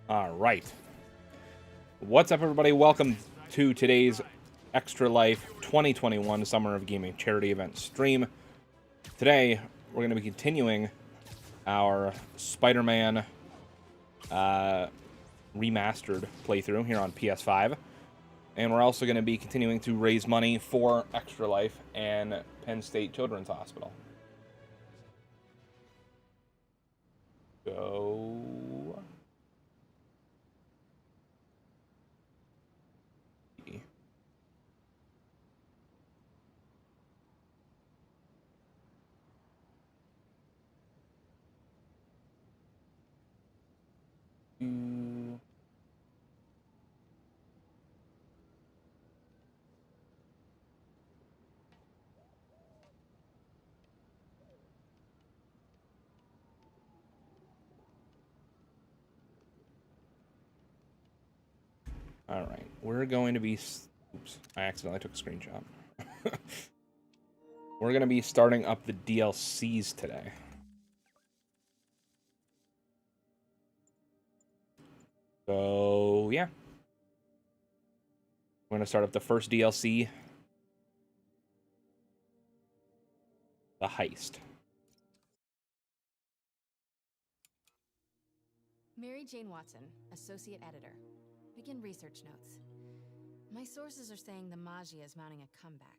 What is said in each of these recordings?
All right. What's up, everybody? Welcome to today's Extra Life 2021 Summer of Gaming charity event stream. Today, we're going to be continuing our Spider-Man Remastered playthrough here on PS5. And we're also going to be continuing to raise money for Extra Life and Penn State Children's Hospital. Go. All right, we're going to be... Oops, I accidentally took a screenshot. We're going to be starting up the DLCs today. So, yeah. We're going to start up the first DLC. The Heist. Mary Jane Watson, Associate Editor. Begin research notes. My sources are saying the Magia is mounting a comeback.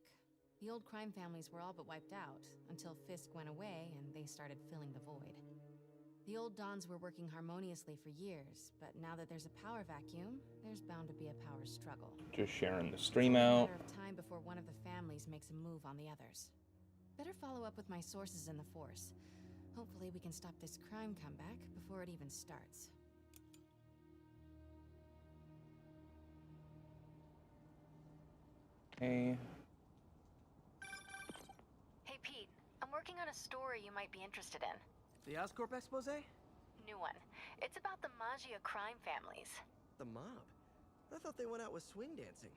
The old crime families were all but wiped out, until Fisk went away and they started filling the void. The old Dons were working harmoniously for years, but now that there's a power vacuum, there's bound to be a power struggle. Just sharing the stream It's out. only a matter of time before one of the families makes a move on the others. Better follow up with my sources in the Force. Hopefully we can stop this crime comeback before it even starts. Hey. Hey Pete, I'm working on a story you might be interested in. The Oscorp expose? New one. It's about the Magia crime families. The mob? I thought they went out with swing dancing.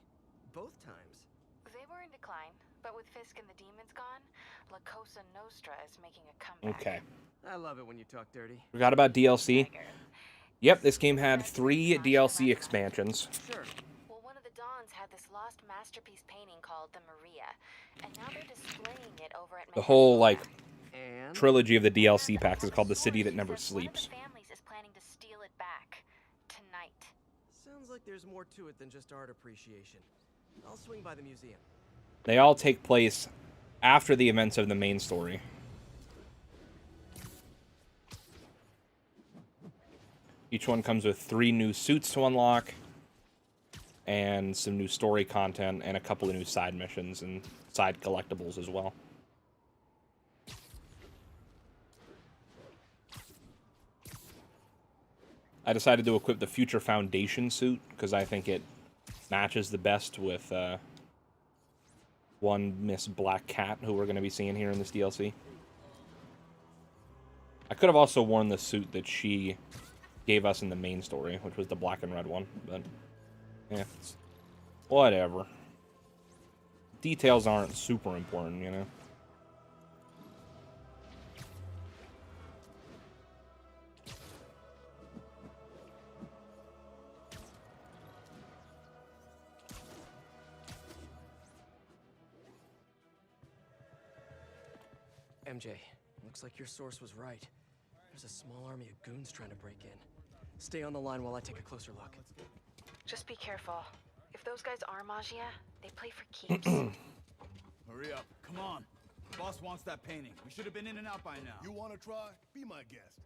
Both times. They were in decline, but with Fisk and the demons gone, La Cosa Nostra is making a comeback. Okay. I love it when you talk dirty. Forgot about DLC. Yep, this game had 3 DLC expansions. Sure. Well, one of the Dons had this lost masterpiece painting called the Maria, and now they're displaying it over at The whole, like, And trilogy of the DLC packs is called The City That Never One Sleeps. of the families is planning to steal it back tonight. sounds like there's more to it than just art appreciation. I'll swing by the museum. They all take place after the events of the main story. Each one comes with 3 new suits to unlock, and some new story content, and a couple of new side missions and side collectibles as well. I decided to equip the Future Foundation suit, because I think it matches the best with one Miss Black Cat, who we're going to be seeing here in this DLC. I could have also worn the suit that she gave us in the main story, which was the black and red one, but yeah, whatever. Details aren't super important, you know? MJ, looks like your source was right. There's a small army of goons trying to break in. Stay on the line while I take a closer look. Just be careful. If those guys are Magia, they play for keeps. Hurry up, come on. Boss wants that painting. We should have been in and out by now. You want to try? Be my guest.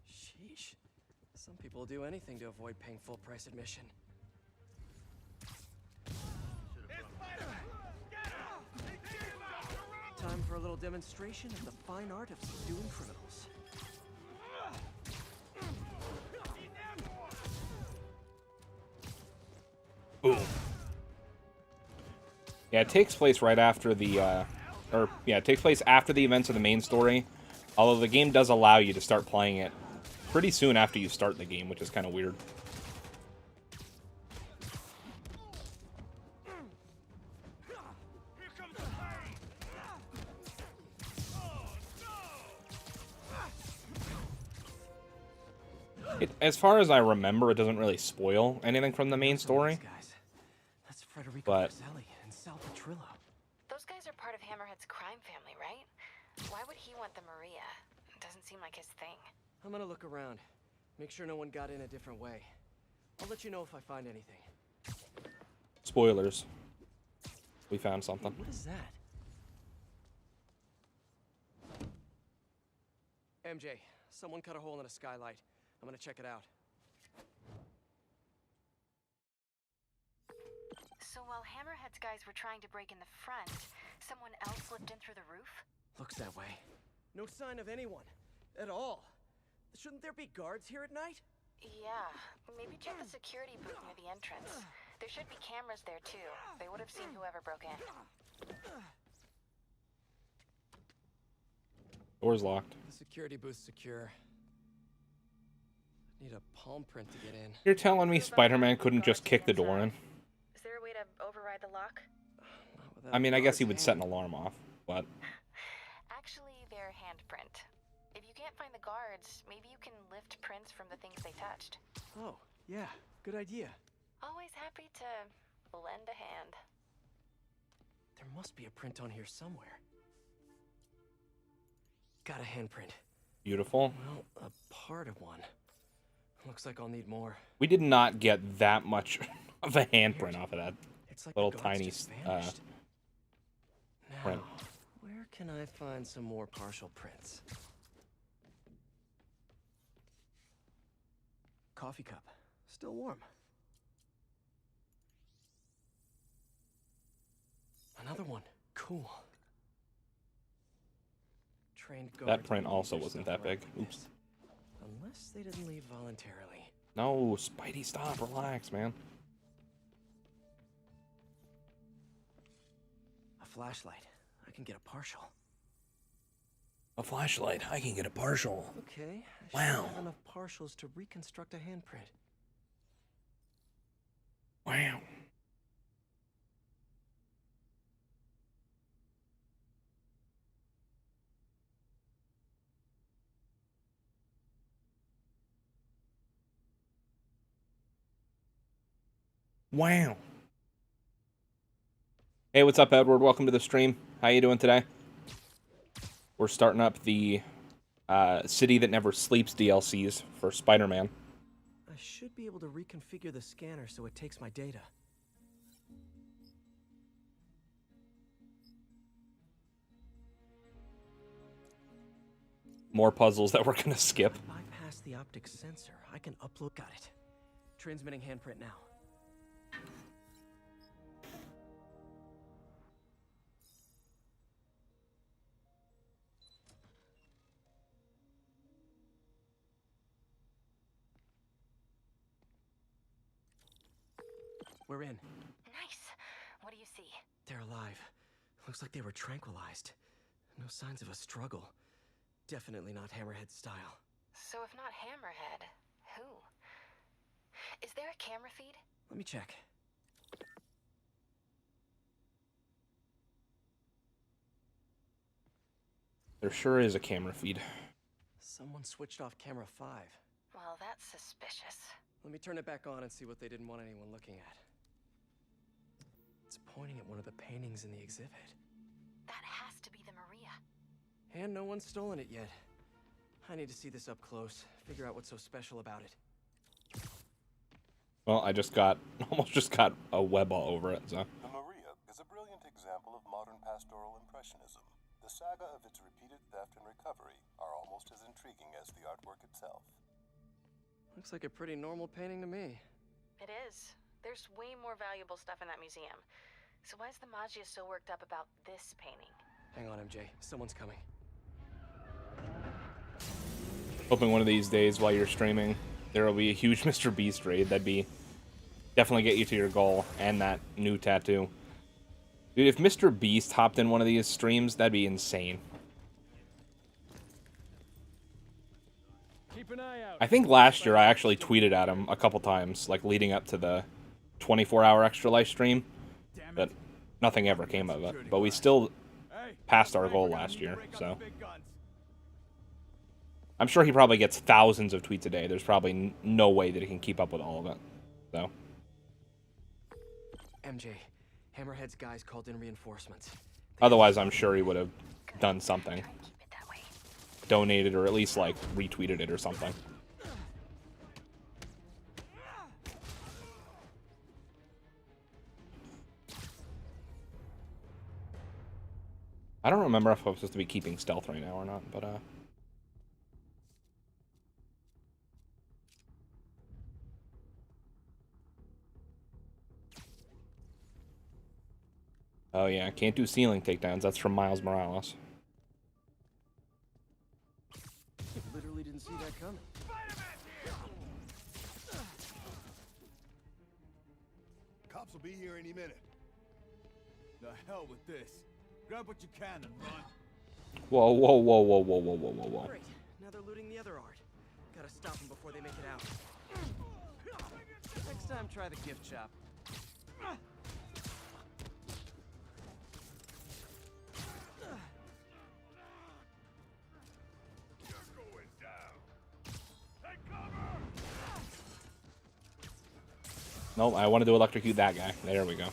Sheesh. Some people do anything to avoid paying full price admission. Time for a little demonstration of the fine art of subduing criminals. Boom. Yeah, it takes place right after the, it takes place after the events of the main story. Although the game does allow you to start playing it pretty soon after you start the game, which is kind of weird. As far as I remember, it doesn't really spoil anything from the main story. That's Federico But Roselli and Sal Petrillo. Those guys are part of Hammerhead's crime family, right? Why would he want the Maria? It doesn't seem like his thing. I'm gonna look around. Make sure no one got in a different way. I'll let you know if I find anything. spoilers. We found something. What is that? MJ, someone cut a hole in a skylight. I'm gonna check it out. So while Hammerhead's guys were trying to break in the front, someone else slipped in through the roof? Looks that way. No sign of anyone. At all. Shouldn't there be guards here at night? Yeah, maybe check the security booth near the entrance. There should be cameras there too. They would have seen whoever broke in. Door's locked. The security booth's secure. Need a palm print to get in. You're telling me Spider-Man couldn't just kick the door in? Is there a way to override the lock? I mean, I guess he would set an alarm off, but... Actually, they're handprint. If you can't find the guards, maybe you can lift prints from the things they touched. Oh, yeah, good idea. Always happy to lend a hand. There must be a print on here somewhere. Got a handprint. Beautiful. Well, a part of one. Looks like I'll need more. We did not get that much of a handprint off of that It's like little the guards tiny just vanished. print. Now, where can I find some more partial prints? Coffee cup. Still warm. Another one. Cool. Trained guards That print wouldn't also leave their wasn't stuff that big. around like Oops. this. Unless they didn't leave voluntarily. No, Spidey, stop. Relax, man. A flashlight. I can get a partial. A flashlight. I can get a partial. Okay. I Wow. should have enough partials to reconstruct a handprint. Wow. Wow. Hey, what's up, Edward? Welcome to the stream. How you doing today? We're starting up the City That Never Sleeps DLCs for Spider-Man. I should be able to reconfigure the scanner so it takes my data. More puzzles that we're going to skip. Bypass the optic sensor. I can upload. Got it. Transmitting handprint now. We're in. Nice. What do you see? They're alive. Looks like they were tranquilized. No signs of a struggle. Definitely not Hammerhead style. So if not Hammerhead, who? Is there a camera feed? Let me check. There sure is a camera feed. Someone switched off camera 5. Well, that's suspicious. Let me turn it back on and see what they didn't want anyone looking at. It's pointing at one of the paintings in the exhibit. That has to be the Maria. And no one's stolen it yet. I need to see this up close, figure out what's so special about it. Well, I almost just got a web all over it, so. The Maria is a brilliant example of modern pastoral impressionism. The saga of its repeated theft and recovery are almost as intriguing as the artwork itself. Looks like a pretty normal painting to me. It is. There's way more valuable stuff in that museum. So why is the Maggia so worked up about this painting? Hang on, MJ. Someone's coming. Hoping one of these days while you're streaming, there will be a huge Mr. Beast raid. That'd be definitely get you to your goal and that new tattoo. Dude, if Mr. Beast hopped in one of these streams, that'd be insane. Keep an eye out. I think last year I actually tweeted at him a couple times, like leading up to the 24-hour Extra Life stream, but nothing ever came of it. But we still Hey, passed our I goal forgot last you need to year, break out so. the big guns. I'm sure he probably gets thousands of tweets a day. There's probably no way that he can keep up with all of it. So. MJ, Hammerhead's guys called in reinforcements. Otherwise, I'm sure he would have done something. Donated or at least, like, retweeted it or something. I don't remember if I'm supposed to be keeping stealth right now or not, but, oh yeah, can't do ceiling takedowns. That's from Miles Morales. Literally didn't see that coming. Cops will be here any minute. The hell with this. Grab what you can and run. Whoa, whoa, whoa, whoa, whoa, whoa, whoa, whoa, whoa. Great. Now they're looting the other art. Gotta stop them before they make it out. Next time, try the gift shop. Nope, I wanted to electrocute that guy. There we go.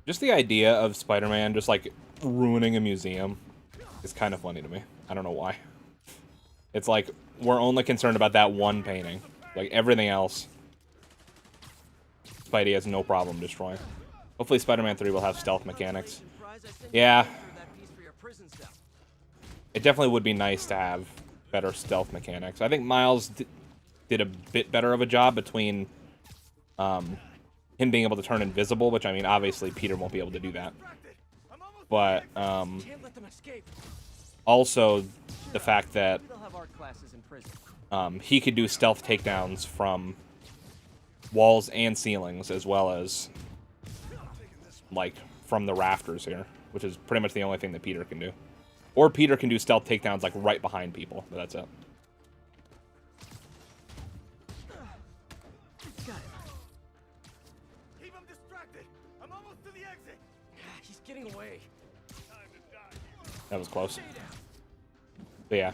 Just the idea of Spider-Man just, like, ruining a museum is kind of funny to me. I don't know why. It's like, we're only concerned about that one painting. Like, everything else, Spidey has no problem destroying. Hopefully Spider-Man 3 will have stealth mechanics. Yeah. It definitely would be nice to have better stealth mechanics. I think Miles did a bit better of a job between him being able to turn invisible, which, I mean, obviously Peter won't be able to do that. But also the fact that he could do stealth takedowns from walls and ceilings, as well as, like, from the rafters here, which is pretty much the only thing that Peter can do. Or Peter can do stealth takedowns, like, right behind people, but that's it. Got him. Keep him distracted. I'm almost to the exit. He's getting away. That was close. But yeah.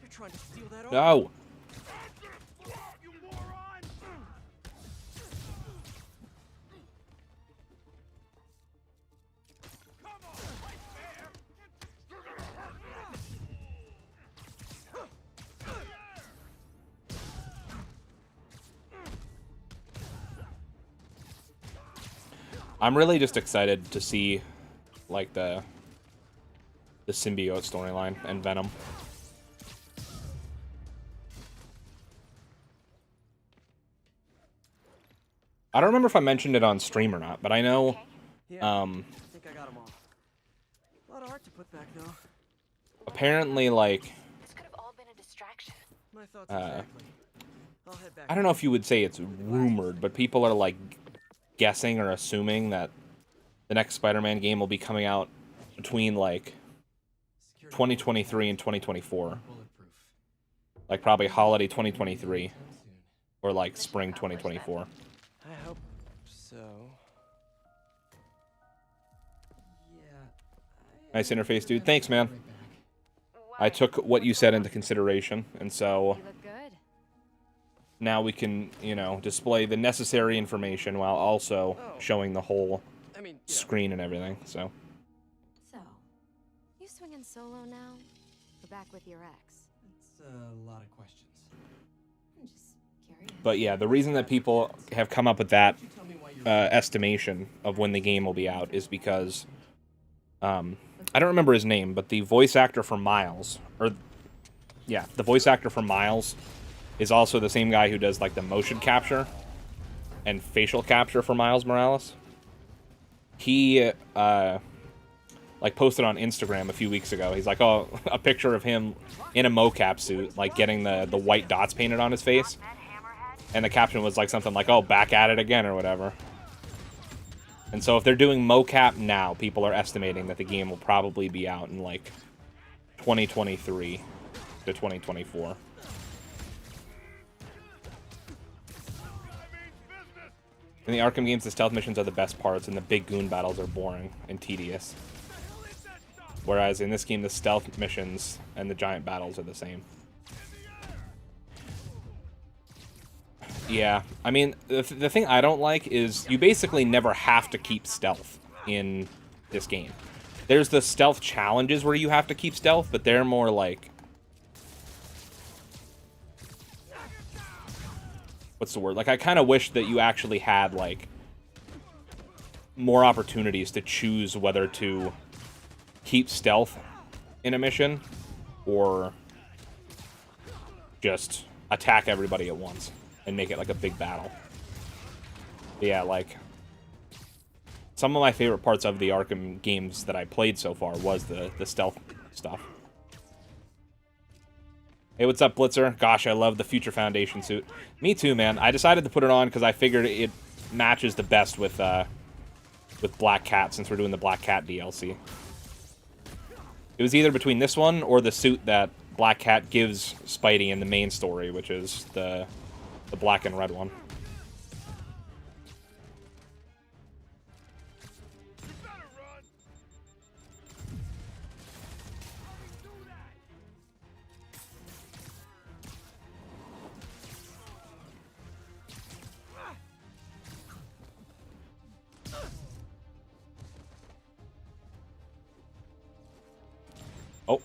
Trying to steal that No. You moron! Come on, right there. I'm really just excited to see, like, the symbiote storyline and Venom. I don't remember if I mentioned it on stream or not, but I know, I think I got them all. A lot of art to put back, though. apparently, like, This could have all been a distraction. My thoughts exactly. I'll head back. I don't know if you would say it's rumored, but people are, like, guessing or assuming that the next Spider-Man game will be coming out between, like, 2023 and 2024. Like, probably holiday 2023. Or, like, spring 2024. I hope so. Yeah. Nice interface, dude. Thanks, man. I took what you said into consideration, and so You look good. now we can, you know, display the necessary information while also showing the whole screen and everything, so. So, you swinging solo now? Or back with your ex? It's a lot of questions. I'm just curious. But yeah, the reason that people have come up with that estimation of when the game will be out is because I don't remember his name, but the voice actor for Miles, the voice actor for Miles is also the same guy who does, like, the motion capture and facial capture for Miles Morales. He like, posted on Instagram a few weeks ago. He's like, oh, a picture of him in a mocap suit, like, getting the white dots painted on his face. And the caption was like something like, oh, back at it again or whatever. And so if they're doing mocap now, people are estimating that the game will probably be out in like 2023 to 2024. In the Arkham games, the stealth missions are the best parts, and the big goon battles are boring and tedious. Whereas in this game, the stealth missions and the giant battles are the same. Yeah, I mean, the thing I don't like is you basically never have to keep stealth in this game. There's the stealth challenges where you have to keep stealth, but they're more like... What's the word? Like, I kind of wish that you actually had, like, more opportunities to choose whether to keep stealth in a mission or just attack everybody at once and make it, like, a big battle. But yeah, like, some of my favorite parts of the Arkham games that I played so far was the stealth stuff. Hey, what's up, Blitzer? Gosh, I love the Future Foundation suit. Me too, man. I decided to put it on because I figured it matches the best with Black Cat, since we're doing the Black Cat DLC. It was either between this one or the suit that Black Cat gives Spidey in the main story, which is the black and red one. Oh.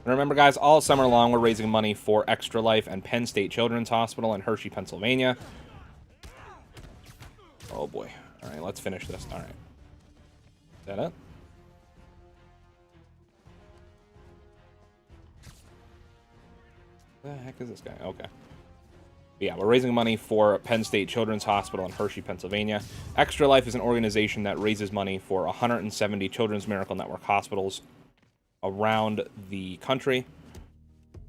And remember, guys, all summer long, we're raising money for Extra Life and Penn State Children's Hospital in Hershey, Pennsylvania. Oh, boy. All right, let's finish this. All right. Is that it? Who the heck is this guy? Okay. Yeah, we're raising money for Penn State Children's Hospital in Hershey, Pennsylvania. Extra Life is an organization that raises money for 170 Children's Miracle Network hospitals around the country.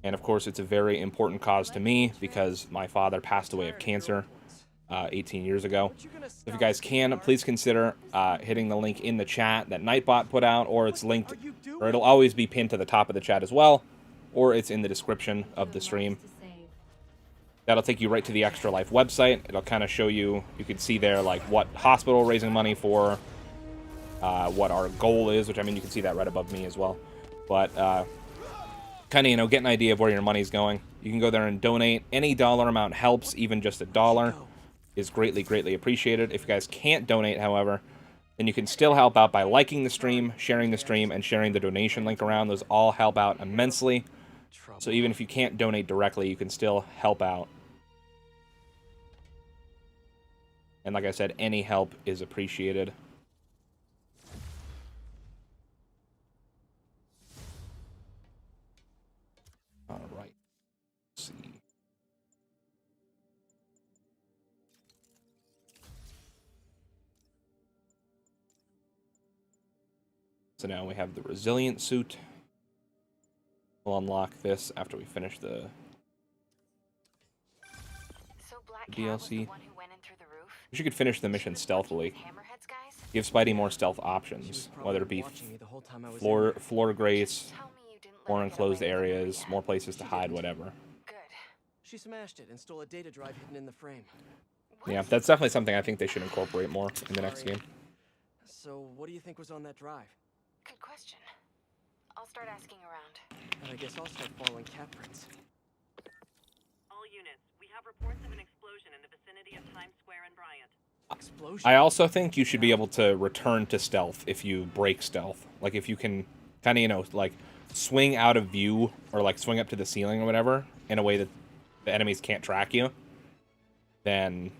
And of course, it's a very important cause to me because my father passed away of cancer 18 years ago. If you guys can, please consider hitting the link in the chat that Nightbot put out, or it's linked, or it'll always be pinned to the top of the chat as well, or it's in the description of the stream. That'll take you right to the Extra Life website. It'll kind of show you, you can see there, like, what hospital we're raising money for, what our goal is, which, I mean, you can see that right above me as well. But, kind of, you know, get an idea of where your money's going. You can go there and donate. Any dollar amount helps. Even just $1 is greatly, greatly appreciated. If you guys can't donate, however, then you can still help out by liking the stream, sharing the stream, and sharing the donation link around. Those all help out immensely. So even if you can't donate directly, you can still help out. And like I said, any help is appreciated. All right. Let's see. So now we have the Resilient suit. We'll unlock this after we finish the DLC. Wish you could finish the mission stealthily. Give Spidey more stealth options, whether it be floor grace, more enclosed areas, more places to hide, whatever. She smashed it and stole a data drive hidden in the frame. Yeah, that's definitely something I think they should incorporate more in the next game. So, what do you think was on that drive? Good question. I'll start asking around. And I guess I'll start following cat prints. All units, we have reports of an explosion in the vicinity of Times Square and Bryant. Explosion? I also think you should be able to return to stealth if you break stealth. Like, if you can kind of, you know, like, swing out of view or, like, swing up to the ceiling or whatever in a way that the enemies can't track you, then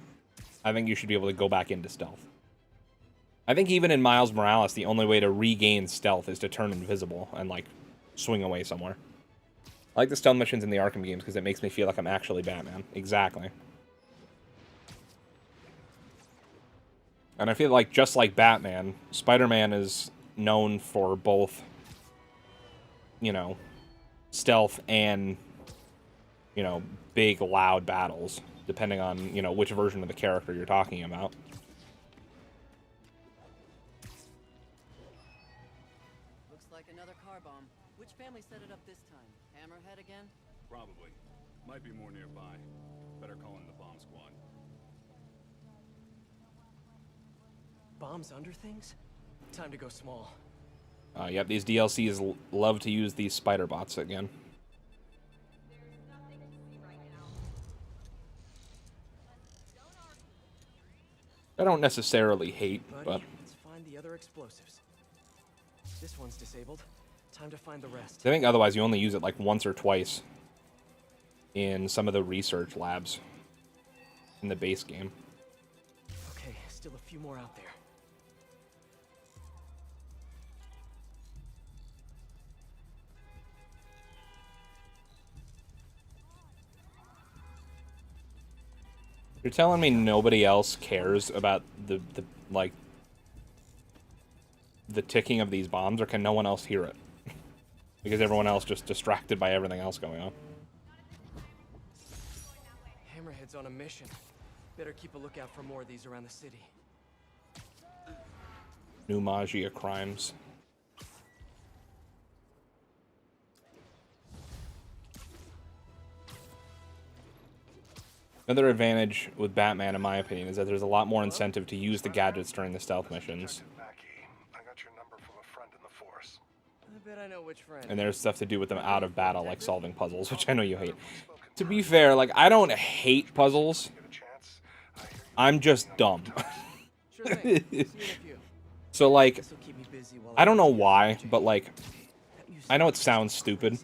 I think you should be able to go back into stealth. I think even in Miles Morales, the only way to regain stealth is to turn invisible and, like, swing away somewhere. I like the stealth missions in the Arkham games because it makes me feel like I'm actually Batman. Exactly. And I feel like, just like Batman, Spider-Man is known for both, you know, stealth and, you know, big, loud battles, depending on, you know, which version of the character you're talking about. Looks like another car bomb. Which family set it up this time? Hammerhead again? Probably. Might be more nearby. Better call in the bomb squad. Bombs under things? Time to go small. Yep, these DLCs love to use these spider bots again. I don't necessarily hate, but Let's find the other explosives. This one's disabled. Time to find the rest. I think otherwise you only use it like once or twice in some of the research labs in the base game. Okay, still a few more out there. You're telling me nobody else cares about the like the ticking of these bombs, or can no one else hear it? Because everyone else just distracted by everything else going on. Hammerhead's on a mission. Better keep a lookout for more of these around the city. New Magia crimes. Another advantage with Batman, in my opinion, is that there's a lot more incentive to use the gadgets during the stealth missions. I got your number from a friend in the force. I bet I know which friend. And there's stuff to do with them out of battle, like solving puzzles, which I know you hate. To be fair, like, I don't hate puzzles. I'm just dumb. Sure thing. See you in a few. So, like, This'll keep me busy while I don't know why, but, like, I know it sounds stupid.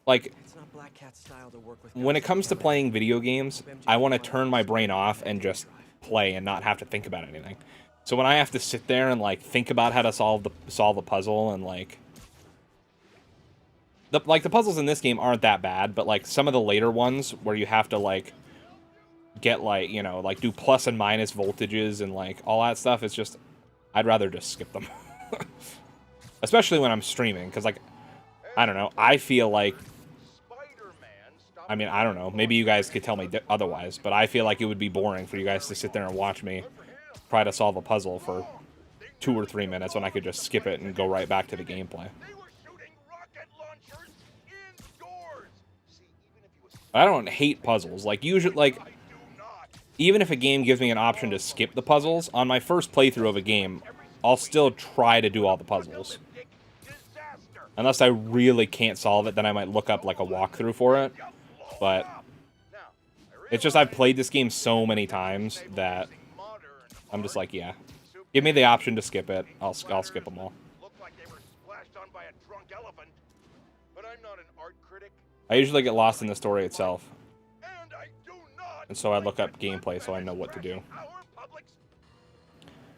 Like, It's not Black Cat's style to work with when it guys comes to like playing video games, I want to turn my brain off and just play and not have to think about anything. So when I have to sit there and, like, think about how to solve a puzzle and, like... The puzzles in this game aren't that bad, but, like, some of the later ones where you have to, like, get, like, you know, like, do plus and minus voltages and, like, all that stuff, it's just... I'd rather just skip them. Especially when I'm streaming, because, like, I don't know, I feel like... I mean, I don't know, maybe you guys could tell me otherwise, but I feel like it would be boring for you guys to sit there and watch me try to solve a puzzle for 2 or 3 minutes when I could just skip it and go right back to the gameplay. I don't hate puzzles. Like, usually, like, even if a game gives me an option to skip the puzzles, on my first playthrough of a game, I'll still try to do all the puzzles. Unless I really can't solve it, then I might look up, like, a walkthrough for it. But it's just I've played this game so many times that I'm just like, yeah. Give me the option to skip it. I'll skip them all. I usually get lost in the story itself. And so I look up gameplay so I know what to do.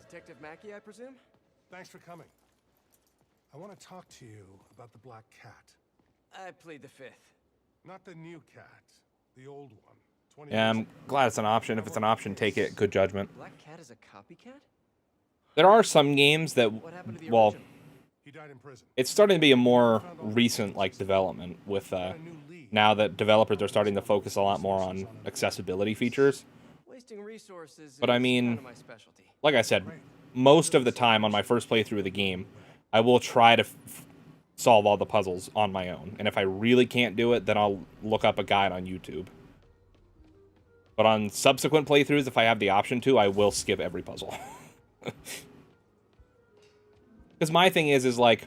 Detective Mackey, I presume? Thanks for coming. I want to talk to you about the Black Cat. I plead the fifth. Not the new cat, the old one. 20 Yeah, years I'm ago. glad it's an option. If it's an option, take it. Good judgment. Black Cat is a copycat? There are some games that, What happened to the well, original? He died in prison. it's starting to be a more recent, like, development with, now that developers are starting to focus a lot more on accessibility features. Wasting resources But I is mean, kinda my specialty. like I said, most of the time on my first playthrough of the game, I will try to solve all the puzzles on my own. And if I really can't do it, then I'll look up a guide on YouTube. But on subsequent playthroughs, if I have the option to, I will skip every puzzle. Because my thing is like,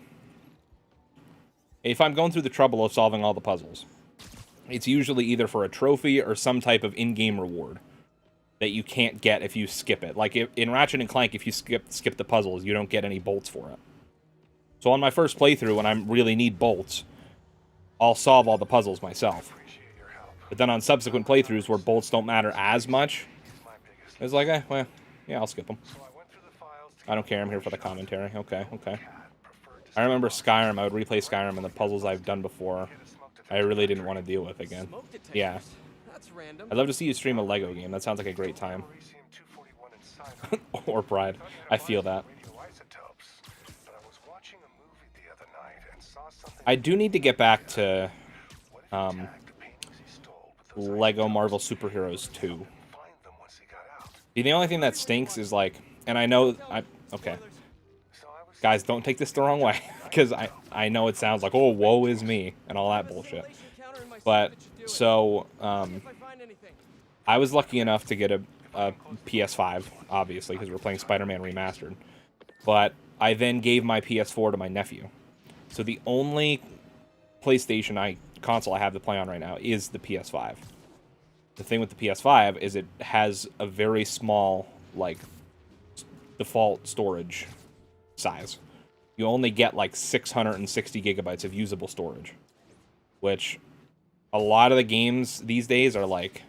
if I'm going through the trouble of solving all the puzzles, it's usually either for a trophy or some type of in-game reward that you can't get if you skip it. Like in Ratchet & Clank, if you skip the puzzles, you don't get any bolts for it. So on my first playthrough, when I really need bolts, I'll solve all the puzzles myself. But then on subsequent playthroughs where bolts don't matter as much, it's like, well, yeah, I'll skip them. I don't care, I'm here for the commentary. Okay. I remember Skyrim, I would replay Skyrim and the puzzles I've done before, I really didn't want to deal with again. Smoke detectors? Yeah. That's random. I'd love to see you stream a Lego game, that sounds like a great time. Or Pride, I feel that. I do need to get back to Lego Marvel Superheroes 2. The only thing that stinks is like, and I know, okay, guys, don't take this the wrong way, because I know it sounds like, oh, woe is me, and all that bullshit. But, so, I was lucky enough to get a PS5, obviously, because we're playing Spider-Man Remastered. But I then gave my PS4 to my nephew. So the only PlayStation console I have to play on right now is the PS5. The thing with the PS5 is it has a very small, like, default storage size. You only get like 660 gigabytes of usable storage, which a lot of the games these days are like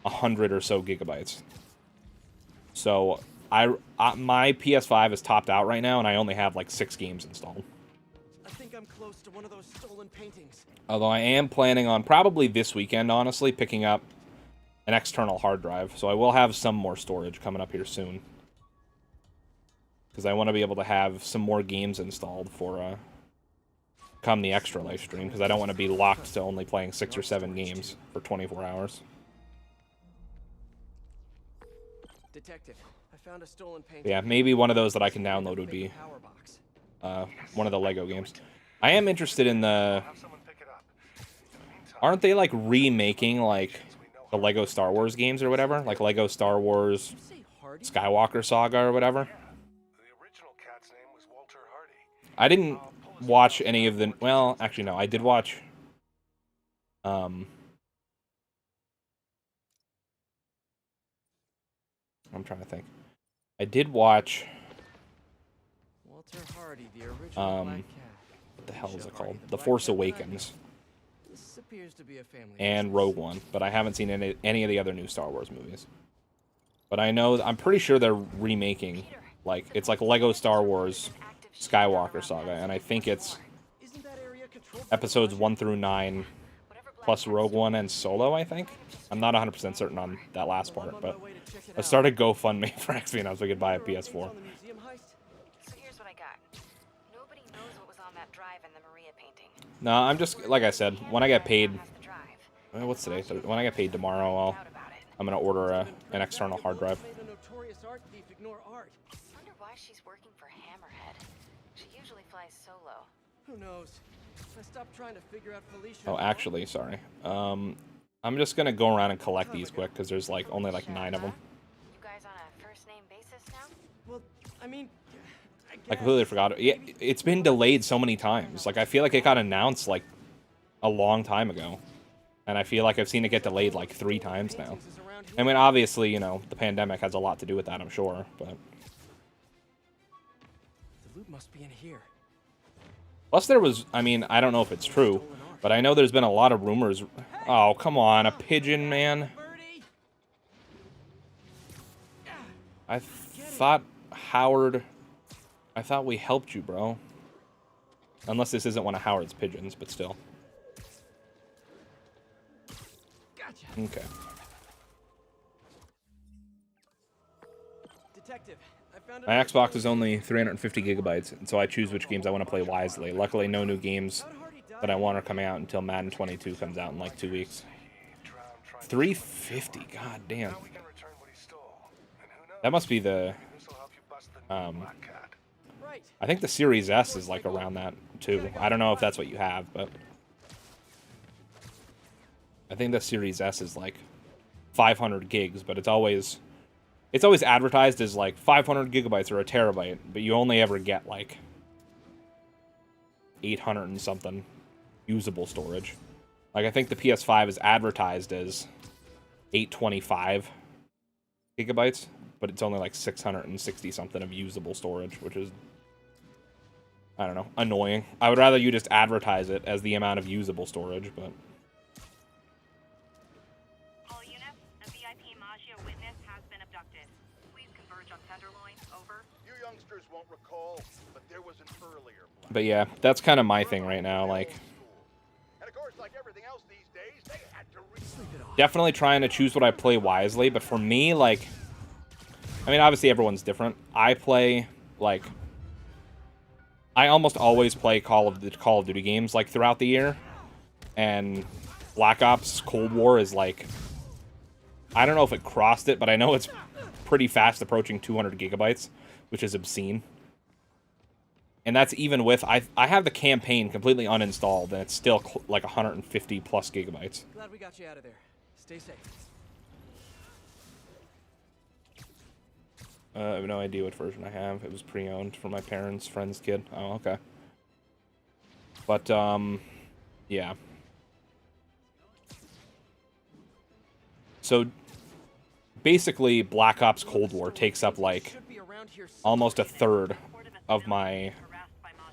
100 or so gigabytes. So my PS5 is topped out right now, and I only have like 6 games installed. I think I'm close to one of those stolen paintings. Although I am planning on probably this weekend, honestly, picking up an external hard drive. So I will have some more storage coming up here soon. Because I want to be able to have some more games installed for come the Extra Life stream. Because I don't want to be locked to only playing 6 or 7 games for 24 hours. Detective, I found a stolen painting. But yeah, maybe one of those that I can download would be one of the Lego games. I am interested in the... Aren't they, like, remaking, like, the Lego Star Wars games or whatever? Like, Lego Star Wars Skywalker Saga or whatever? I didn't watch any of the... Well, actually, no. I did watch... I'm trying to think. I did watch... Walter Hardy, the original Black Cat. What the hell is it called? The Force Awakens. This appears to be a family And Rogue One, but I haven't seen any of the other new Star Wars movies. But I know, I'm pretty sure they're remaking, like, it's like Lego Star Wars Skywalker Saga, and I think it's episodes 1 through 9, plus Rogue One and Solo, I think? I'm not 100% certain on that last part, but I started GoFundMe for HexxedPhenom so we could buy a PS4. So here's what I got. Nobody knows what was on that drive in the Maria painting. No, I'm just, like I said, when I get paid... What's today? When I get paid tomorrow, I'm going to order an external hard drive. Wonder why she's working for Hammerhead. She usually flies solo. Who knows? I stopped trying to figure out Felicia. Oh, actually, sorry. I'm just going to go around and collect these quick, because there's like only like 9 of them. You guys on a first-name basis now? Well, I mean... I completely forgot it. Yeah, it's been delayed so many times. Like, I feel like it got announced, like, a long time ago. And I feel like I've seen it get delayed, like, 3 times now. I mean, obviously, you know, the pandemic has a lot to do with that, I'm sure, but... The loot must be in here. Plus there was, I mean, I don't know if it's true, but I know there's been a lot of rumors... Oh, come on, a pigeon, man. I thought Howard... I thought we helped you, bro. Unless this isn't one of Howard's pigeons, but still. Okay. Detective, I found My Xbox is only 350 gigabytes, and so I choose which games I want to play wisely. Luckily, no new games that I want are coming out until Madden 22 comes out in like 2 weeks. 350, god damn. That must be the... I think the Series S is like around that too. I don't know if that's what you have, but... I think the Series S is like 500 gigs, but it's always advertised as like 500 gigabytes or a terabyte, but you only ever get like 800 and something usable storage. Like, I think the PS5 is advertised as 825 gigabytes, but it's only like 660 something of usable storage, which is, I don't know, annoying. I would rather you just advertise it as the amount of usable storage, but... All units, a VIP Magia witness has been abducted. Please converge on Tenderloin. Over. You youngsters won't recall, but there was an earlier blast. But yeah, that's kind of my thing right now, like... And of course, like everything else these days, they had to sleep it off. Definitely trying to choose what I play wisely, but for me, like... I mean, obviously everyone's different. I play, like... I almost always play Call of Duty games, like, throughout the year. And Black Ops Cold War is like, I don't know if it crossed it, but I know it's pretty fast approaching 200 gigabytes, which is obscene. And that's even with, I have the campaign completely uninstalled, and it's still like 150 plus gigabytes. Glad we got you out of there. Stay safe. I have no idea what version I have. It was pre-owned from my parents' friend's kid. Oh, okay. But, yeah. So, basically, Black Ops Cold War takes up, like, almost a third of my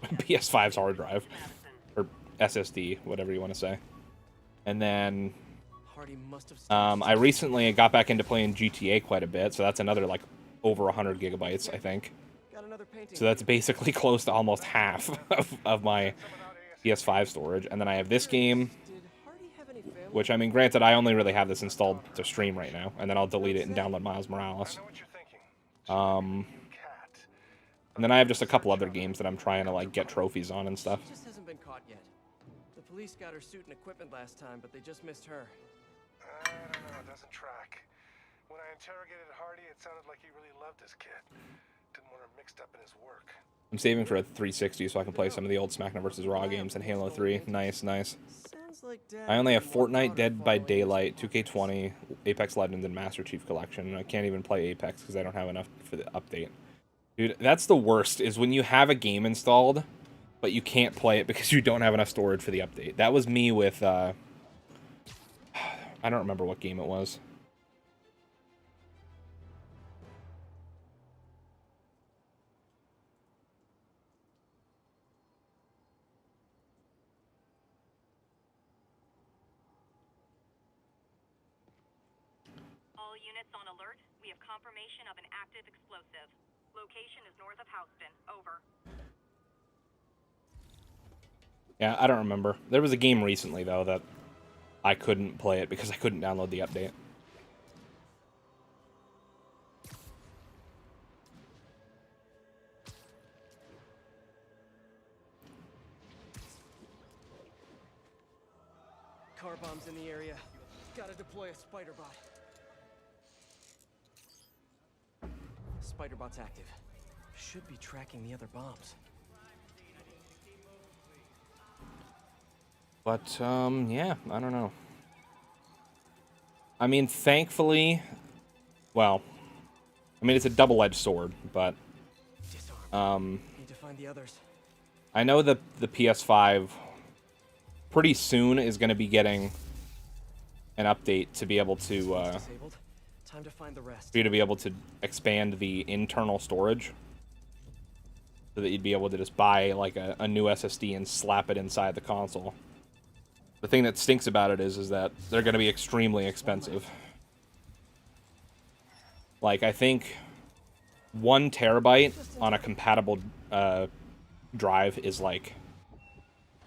PS5's hard drive. Or SSD, whatever you want to say. And then, I recently got back into playing GTA quite a bit, so that's another, like, over 100 gigabytes, I think. So that's basically close to almost half of my PS5 storage. And then I have this game, which, I mean, granted, I only really have this installed to stream right now, and then I'll delete it and download Miles Morales. And then I have just a couple other games that I'm trying to, like, get trophies on and stuff. She just hasn't been caught yet. The police got her suit and equipment last time, but they just missed her. I don't know, it doesn't track. When I interrogated Hardy, it sounded like he really loved his kid. Didn't want her mixed up in his work. I'm saving for a 360 so I can play some of the old SmackDown vs. Raw games and Halo 3. Nice, nice. I only have Fortnite, Dead by Daylight, 2K20, Apex Legends, and Master Chief Collection. I can't even play Apex because I don't have enough for the update. Dude, that's the worst, is when you have a game installed, but you can't play it because you don't have enough storage for the update. That was me with, I don't remember what game it was. All units on alert. We have confirmation of an active explosive. Location is north of Houston. Over. Yeah, I don't remember. There was a game recently, though, that I couldn't play it because I couldn't download the update. Car bombs in the area. Gotta deploy a spider bot. Spider bot's active. Should be tracking the other bombs. But, yeah, I don't know. I mean, thankfully, well, I mean, it's a double-edged sword, but, Need to find the others. I know the PS5 pretty soon is going to be getting an update to be able to, Disabled. Time to find the rest. for you to be able to expand the internal storage. So that you'd be able to just buy, like, a new SSD and slap it inside the console. The thing that stinks about it is that they're going to be extremely expensive. Like, I think 1 terabyte on a compatible drive is like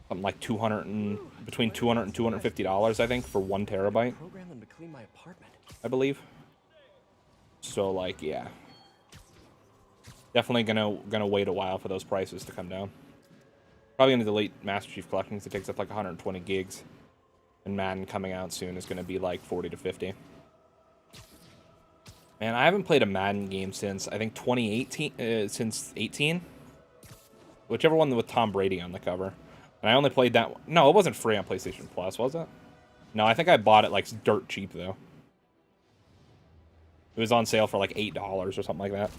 something like between $200 and $250, I think, for 1 terabyte. Program them to clean my apartment. I believe. So, like, yeah. Definitely gonna wait a while for those prices to come down. Probably gonna delete Master Chief Collection because it takes up like 120 gigs. And Madden coming out soon is gonna be like 40 to 50. Man, I haven't played a Madden game since, I think, 2018, since 18? Whichever one with Tom Brady on the cover. And I only played that one. No, it wasn't free on PlayStation Plus, was it? No, I think I bought it like dirt cheap, though. It was on sale for like $8 or something like that.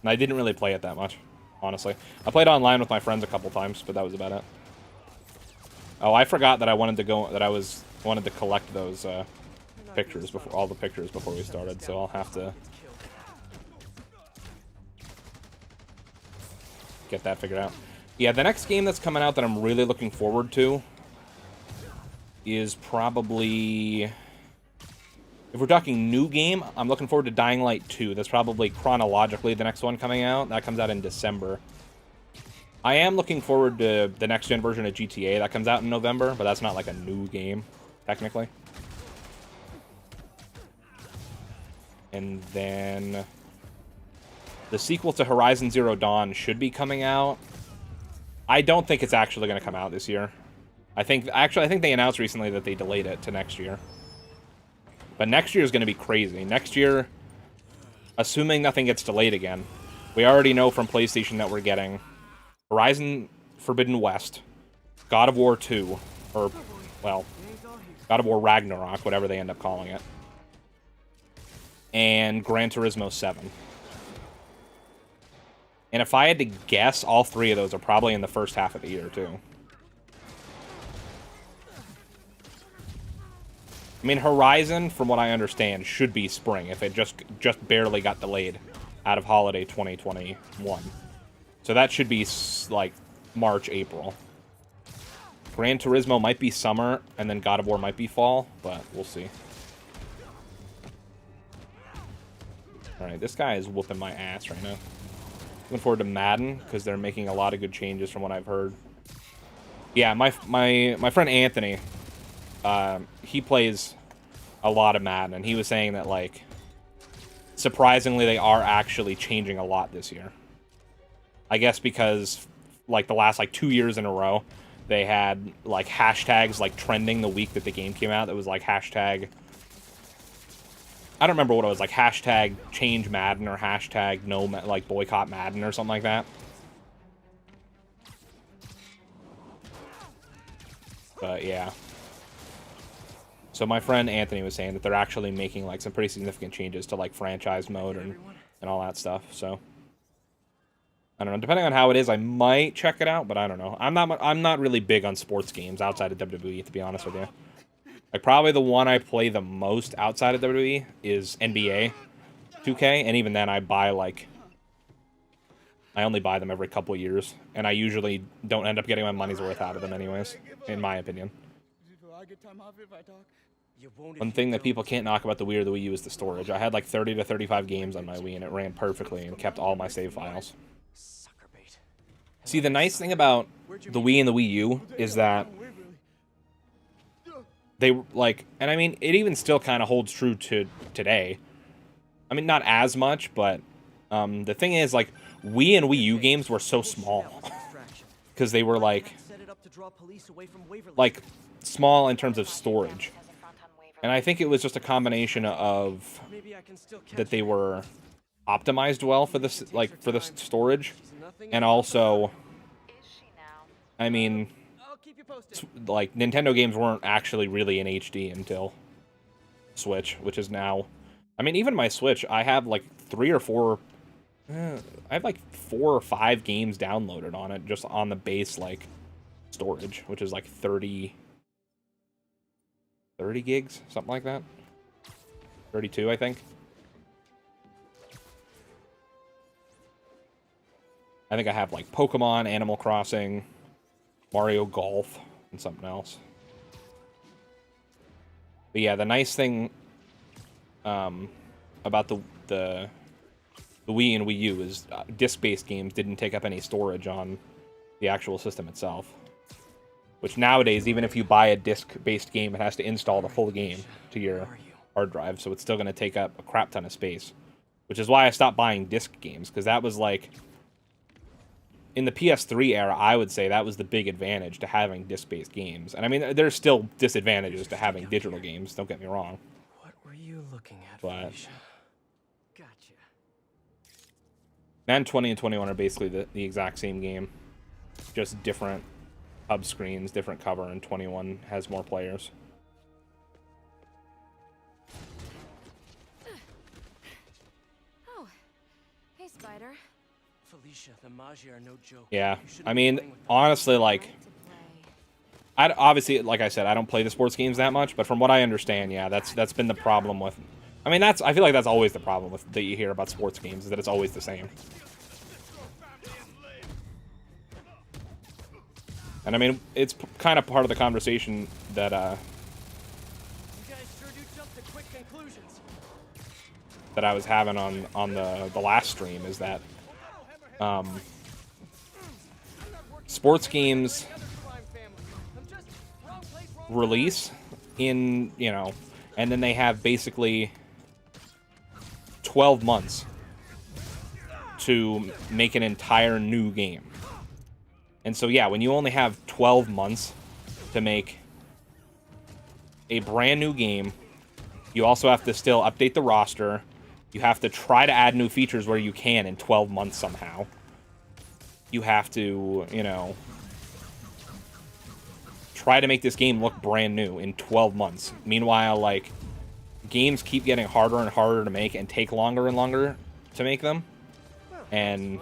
And I didn't really play it that much, honestly. I played online with my friends a couple times, but that was about it. Oh, I forgot that I wanted to wanted to collect those pictures before all the pictures before we started, so I'll have to get that figured out. Yeah, the next game that's coming out that I'm really looking forward to is probably, if we're talking new game, I'm looking forward to Dying Light 2. That's probably chronologically the next one coming out. That comes out in December. I am looking forward to the next-gen version of GTA that comes out in November, but that's not like a new game, technically. And then the sequel to Horizon Zero Dawn should be coming out. I don't think it's actually going to come out this year. I think they announced recently that they delayed it to next year. But next year is going to be crazy. Next year, assuming nothing gets delayed again, we already know from PlayStation that we're getting Horizon Forbidden West, God of War 2, or, well, God of War Ragnarok, whatever they end up calling it, and Gran Turismo 7. And if I had to guess, all three of those are probably in the first half of the year, too. I mean, Horizon, from what I understand, should be spring if it just barely got delayed out of holiday 2021. So that should be, like, March, April. Gran Turismo might be summer, and then God of War might be fall, but we'll see. Alright, this guy is whooping my ass right now. Looking forward to Madden, because they're making a lot of good changes from what I've heard. Yeah, my friend Anthony, he plays a lot of Madden, and he was saying that, like, surprisingly, they are actually changing a lot this year. I guess because, like, the last, like, 2 years in a row, they had, like, hashtags, like, trending the week that the game came out. That was, like, hashtag... I don't remember what it was, like, hashtag change Madden or hashtag no, like, boycott Madden or something like that. But, yeah. So my friend Anthony was saying that they're actually making, like, some pretty significant changes to, like, franchise mode and all that stuff, so... I don't know. Depending on how it is, I might check it out, but I don't know. I'm not really big on sports games outside of WWE, to be honest with you. Like, probably the one I play the most outside of WWE is NBA 2K, and even then I buy, like... I only buy them every couple of years, and I usually don't end up getting my money's worth out of them anyways, in my opinion. One thing that people can't knock about the Wii or the Wii U is the storage. I had like 30 to 35 games on my Wii, and it ran perfectly and kept all my save files. See, the nice thing about the Wii and the Wii U is that they, like, and I mean, it even still kind of holds true to today. I mean, not as much, but the thing is, like, Wii and Wii U games were so small. Because they were, like, small in terms of storage. And I think it was just a combination of that they were optimized well for this, like, for the storage, and also, I mean, like, Nintendo games weren't actually really in HD until Switch, which is now, I mean, even my Switch, I have like 3 or 4, I have like 4 or 5 games downloaded on it, just on the base, like, storage, which is like 30 gigs, something like that. 32, I think. I think I have, like, Pokemon, Animal Crossing, Mario Golf, and something else. But yeah, the nice thing about the Wii and Wii U is disc-based games didn't take up any storage on the actual system itself. Which nowadays, even if you buy a disc-based game, it has to install the full game to your hard drive, so it's still going to take up a crap ton of space. Which is why I stopped buying disc games, because that was like... In the PS3 era, I would say that was the big advantage to having disc-based games. And I mean, there's still disadvantages to having digital games, don't get me wrong. What were you looking at, but Felicia? Gotcha. Madden 20 and 21 are basically the exact same game. Just different hub screens, different cover, and 21 has more players. Oh, hey, Spider. Felicia, the Magi are no joke. Yeah, I mean, honestly, like, obviously, like I said, I don't play the sports games that much, but from what I understand, yeah, that's been the problem with... I mean, I feel like that's always the problem with that you hear about sports games, is that it's always the same. And I mean, it's kind of part of the conversation that, You guys sure do jump to quick conclusions. that I was having on the last stream, is that, sports games release in, you know, and then they have basically 12 months to make an entire new game. And so, yeah, when you only have 12 months to make a brand new game. You also have to still update the roster. You have to try to add new features where you can in 12 months somehow. You have to, you know, try to make this game look brand new in 12 months. Meanwhile, like, games keep getting harder and harder to make and take longer and longer to make them. And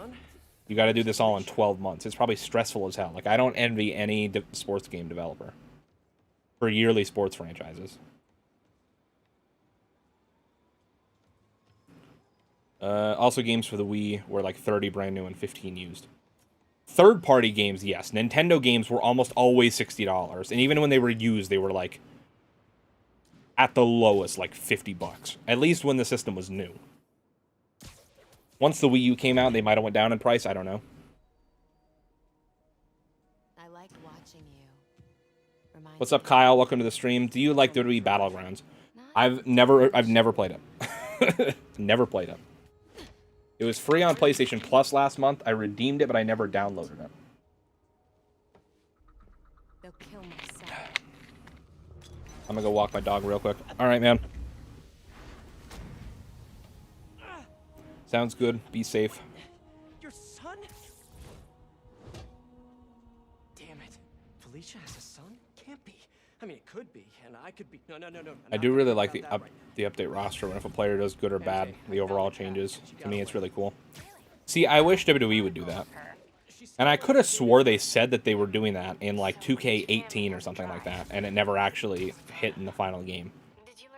you got to do this all in 12 months. It's probably stressful as hell. Like, I don't envy any sports game developer for yearly sports franchises. Also, games for the Wii were like 30 brand new and 15 used. Third-party games, yes. Nintendo games were almost always $60. And even when they were used, they were like, at the lowest, like $50. At least when the system was new. Once the Wii U came out, they might have went down in price. I don't know. I like watching you. What's up, Kyle? Welcome to the stream. Do you like WWE Battlegrounds? I've never played it. Never played it. It was free on PlayStation Plus last month. I redeemed it, but I never downloaded it. They'll kill my son. I'm gonna go walk my dog real quick. All right, man. Sounds good. Be safe. Your son? Damn it. Felicia has a son? Can't be. I mean, it could be, and I could be. No. I do really like the update roster when if a player does good or bad, the overall changes. To me, it's really cool. See, I wish WWE would do that. And I could have swore they said that they were doing that in like 2K18 or something like that, and it never actually hit in the final game.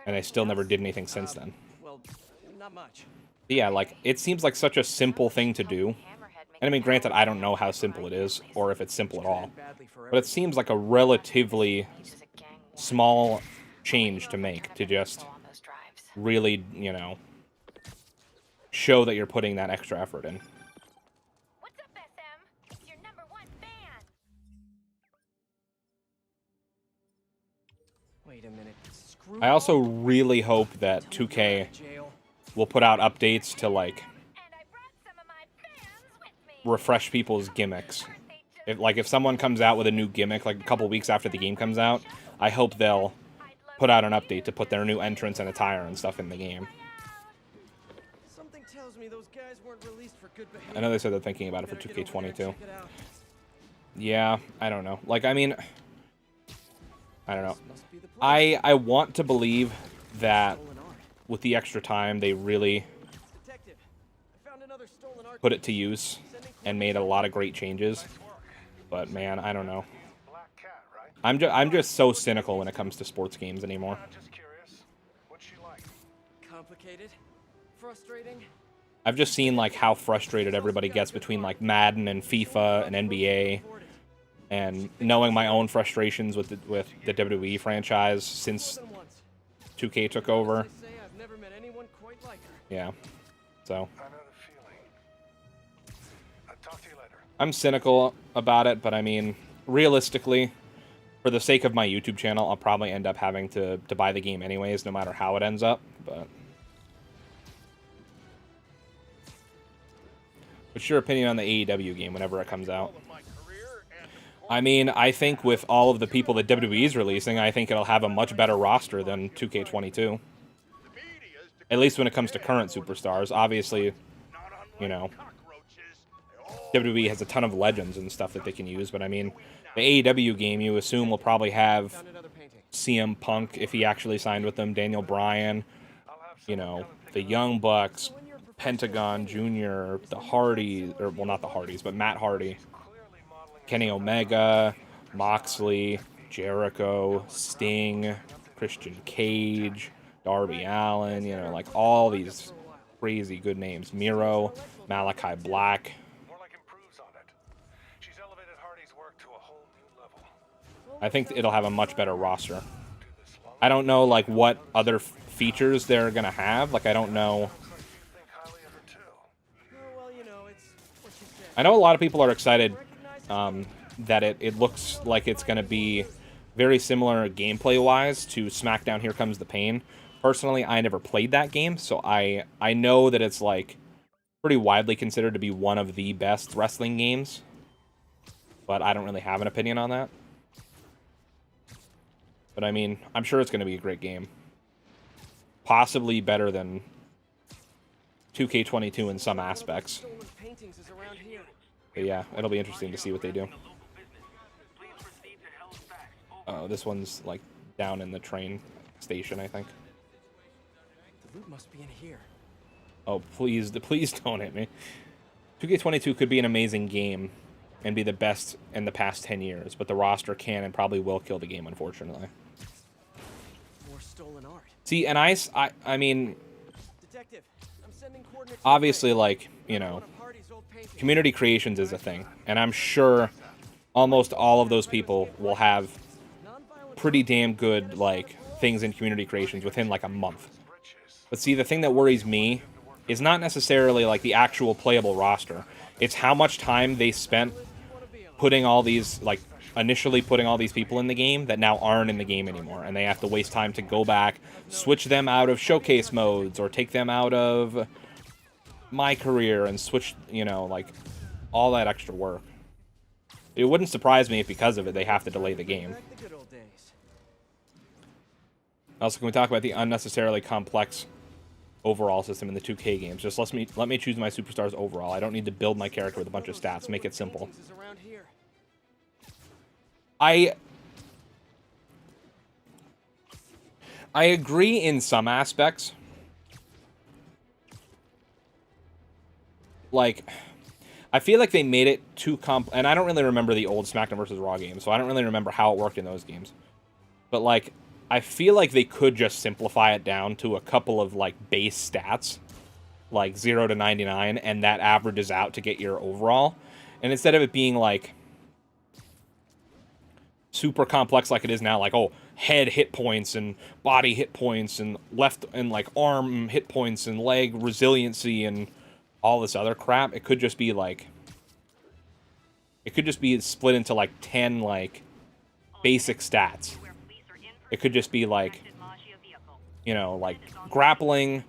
And they still never did anything since then. Well, not much. But yeah, like, it seems like such a simple thing to do. And I mean, granted, I don't know how simple it is, or if it's simple at all. But it seems like a relatively small change to make, to just really, you know, show that you're putting that extra effort in. What's up, SM? It's your #1 fan. Wait a minute. Screw I also really hope that 2K will put out updates to, like, And I brought some of my fans with me. refresh people's gimmicks. If someone comes out with a new gimmick, like a couple weeks after the game comes out, I hope they'll put out an update to put their new entrance and attire and stuff in the game. Something tells me those guys weren't released for good behavior. I know they said they're thinking about it for 2K22. Yeah, I don't know. Like, I mean, I don't know. I want to believe that with the extra time, they really put it to use and made a lot of great changes. But man, I don't know. I'm just so cynical when it comes to sports games anymore. Complicated? Frustrating? I've just seen like how frustrated everybody gets between like Madden and FIFA and NBA, and knowing my own frustrations with the WWE franchise since 2K took over. Yeah, so I'm cynical about it, but I mean, realistically, for the sake of my YouTube channel, I'll probably end up having to buy the game anyways, no matter how it ends up. But what's your opinion on the AEW game whenever it comes out? I mean, I think with all of the people that WWE is releasing, I think it'll have a much better roster than 2K22. At least when it comes to current superstars. Obviously, you know, WWE has a ton of legends and stuff that they can use, but I mean, the AEW game, you assume, will probably have CM Punk, if he actually signed with them, Daniel Bryan, you know, the Young Bucks, Pentagon Jr., the Hardys, or, well, not the Hardys, but Matt Hardy, Kenny Omega, Moxley, Jericho, Sting, Christian Cage, Darby Allin, you know, like all these crazy good names. Miro, Malachi Black. I think it'll have a much better roster. I don't know, like, what other features they're going to have. Like, I don't know. I know a lot of people are excited that it looks like it's going to be very similar gameplay-wise to SmackDown Here Comes the Pain. Personally, I never played that game, so I know that it's, like, pretty widely considered to be one of the best wrestling games. But I don't really have an opinion on that. But I mean, I'm sure it's going to be a great game. Possibly better than 2K22 in some aspects. Stolen paintings is around here. But yeah, it'll be interesting to see what they do. Oh, this one's like down in the train station, I think. The loot must be in here. Oh, please don't hit me. 2K22 could be an amazing game and be the best in the past 10 years, but the roster can and probably will kill the game, unfortunately. More stolen art. See, and I mean, Detective, I'm sending coordinates. obviously, like, you know, community creations is a thing, and I'm sure almost all of those people will have pretty damn good, like, things in community creations within, like, a month. But see, the thing that worries me is not necessarily, like, the actual playable roster. It's how much time they spent putting all these, like, initially putting all these people in the game that now aren't in the game anymore, and they have to waste time to go back, switch them out of showcase modes, or take them out of my career and switch, you know, like, all that extra work. It wouldn't surprise me if because of it they have to delay the game. Also, can we talk about the unnecessarily complex overall system in the 2K games? Just let me choose my superstars overall. I don't need to build my character with a bunch of stats. Make it simple. I agree in some aspects. Like, I feel like they made it too and I don't really remember the old SmackDown vs. Raw games, so I don't really remember how it worked in those games. But, like, I feel like they could just simplify it down to a couple of, like, base stats, like 0 to 99, and that averages out to get your overall. And instead of it being, like, super complex like it is now, like, oh, head hit points and body hit points and left and, like, arm hit points and leg resiliency and all this other crap, it could just be, like, it could just be split into, like, 10, like, basic stats. It could just be, like, you know, like, grappling,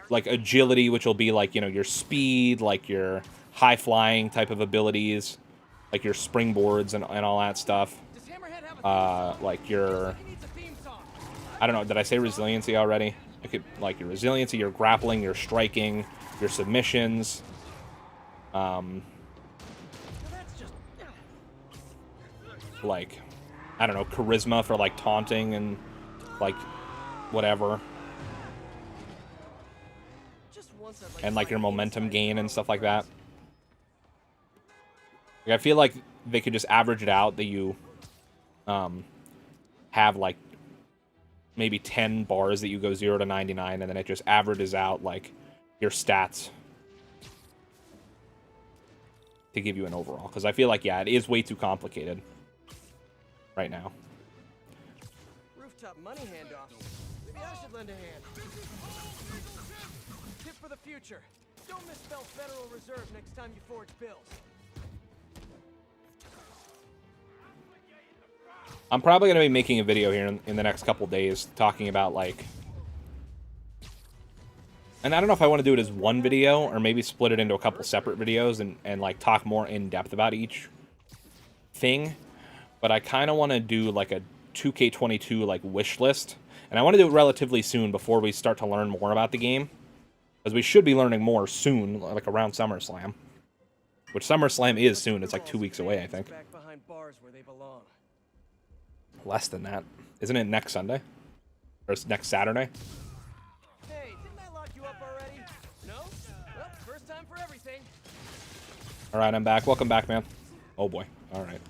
like, agility, which will be, like, you know, your speed, like, your high-flying type of abilities, like, your springboards and all that stuff. Like, your, I don't know, did I say resiliency already? It could, like, your resiliency, your grappling, your striking, your submissions, like, I don't know, charisma for, like, taunting and, like, whatever. And, like, your momentum gain and stuff like that. Like, I feel like they could just average it out that you have, like, maybe 10 bars that you go 0 to 99, and then it just averages out, like, your stats to give you an overall. Because I feel like, yeah, it is way too complicated right now. Rooftop money handoff. Maybe I should lend a hand. Tip for the future. Don't misspell Federal Reserve next time you forge bills. I'm probably going to be making a video here in the next couple days talking about, like, and I don't know if I want to do it as one video or maybe split it into a couple separate videos and like, talk more in depth about each thing. But I kind of want to do, like, a 2K22, like, wish list. And I want to do it relatively soon before we start to learn more about the game. Because we should be learning more soon, like, around SummerSlam. Which SummerSlam is soon. It's like 2 weeks away, I think. Less than that. Isn't it next Sunday? Or it's next Saturday? Hey, didn't I lock you up already? No? Well, first time for everything. Alright, I'm back. Welcome back, man. Oh boy. Alright.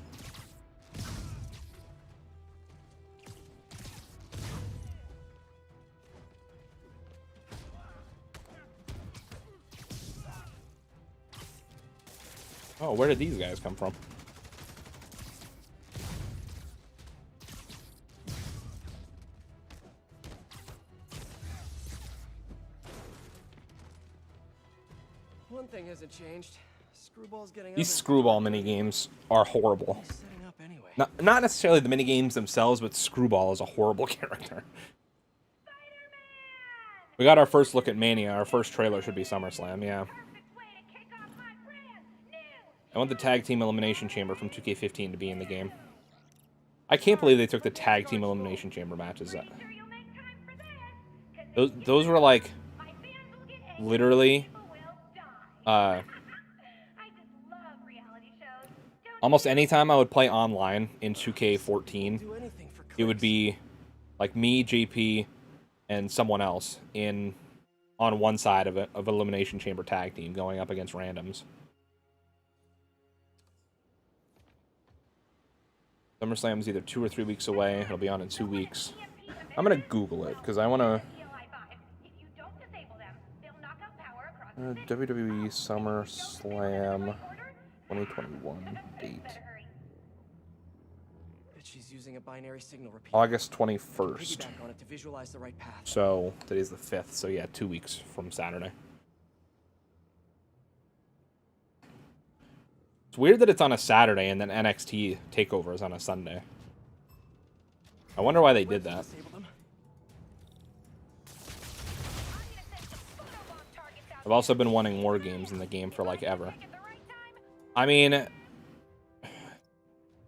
Oh, where did these guys come from? One thing hasn't changed. Screwball's getting These Screwball minigames are horrible. Anyway. Not necessarily the minigames themselves, but Screwball is a horrible character. We got our first look at Mania. Our first trailer should be SummerSlam, yeah. I want the Tag Team Elimination Chamber from 2K15 to be in the game. I can't believe they took the tag team elimination chamber matches. Those were like literally almost any time I would play online in 2K14, it would be like me, JP, and someone else on one side of elimination chamber tag team going up against randoms. SummerSlam is either 2 or 3 weeks away. It'll be on in 2 weeks. I'm gonna Google it because I want to. WWE SummerSlam 2021 date. She's using a binary signal repeater. August 21st. Piggyback on it to visualize the right path. So today's the 5th. So yeah, 2 weeks from Saturday. It's weird that it's on a Saturday and then NXT TakeOver is on a Sunday. I wonder why they did that. I've also been wanting more games in the game for like ever. I mean,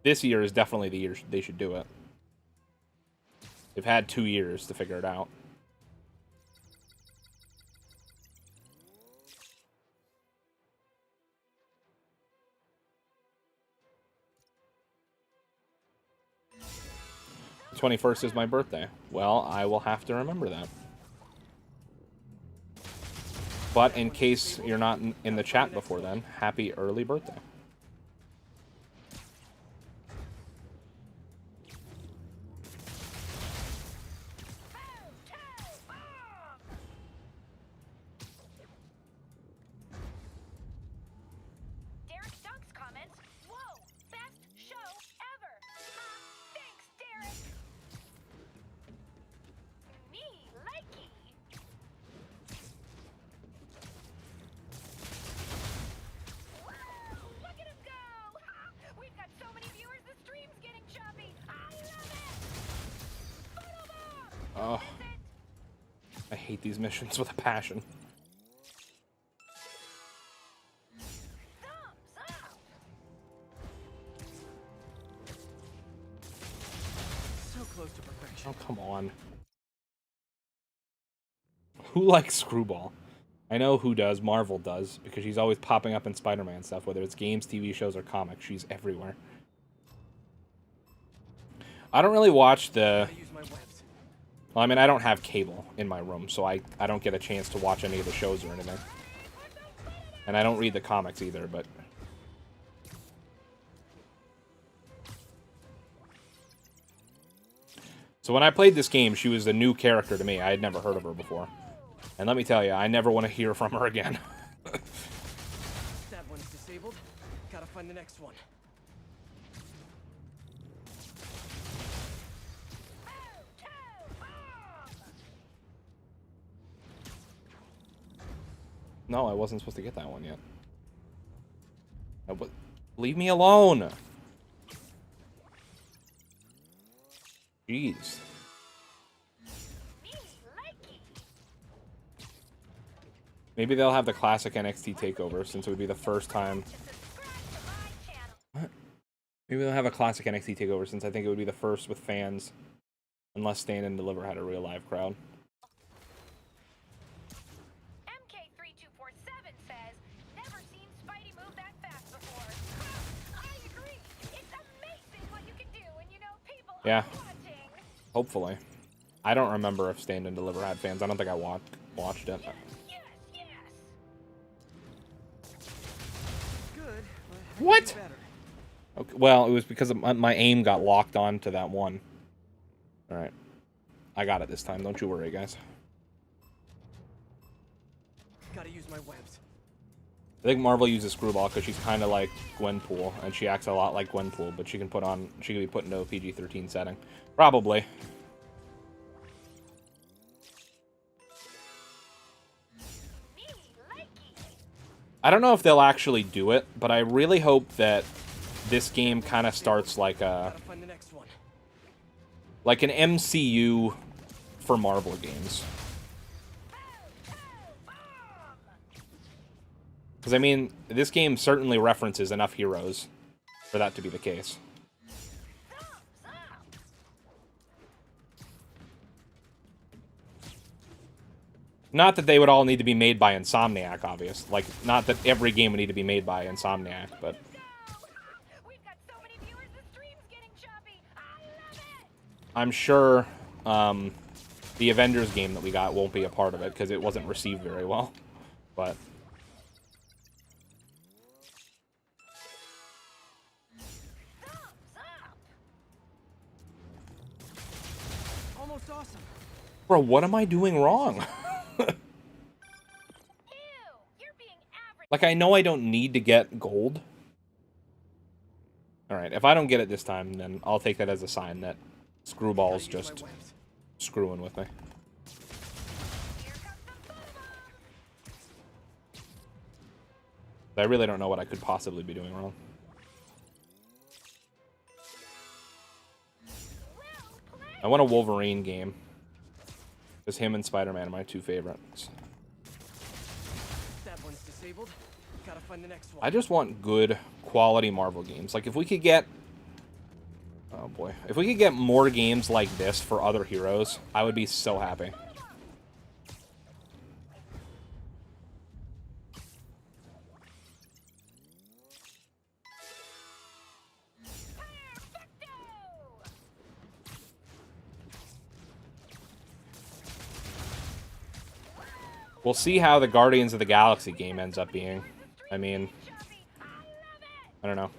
this year is definitely the year they should do it. They've had 2 years to figure it out. The 21st is my birthday. Well, I will have to remember that. But in case you're not in the chat before then, happy early birthday. Oh, I hate these missions with a passion. So close to perfection. Oh, come on. Who likes Screwball? I know who does. Marvel does, because she's always popping up in Spider-Man stuff, whether it's games, TV shows, or comics. She's everywhere. I don't really watch the... Well, I mean, I don't have cable in my room, so I don't get a chance to watch any of the shows or anything. And I don't read the comics either, but... So when I played this game, she was a new character to me. I had never heard of her before. And let me tell you, I never want to hear from her again. That one's disabled. Gotta find the next one. No, I wasn't supposed to get that one yet. No, but leave me alone. Jeez. Maybe they'll have the classic NXT takeover since it would be the first time. What? Maybe they'll have a classic NXT takeover since I think it would be the first with fans, unless Stand and Deliver had a real live crowd. Yeah, hopefully. I don't remember if Stand and Deliver had fans. I don't think I watched it. What? Okay, well, it was because of my aim got locked on to that one. Alright. I got it this time. Don't you worry, guys. Gotta use my webs. I think Marvel uses Screwball because she's kind of like Gwenpool, and she acts a lot like Gwenpool, but she can be put into a PG-13 setting. Probably. I don't know if they'll actually do it, but I really hope that this game kind of starts like an MCU for Marvel games. Because, I mean, this game certainly references enough heroes for that to be the case. Not that they would all need to be made by Insomniac, obvious. Like, not that every game would need to be made by Insomniac, but... We've got so many viewers, the stream's getting choppy. I love it. I'm sure the Avengers game that we got won't be a part of it, because it wasn't received very well. But... Almost awesome. Bro, what am I doing wrong? Like, I know I don't need to get gold. Alright, if I don't get it this time, then I'll take that as a sign that Screwball's just screwing with me. I really don't know what I could possibly be doing wrong. I want a Wolverine game. Because him and Spider-Man are my two favorites. That one's disabled. Gotta find the next one. I just want good quality Marvel games. Like, if we could get... Oh, boy. If we could get more games like this for other heroes, I would be so happy. We'll see how the Guardians of the Galaxy game ends up being. I mean, I don't know.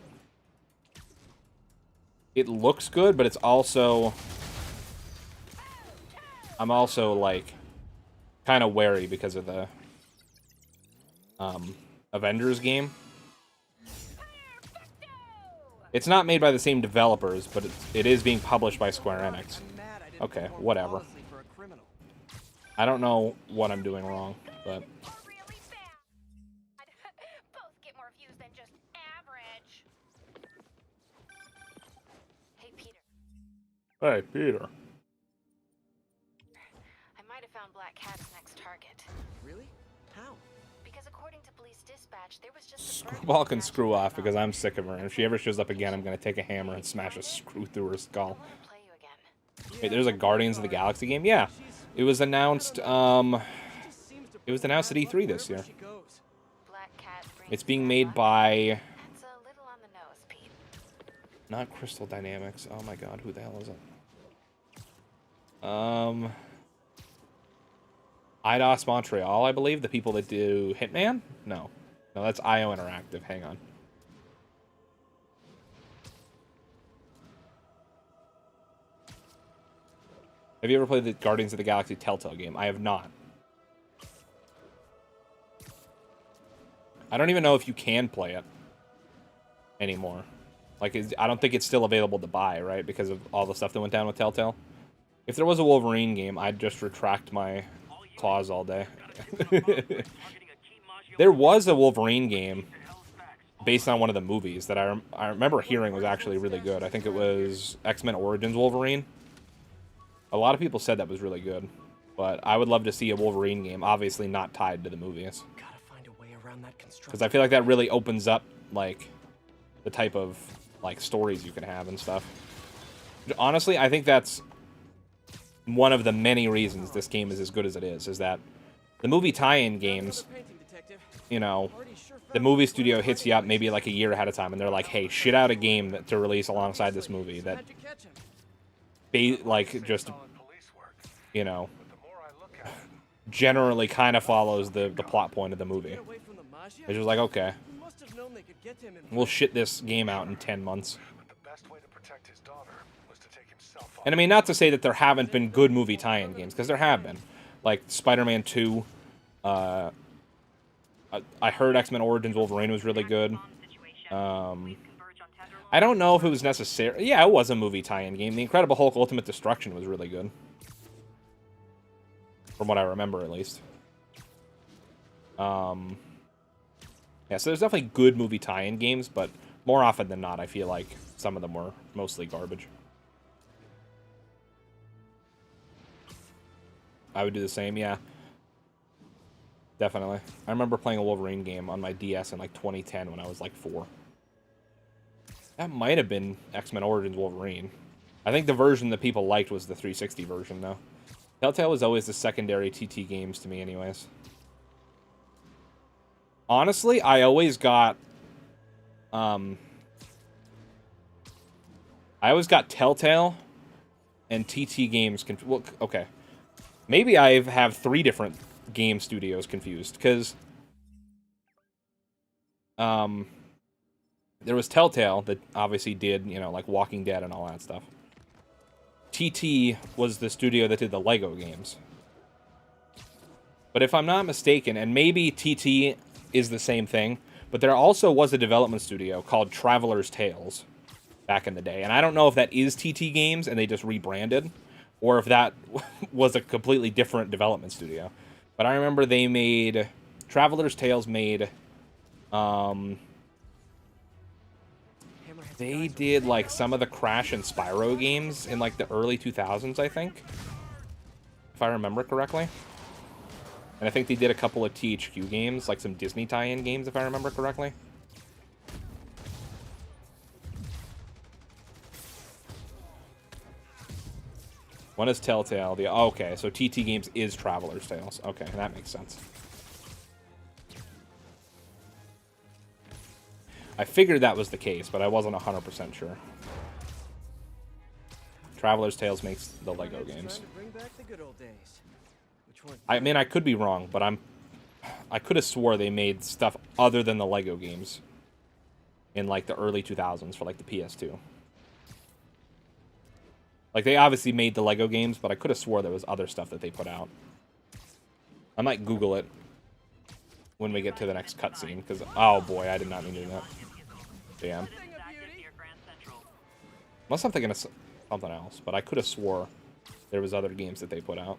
It looks good, but it's also... I'm also, like, kind of wary because of the Avengers game. It's not made by the same developers, but it is being published by Square Enix. Okay, whatever. I don't know what I'm doing wrong, but... Both get more views than just average. Hey, Peter. Hey, Peter. I might have found Black Cat's next target. Really? How? Because according to police dispatch, there was just a Screwball can screw off because I'm sick of her. And if she ever shows up again, I'm going to take a hammer and smash a screw through her skull. play you again. Wait, there's a Guardians of the Galaxy game? Yeah. It was announced, it was announced at E3 this year. Black Cat brings It's being bad made luck. by... That's a little on the nose, Pete. Not Crystal Dynamics. Oh my god, who the hell is it? Eidos Montreal, I believe. The people that do Hitman? No. No, that's IO Interactive. Hang on. Have you ever played the Guardians of the Galaxy Telltale game? I have not. I don't even know if you can play it anymore. Like, I don't think it's still available to buy, right? Because of all the stuff that went down with Telltale. If there was a Wolverine game, I'd just retract my claws all day. There was a Wolverine game based on one of the movies that I remember hearing was actually really good. I think it was X-Men Origins Wolverine. A lot of people said that was really good, but I would love to see a Wolverine game, obviously not tied to the movies. Gotta find a way around that construction. Because I feel like that really opens up, like, the type of, like, stories you can have and stuff. Honestly, I think that's one of the many reasons this game is as good as it is that the movie tie-in games, you know, the movie studio hits you up maybe like a year ahead of time, and they're like, hey, shit out a game to release alongside this movie that... like, just, you know, generally kind of follows the plot point of the movie. It's just like, okay, we'll shit this game out in 10 months. And I mean, not to say that there haven't been good movie tie-in games, because there have been. Like, Spider-Man 2, I heard X-Men Origins Wolverine was really good. I don't know if it was necessary. Yeah, it was a movie tie-in game. The Incredible Hulk Ultimate Destruction was really good. From what I remember, at least. Yeah, so there's definitely good movie tie-in games, but more often than not, I feel like some of them were mostly garbage. I would do the same, yeah. Definitely. I remember playing a Wolverine game on my DS in, like, 2010 when I was, like, 4. That might have been X-Men Origins Wolverine. I think the version that people liked was the 360 version, though. Telltale was always the secondary TT games to me anyways. Honestly, I always got Telltale and TT games well, okay. Maybe I have 3 different game studios confused, because there was Telltale that obviously did, you know, like Walking Dead and all that stuff. TT was the studio that did the Lego games. But if I'm not mistaken, and maybe TT is the same thing, but there also was a development studio called Traveler's Tales back in the day. And I don't know if that is TT Games and they just rebranded, or if that was a completely different development studio. But I remember they made... Traveler's Tales made... they did, like, some of the Crash and Spyro games in, like, the early 2000s, I think. If I remember correctly. And I think they did a couple of THQ games, like some Disney tie-in games, if I remember correctly. One is Telltale. Okay, so TT Games is Traveler's Tales. Okay, that makes sense. I figured that was the case, but I wasn't 100% sure. Traveler's Tales makes the Lego games. I mean, I could be wrong, but I could have swore they made stuff other than the Lego games in, like, the early 2000s for, like, the PS2. Like, they obviously made the Lego games, but I could have swore there was other stuff that they put out. I might Google it when we get to the next cutscene, because, oh boy, I did not mean to do that. Damn. Unless I'm thinking of something else, but I could have swore there was other games that they put out.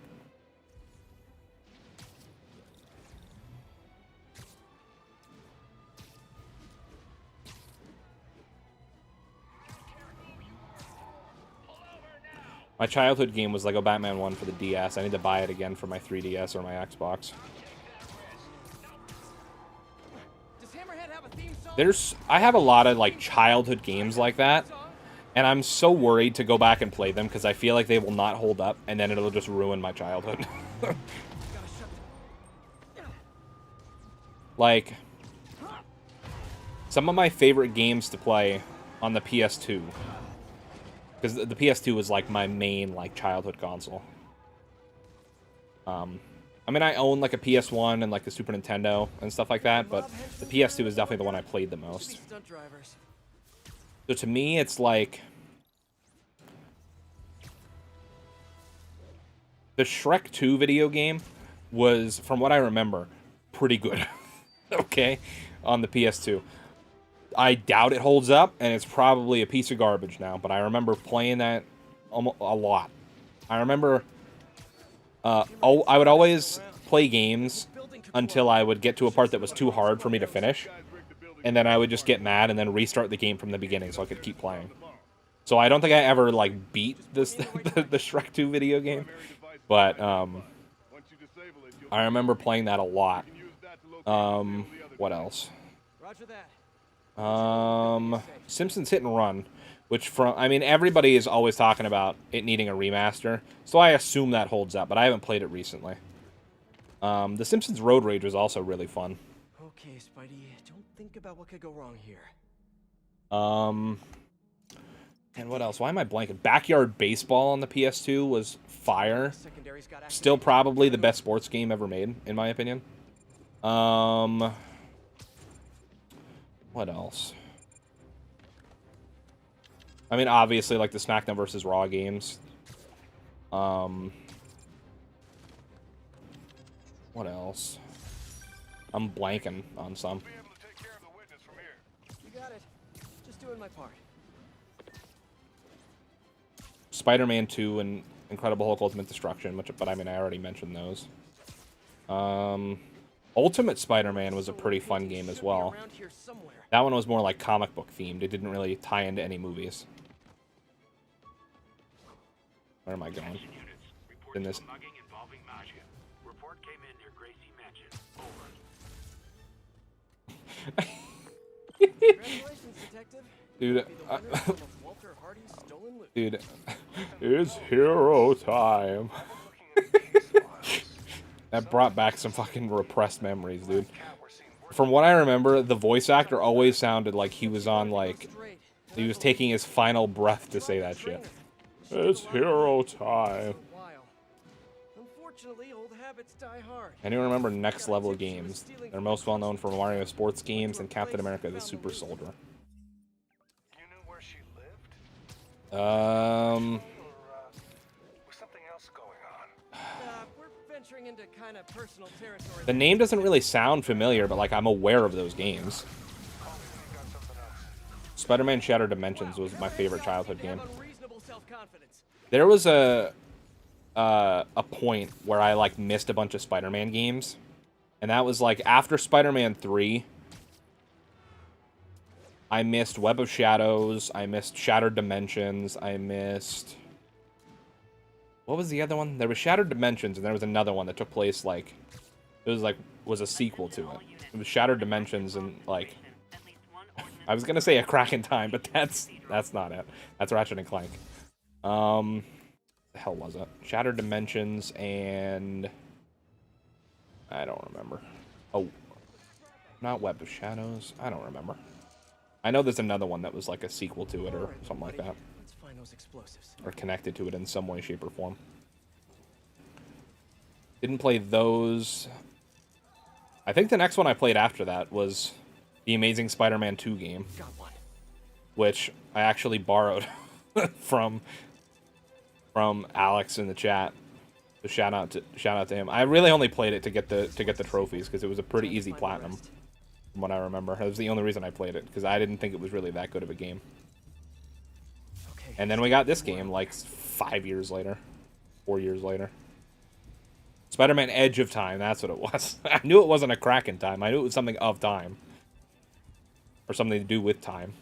My childhood game was Lego Batman 1 for the DS. I need to buy it again for my 3DS or my Xbox. I have a lot of, like, childhood games like that, and I'm so worried to go back and play them because I feel like they will not hold up, and then it'll just ruin my childhood. Like, some of my favorite games to play on the PS2, because the PS2 was, like, my main, like, childhood console. I mean, I own, like, a PS1 and, like, a Super Nintendo and stuff like that, but the PS2 is definitely the one I played the most. So to me, it's like... the Shrek 2 video game was, from what I remember, pretty good. Okay? On the PS2. I doubt it holds up, and it's probably a piece of garbage now, but I remember playing that a lot. I remember... I would always play games until I would get to a part that was too hard for me to finish, and then I would just get mad and then restart the game from the beginning so I could keep playing. So I don't think I ever, like, beat this the Shrek 2 video game, but I remember playing that a lot. What else? Simpsons Hit and Run, which I mean, everybody is always talking about it needing a remaster, so I assume that holds up, but I haven't played it recently. The Simpsons Road Rage was also really fun. Okay, Spidey, don't think about what could go wrong here. And what else? Why am I blanking? Backyard Baseball on the PS2 was fire. Still probably the best sports game ever made, in my opinion. What else? I mean, obviously, like the SmackDown vs. Raw games. What else? I'm blanking on some. You got it. Just doing my part. Spider-Man 2 and Incredible Hulk Ultimate Destruction, but I mean, I already mentioned those. Ultimate Spider-Man was a pretty fun game as well. That one was more like comic book themed. It didn't really tie into any movies. Where am I going? In this. Dude, dude, it's hero time. That brought back some fucking repressed memories, dude. From what I remember, the voice actor always sounded like he was on, like, he was taking his final breath to say that shit. It's hero time. Unfortunately, old habits die hard. Anyone remember Next Level Games? They're most well known for Mario sports games and Captain America: The Super Soldier. You knew where she lived? Um, Was something else going on? We're venturing into kind of personal territory. the name doesn't really sound familiar, but like I'm aware of those games. Spider-Man Shattered Dimensions was my favorite childhood game. There was a point where I like missed a bunch of Spider-Man games, and that was like after Spider-Man 3. I missed Web of Shadows, I missed Shattered Dimensions, I missed... What was the other one? There was Shattered Dimensions, and there was another one that took place, like... It was, like, was a sequel to it. It was Shattered Dimensions, and, like... I was gonna say A Crack in Time, but that's not it. That's Ratchet and Clank. The hell was it? Shattered Dimensions, and... I don't remember. Oh. Not Web of Shadows? I don't remember. I know there's another one that was like a sequel to it or something like that. Let's find those explosives. Or connected to it in some way, shape, or form. Didn't play those. I think the next one I played after that was the Amazing Spider-Man 2 game. Got one. Which I actually borrowed from Alex in the chat. So shout out to him. I really only played it to get the trophies because it was a pretty easy platinum. From what I remember. That was the only reason I played it, because I didn't think it was really that good of a game. Okay. And then we got this game, like, 5 years later. 4 years later. Spider-Man Edge of Time, that's what it was. I knew it wasn't A Crack in Time. I knew it was something of time. Or something to do with time.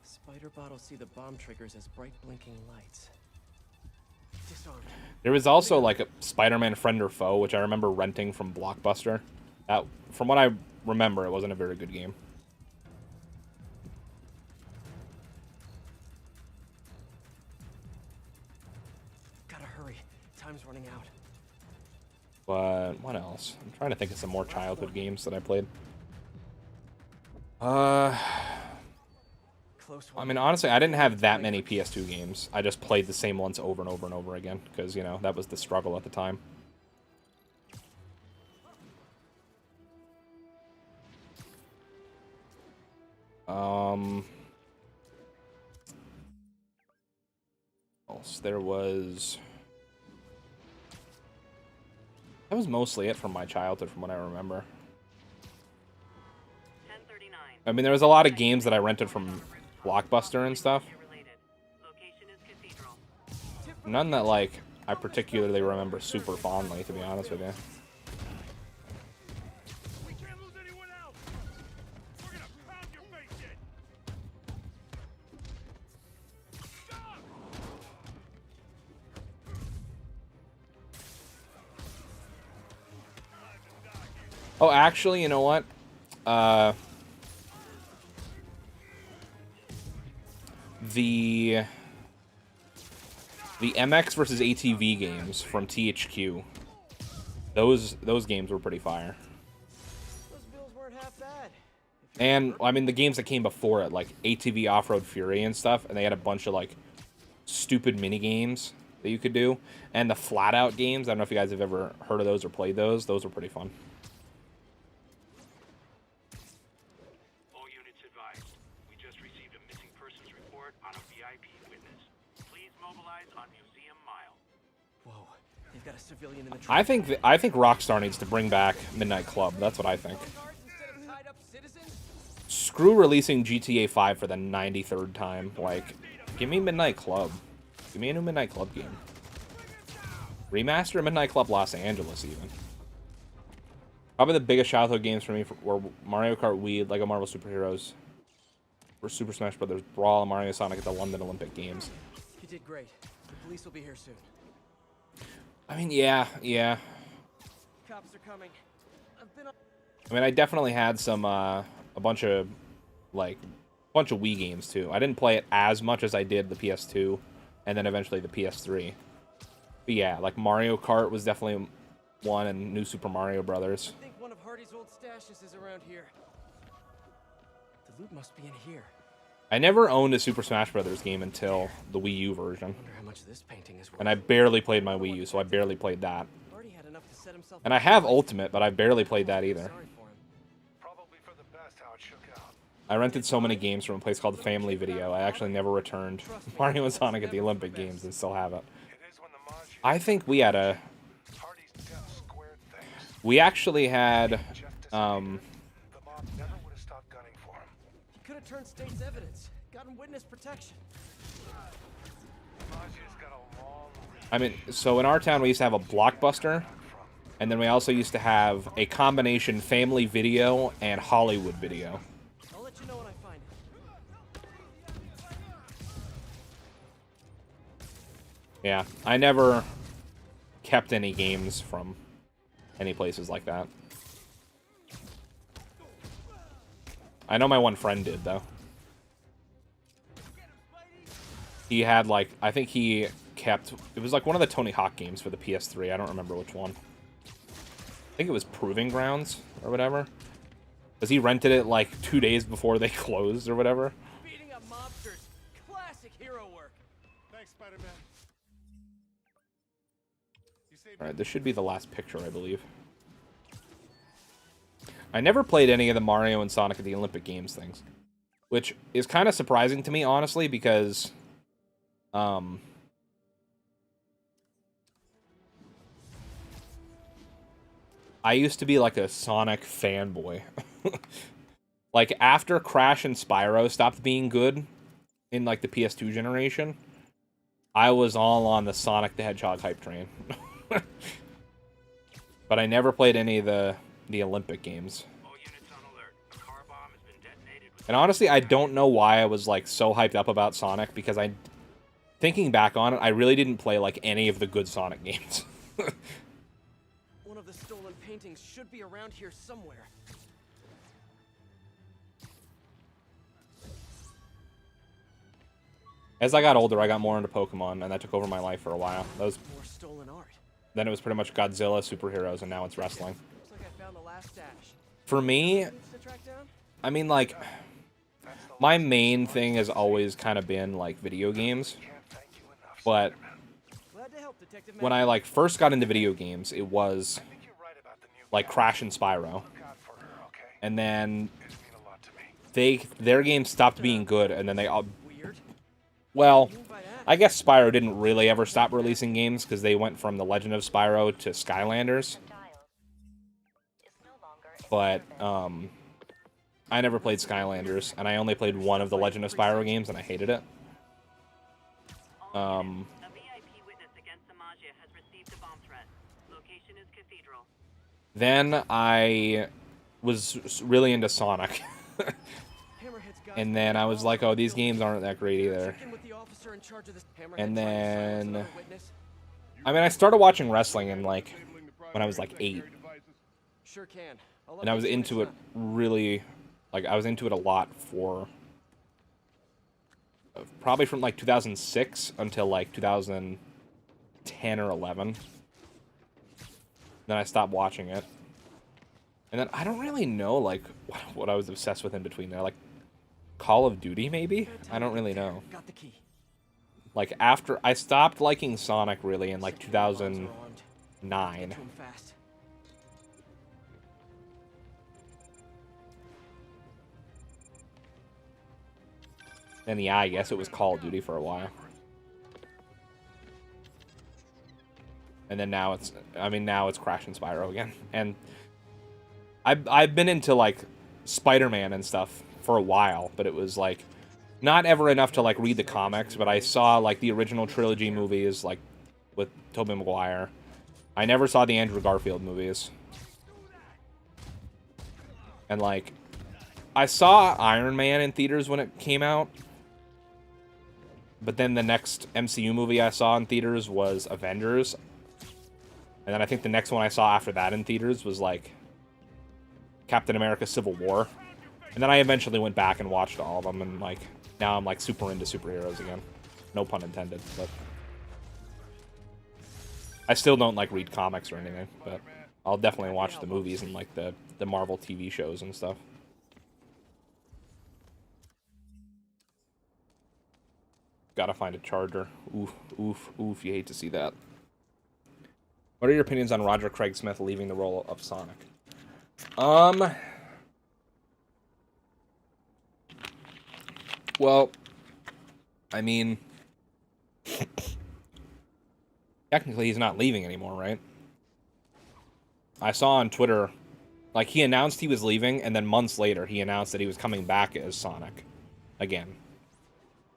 Spider bottles see the bomb triggers as bright blinking lights. Disarmed. There was also, like, a Spider-Man Friend or Foe, which I remember renting from Blockbuster. That, from what I remember, it wasn't a very good game. Gotta hurry. Time's running out. But what else? I'm trying to think of some more childhood games that I played. Close I one. mean, honestly, I didn't have that many PS2 games. I just played the same ones over and over and over again, because, you know, that was the struggle at the time. Else there was... That was mostly it from my childhood, from what I remember. 1039. I mean, there was a lot of games that I rented from Blockbuster and stuff. Location is Cathedral. None that, like, I particularly remember super fondly, to be honest with you. We can't lose anyone else. We're gonna pound your face in. Stop! Oh, actually, you know what? The MX versus ATV games from THQ. Those games were pretty fire. Those bills weren't half bad. And I mean the games that came before it, like ATV Off-Road Fury and stuff, and they had a bunch of like stupid mini games that you could do. And the Flat Out games, I don't know if you guys have ever heard of those or played those. Those were pretty fun. All units advised. We just received a missing persons report on a VIP witness. Please mobilize on Museum Mile. Whoa. They've got a civilian in the I think Rockstar needs to bring back Midnight Club. That's what I think. Instead of tied up citizens? Screw releasing GTA 5 for the 93rd time. Like, give me Midnight Club. Give me a new Midnight Club game. Remaster Midnight Club Los Angeles, even. Probably the biggest childhood games for me were Mario Kart Wii, Lego Marvel Superheroes, or Super Smash Bros. Brawl, and Mario Sonic at the London Olympic Games. You did great. The police will be here soon. I mean, yeah. Cops are coming. I've been on... I mean, I definitely had some, a bunch of Wii games, too. I didn't play it as much as I did the PS2, and then eventually the PS3. But yeah, like Mario Kart was definitely one, and New Super Mario Brothers. I think one of Hardy's old stashes is around here. The loot must be in here. I never owned a Super Smash Brothers game until the Wii U version. I wonder how much this painting is worth. And I barely played my Wii U, so I barely played that. Hardy had enough to set himself And I have Ultimate, but I barely played that either. Sorry for him. Probably for the best how it shook out. I rented so many games from a place called the Family Video. I actually never returned Mario and Sonic at the Olympic Games and still have it. It is when the Magi I think we had a... Hardy's death squared things. We actually had... Jeff disappeared. The mob never would have stopped gunning for him. He could have turned state's evidence, gotten witness protection. Magi's got a long reach. I mean, so in our town we used to have a Blockbuster, and then we also used to have a combination Family Video and Hollywood Video. I'll let you know when I find it. Yeah, I never kept any games from any places like that. I know my one friend did, though. He had, like, I think he kept... It was, like, one of the Tony Hawk games for the PS3. I don't remember which one. I think it was Proving Grounds or whatever. Because he rented it, like, 2 days before they closed or whatever. Beating up mobsters. Classic hero work. Thanks, Spider-Man. You saved Alright, this should be the last picture, I believe. I never played any of the Mario and Sonic at the Olympic Games things. Which is kind of surprising to me, honestly, because... I used to be like a Sonic fanboy. Like after Crash and Spyro stopped being good in like the PS2 generation, I was all on the Sonic the Hedgehog hype train. But I never played any of the Olympic games. All units on alert. A car bomb has been detonated with... And honestly, I don't know why I was like so hyped up about Sonic, because thinking back on it, I really didn't play like any of the good Sonic games. One of the stolen paintings should be around here somewhere. As I got older, I got more into Pokemon, and that took over my life for a while. More stolen art. Then it was pretty much Godzilla, superheroes, and now it's wrestling. Looks like I found the last stash. For me, Needs to track down? I mean, like, my main thing has always kind of been, like, video games. But Glad to help, Detective when I, like, first got into video games, it was, like, Crash and Spyro. And then their games stopped being good, and then they all... Weird. Well, I guess Spyro didn't really ever stop releasing games, because they went from The Legend of Spyro to Skylanders. But, I never played Skylanders, and I only played one of the Legend of Spyro games, and I hated it. A VIP witness against the Magia has received a bomb threat. Location is Cathedral. Then I was really into Sonic. Hammerhead's got And then I was like, oh, these games aren't that great either. check in with the officer in charge of this. Hammerhead And trying to silence then... another witness? I mean, I started watching wrestling in, like, when I was, like, 8. Sure can. I'll And I was update you into next it time. really... Like, I was into it a lot for... Probably from, like, 2006 until, like, 2010 or 11. Then I stopped watching it. And then I don't really know, like, what I was obsessed with in between there. Like, Call of Duty, maybe? I don't really know. Got the key. Like, after... I stopped liking Sonic, really, in, like, Bombs are armed. 2009. Get to 'em fast. And yeah, I guess it was Call of Duty for a while. And then now it's... I mean, now it's Crash and Spyro again. And I've been into, like, Spider-Man and stuff for a while, but it was, like, not ever enough to, like, read the comics, but I saw, like, the original trilogy movies, like, with Tobey Maguire. I never saw the Andrew Garfield movies. And, like, I saw Iron Man in theaters when it came out. But then the next MCU movie I saw in theaters was Avengers. And then I think the next one I saw after that in theaters was, like, Captain America Civil War. And then I eventually went back and watched all of them, and, like, now I'm, like, super into superheroes again. No pun intended, but... I still don't like read comics or anything, but I'll definitely watch the movies and like the Marvel TV shows and stuff. Gotta find a charger. Oof, oof, oof. You hate to see that. What are your opinions on Roger Craig Smith leaving the role of Sonic? Well, I mean, technically he's not leaving anymore, right? I saw on Twitter, like, he announced he was leaving, and then months later he announced that he was coming back as Sonic again.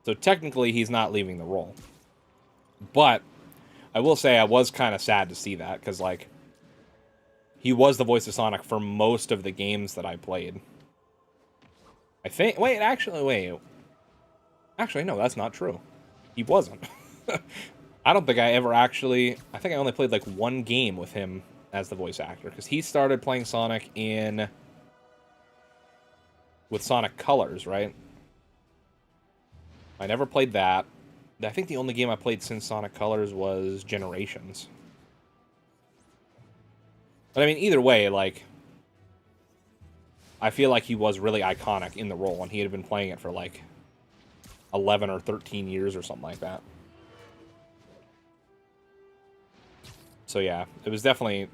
So technically he's not leaving the role. But I will say I was kind of sad to see that, because, like, he was the voice of Sonic for most of the games that I played. I think... Wait, actually, no, that's not true. He wasn't. I don't think I ever actually... I think I only played, like, one game with him as the voice actor, because he started playing Sonic with Sonic Colors, right? I never played that. I think the only game I played since Sonic Colors was Generations. But I mean, either way, like, I feel like he was really iconic in the role, and he had been playing it for, like, 11 or 13 years or something like that. So yeah, it was definitely,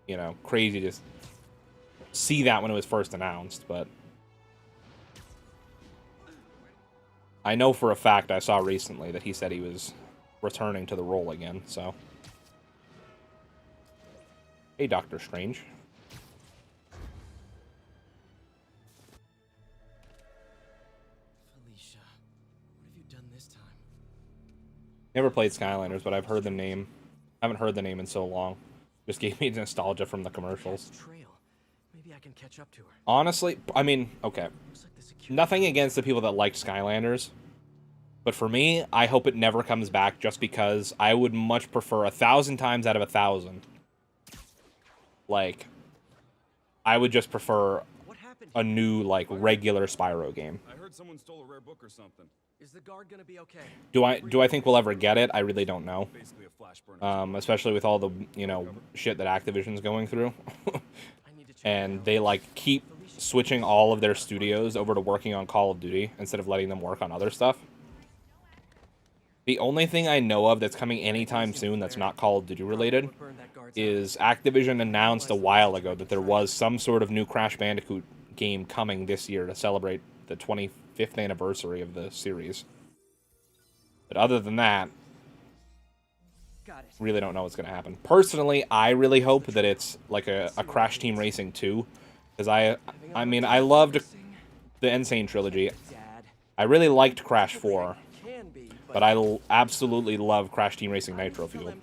you know, crazy to see that when it was first announced, but I know for a fact I saw recently that he said he was returning to the role again, so. Hey, Doctor Strange. Felicia, what have you done this time? Never played Skylanders, but I've heard the name. I haven't heard the name in so long. Just gave me nostalgia from the commercials. Trail. Maybe I can catch up to her. Honestly, I mean, okay. Nothing against the people that liked Skylanders. But for me, I hope it never comes back, just because I would much prefer 1,000 times out of 1,000. Like, I would just prefer a new, like, regular Spyro game. I heard someone stole a rare book or something. Is the guard gonna be okay? Do I think we'll ever get it? I really don't know. Basically a flash burner. Especially with all the, you know, shit that Activision's going through. And they, like, keep switching all of their studios over to working on Call of Duty instead of letting them work on other stuff. The only thing I know of that's coming anytime soon that's not Call of Duty related is Activision announced a while ago that there was some sort of new Crash Bandicoot game coming this year to celebrate the 25th anniversary of the series. But other than that, really don't know what's going to happen. Personally, I really hope that it's like a Crash Team Racing 2, because I mean, I loved the Insane trilogy. I really liked Crash 4. But I absolutely love Crash Team Racing Nitro Fuel.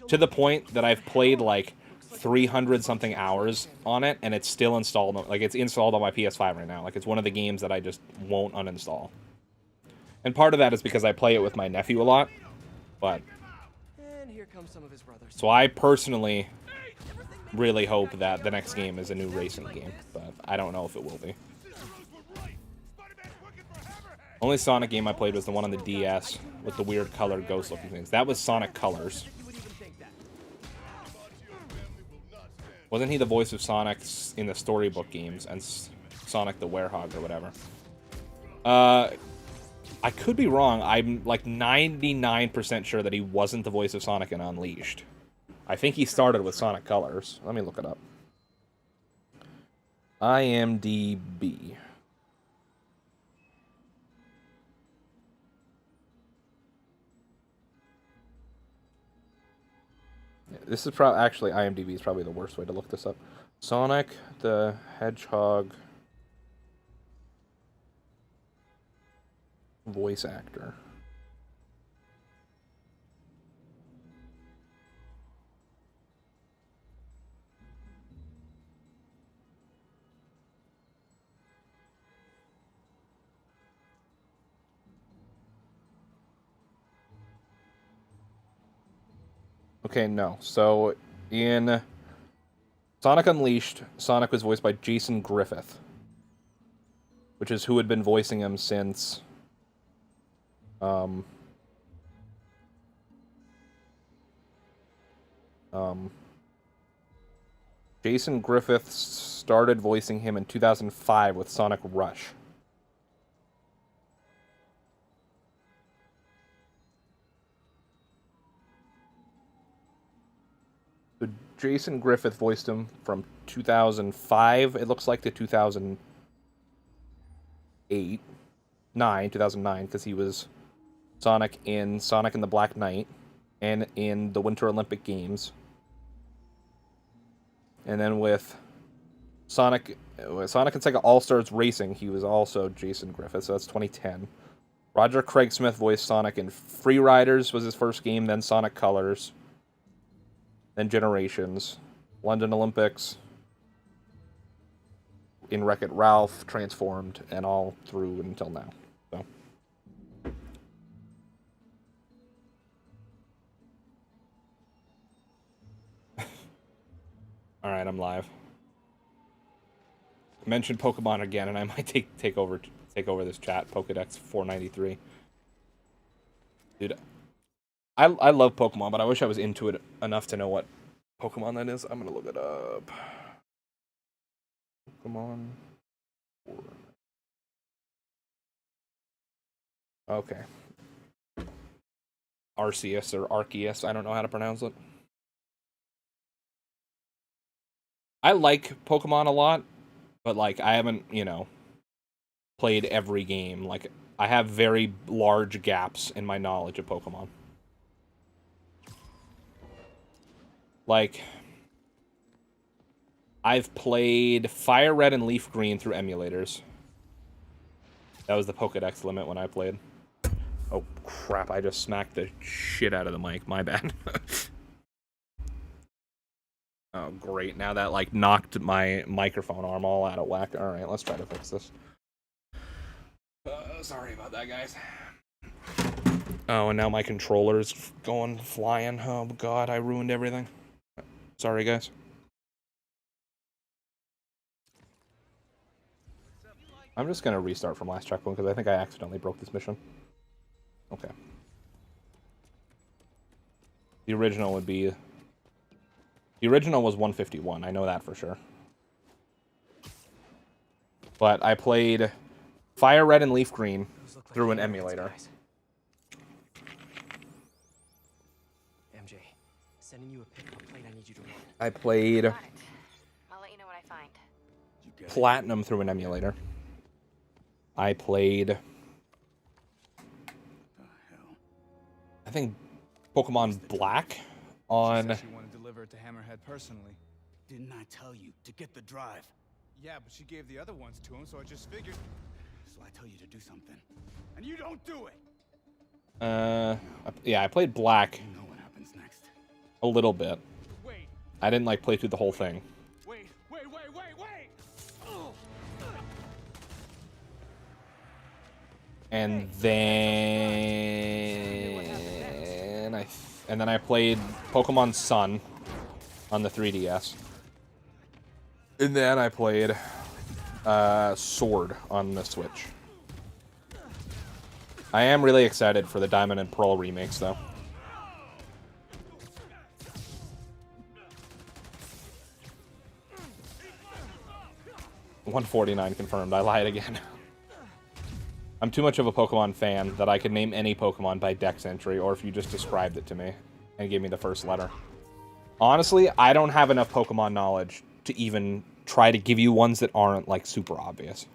To the point that I've played like 300-something hours on it, and it's still installed. Like, it's installed on my PS5 right now. Like, it's one of the games that I just won't uninstall. And part of that is because I play it with my nephew a lot. But And here comes some of his brothers. so I personally really hope that the next game is a new racing game. But I don't know if it will be. Only Sonic game I played was the one on the DS with the weird colored ghost-looking things. That was Sonic Colors. Wasn't he the voice of Sonic in the storybook games and Sonic the Werehog or whatever? I could be wrong. I'm like 99% sure that he wasn't the voice of Sonic in Unleashed. I think he started with Sonic Colors. Let me look it up. IMDb. This is probably actually IMDb is probably the worst way to look this up. Sonic the Hedgehog voice actor. Okay, no. So, in Sonic Unleashed, Sonic was voiced by Jason Griffith, which is who had been voicing him since, Jason Griffith started voicing him in 2005 with Sonic Rush. So Jason Griffith voiced him from 2005, it looks like, to 2009, because he was Sonic in Sonic and the Black Knight and in the Winter Olympic Games. And then with Sonic and Sega All-Stars Racing, he was also Jason Griffith, so that's 2010. Roger Craig Smith voiced Sonic in Free Riders was his first game, then Sonic Colors, then Generations, London Olympics, in Wreck-It Ralph, Transformed, and all through until now. So. Alright, I'm live. Mention Pokemon again, and I might take over this chat. Pokedex 493. Dude, I love Pokemon, but I wish I was into it enough to know what Pokemon that is. I'm gonna look it up. Pokemon. Okay. Arceus or Arceus. I don't know how to pronounce it. I like Pokemon a lot, but like I haven't, played every game. Like I have very large gaps in my knowledge of Pokemon. Like I've played Fire Red and Leaf Green through emulators. That was the Pokedex limit when I played. Oh crap, I just smacked the shit out of the mic. My bad. Oh, great. Now that, like, knocked my microphone arm all out of whack. Alright, let's try to fix this. Sorry about that, guys. Oh, and now my controller's going flying. Oh, God, I ruined everything. Sorry, guys. I'm just gonna restart from last checkpoint, because I think I accidentally broke this mission. Okay. The original would be... The original was 151, I know that for sure. But I played Fire Red and Leaf Green through an emulator. MJ, sending you a pic of a plane I need you to run. I played Got it. I'll let you know what I find. Platinum through an emulator. I played... I think Pokemon Black on... She wanted to deliver it to Hammerhead personally. Didn't I tell you to get the drive? Yeah, but she gave the other ones to him, so I just figured. So I tell you to do something, and you don't do it. Yeah, I played Black You know what happens next. a little bit. Wait, I didn't like play through the whole thing. wait. And then I played Pokemon Sun on the 3DS. And then I played Sword on the Switch. I am really excited for the Diamond and Pearl remakes, though. $149 confirmed. I lied again. I'm too much of a Pokemon fan that I could name any Pokemon by Dex entry, or if you just described it to me and gave me the first letter. Honestly, I don't have enough Pokemon knowledge to even try to give you ones that aren't, like, super obvious.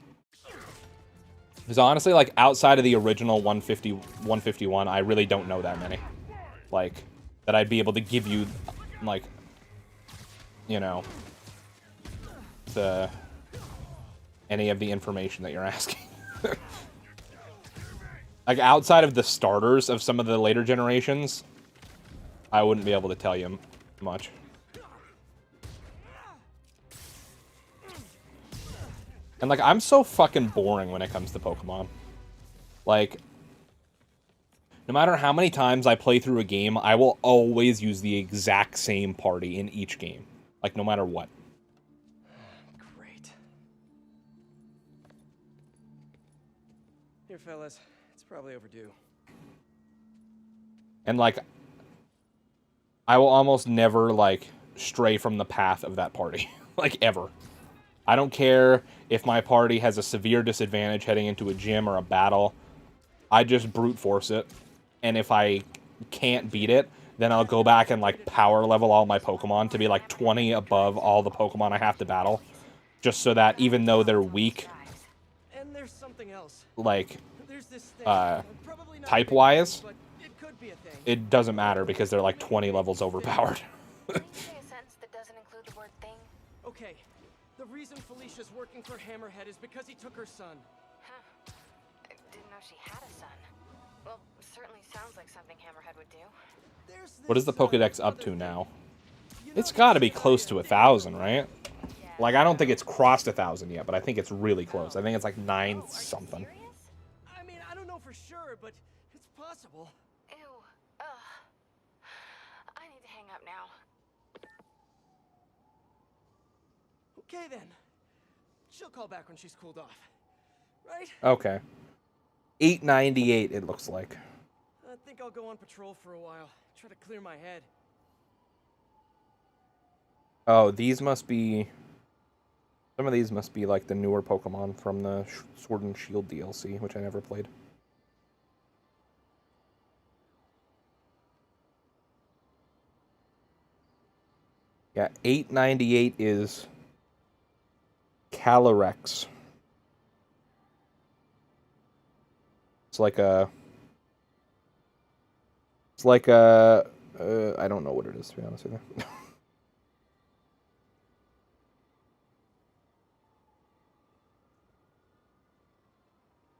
Because honestly, like, outside of the original 151, I really don't know that many. Like, that I'd be able to give you, like, any of the information that you're asking. Like, outside of the starters of some of the later generations, I wouldn't be able to tell you much. And, like, I'm so fucking boring when it comes to Pokemon. Like, no matter how many times I play through a game, I will always use the exact same party in each game. Like, no matter what. Great. Here, fellas. It's probably overdue. And, like, I will almost never, like, stray from the path of that party. Like, ever. I don't care if my party has a severe disadvantage heading into a gym or a battle. I just brute force it. And if I can't beat it, then I'll go back and, like, power level all my Pokemon to be, like, 20 above all the Pokemon I have to battle. Just so that even though they're weak, And there's something else. like, There's this thing. Probably not type-wise, but it could be a thing. it doesn't matter because they're, like, 20 levels overpowered. Can you say a sentence that doesn't include the word thing? Okay. The reason Felicia's working for Hammerhead is because he took her son. Huh. I didn't know she had a son. Well, certainly sounds like something Hammerhead would do. There's What is the this, Pokedex up other to thing. now? You know It's got to be this close to guy- 1,000, right? Like, I don't think it's crossed 1,000 yet, but I think it's really close. I think it's like 9 something. Serious? I mean, I don't know for sure, but it's possible. Ew. Ugh. I need to hang up now. Okay then. She'll call back when she's cooled off. Right? Okay. 898, it looks like. I think I'll go on patrol for a while. Try to clear my head. Oh, these must be... Some of these must be like the newer Pokemon from the Sword and Shield DLC, which I never played. Yeah, 898 is Calyrex. It's like a... It's like a... I don't know what it is, to be honest with you.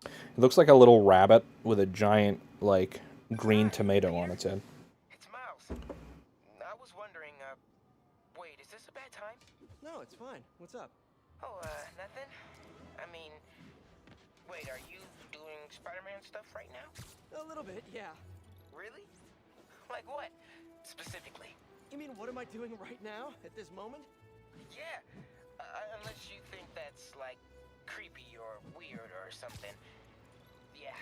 It looks like a little rabbit with a giant, like, green tomato on its head. It's Miles. I was wondering, wait, is this a bad time? No, it's fine. What's up? Oh, nothing? I mean, wait, are you doing Spider-Man stuff right now? A little bit, yeah. Really? Like what, specifically? You mean, what am I doing right now, at this moment? Yeah, unless you think that's, like, creepy or weird or something. Yeah,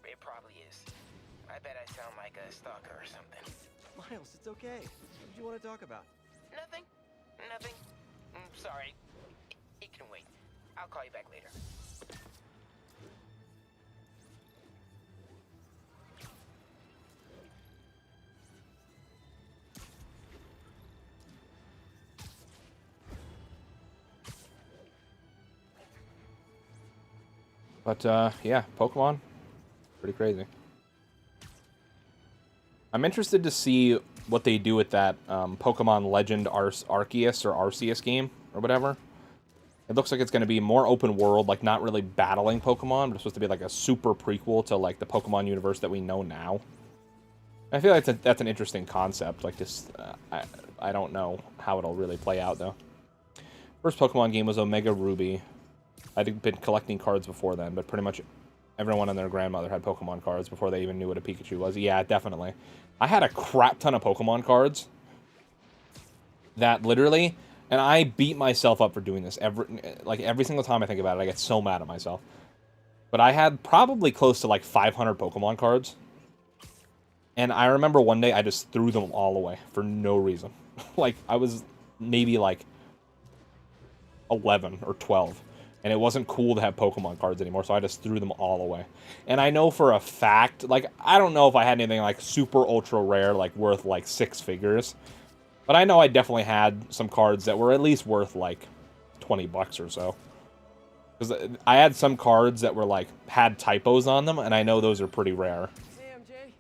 it probably is. I bet I sound like a stalker or something. Miles, it's okay. What do you want to talk about? Nothing. Sorry. It can wait. I'll call you back later. But, yeah, Pokemon, pretty crazy. I'm interested to see what they do with that Pokemon Legend Arceus or Arceus game, or whatever. It looks like it's going to be more open world, like not really battling Pokemon, but it's supposed to be like a super prequel to like the Pokemon universe that we know now. I feel like that's an interesting concept. Like this, I don't know how it'll really play out, though. First Pokemon game was Omega Ruby. I'd been collecting cards before then, but pretty much everyone and their grandmother had Pokemon cards before they even knew what a Pikachu was. Yeah, definitely. I had a crap ton of Pokemon cards that literally, and I beat myself up for doing this every single time I think about it. I get so mad at myself. But I had probably close to like 500 Pokemon cards, and I remember one day I just threw them all away for no reason. Like I was maybe like 11 or 12. And it wasn't cool to have Pokemon cards anymore, so I just threw them all away. And I know for a fact, like, I don't know if I had anything, like, super ultra rare, like, worth, like, 6 figures. But I know I definitely had some cards that were at least worth, like, 20 bucks or so. Because I had some cards that were, like, had typos on them, and I know those are pretty rare. Hey, MJ.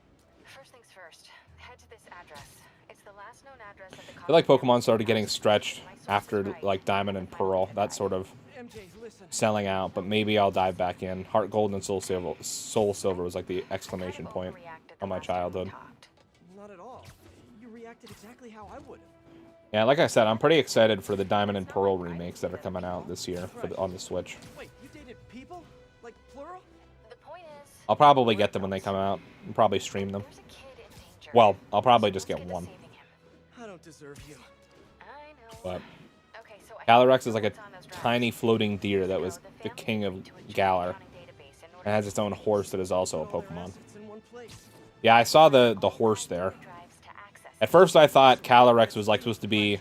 First things first, head to this address. It's the last known address of the I feel like Pokemon started getting stretched after, like, Diamond and Pearl. That sort of MJ, listen. selling out, but maybe I'll dive back in. Heart Gold and Soul Silver was like the exclamation point of my childhood. Not at all. You reacted exactly how I would have. Yeah, like I said, I'm pretty excited for the Diamond and Pearl remakes that are coming out this year on the Switch. Wait, you dated people? Like, plural? The point is, I'll probably get them when they come out and probably stream them. there's a kid in danger. Well, I'll probably just Let's get to one. saving him. I don't deserve you. I know. But Okay, so I Calyrex is like a what's on those drives. tiny floating deer that was So the family king of agreed to a joint Galar. accounting database in order And has to its own trace horse that is also a All their Pokemon. assets in one place. Yeah, I saw the horse there. drives to access At first, I thought Calyrex was like supposed to be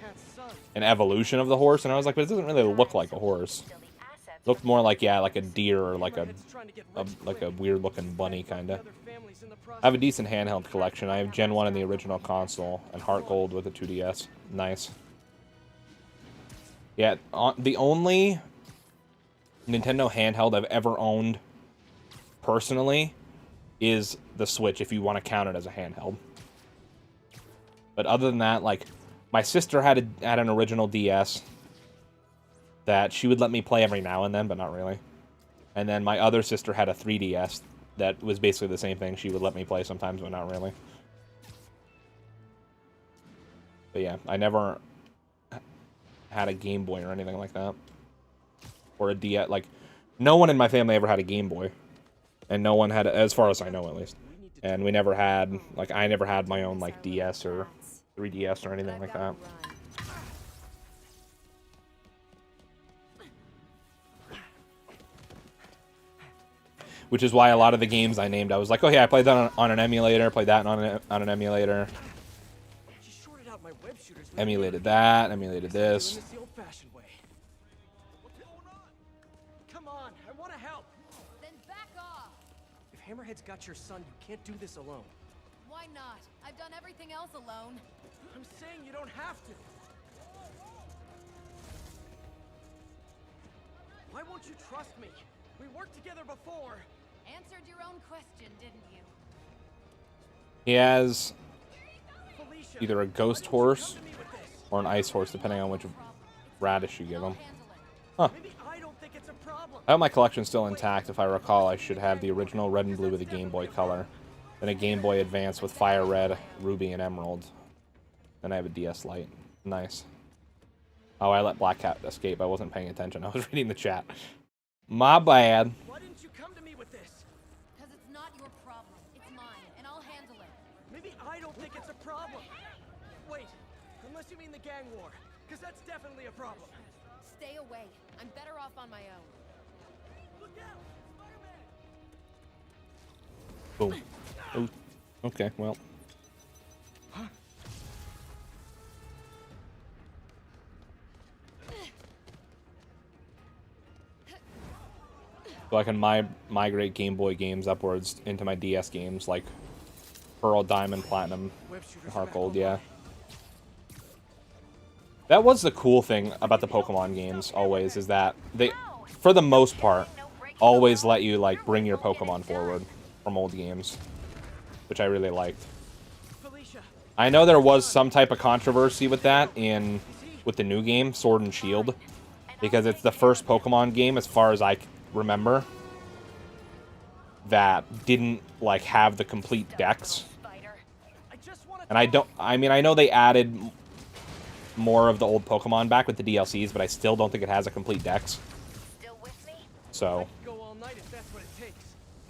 an evolution of the horse, and I was like, but it doesn't really look like a horse. It looked more like, yeah, like a deer or like a weird-looking bunny, kind of. I have a decent handheld collection. I have Gen 1 in the original console, and Heart Gold with a 2DS. Nice. Yeah, the only Nintendo handheld I've ever owned personally is the Switch, if you want to count it as a handheld. But other than that, like, my sister had an original DS that she would let me play every now and then, but not really. And then my other sister had a 3DS that was basically the same thing. She would let me play sometimes, but not really. But yeah, I never had a Game Boy or anything like that. Or a DS. Like, no one in my family ever had a Game Boy. And no one had, as far as I know at least. And we never had, like, I never had my own, like, DS or 3DS or anything like that. Which is why a lot of the games I named, I was like, oh yeah, I played that on an emulator, played that on an emulator. Emulated that, emulated this. Come on, I want to help. Then back off. If Hammerhead's got your son, you can't do this alone. Why not? I've done everything else alone. I'm saying you don't have to. Why won't you trust me? We worked together before. Answered your own question, didn't you? He has Felicia, either a ghost horse or an ice horse, depending on which radish you give him. Huh. maybe I don't think it's a problem. I have my collection still intact. If I recall, I should have the original red and blue with a Game Boy Color. Then a Game Boy Advance with Fire Red, Ruby, and Emerald. Then I have a DS Lite. Nice. Oh, I let Black Cat escape. I wasn't paying attention. I was reading the chat. My bad. Why didn't you come to me with this? Because it's not your problem. It's mine, and I'll handle it. Maybe I don't think it's a problem. Wait, unless you mean the gang war, because that's definitely a problem. Stay away. I'm better off on my own. Look out! Spider-Man! Boom. Oh, okay, well. So I can migrate Game Boy games upwards into my DS games, like Pearl, Diamond, Platinum, Heart Gold, yeah. That was the cool thing about the Pokemon games, always, is that they, for the most part, always let you, like, bring your Pokemon forward from old games, which I really liked. I know there was some type of controversy with that with the new game, Sword and Shield, because it's the first Pokemon game, as far as I remember, that didn't, like, have the complete decks. And I mean, I know they added more of the old Pokemon back with the DLCs, but I still don't think it has a complete dex. So,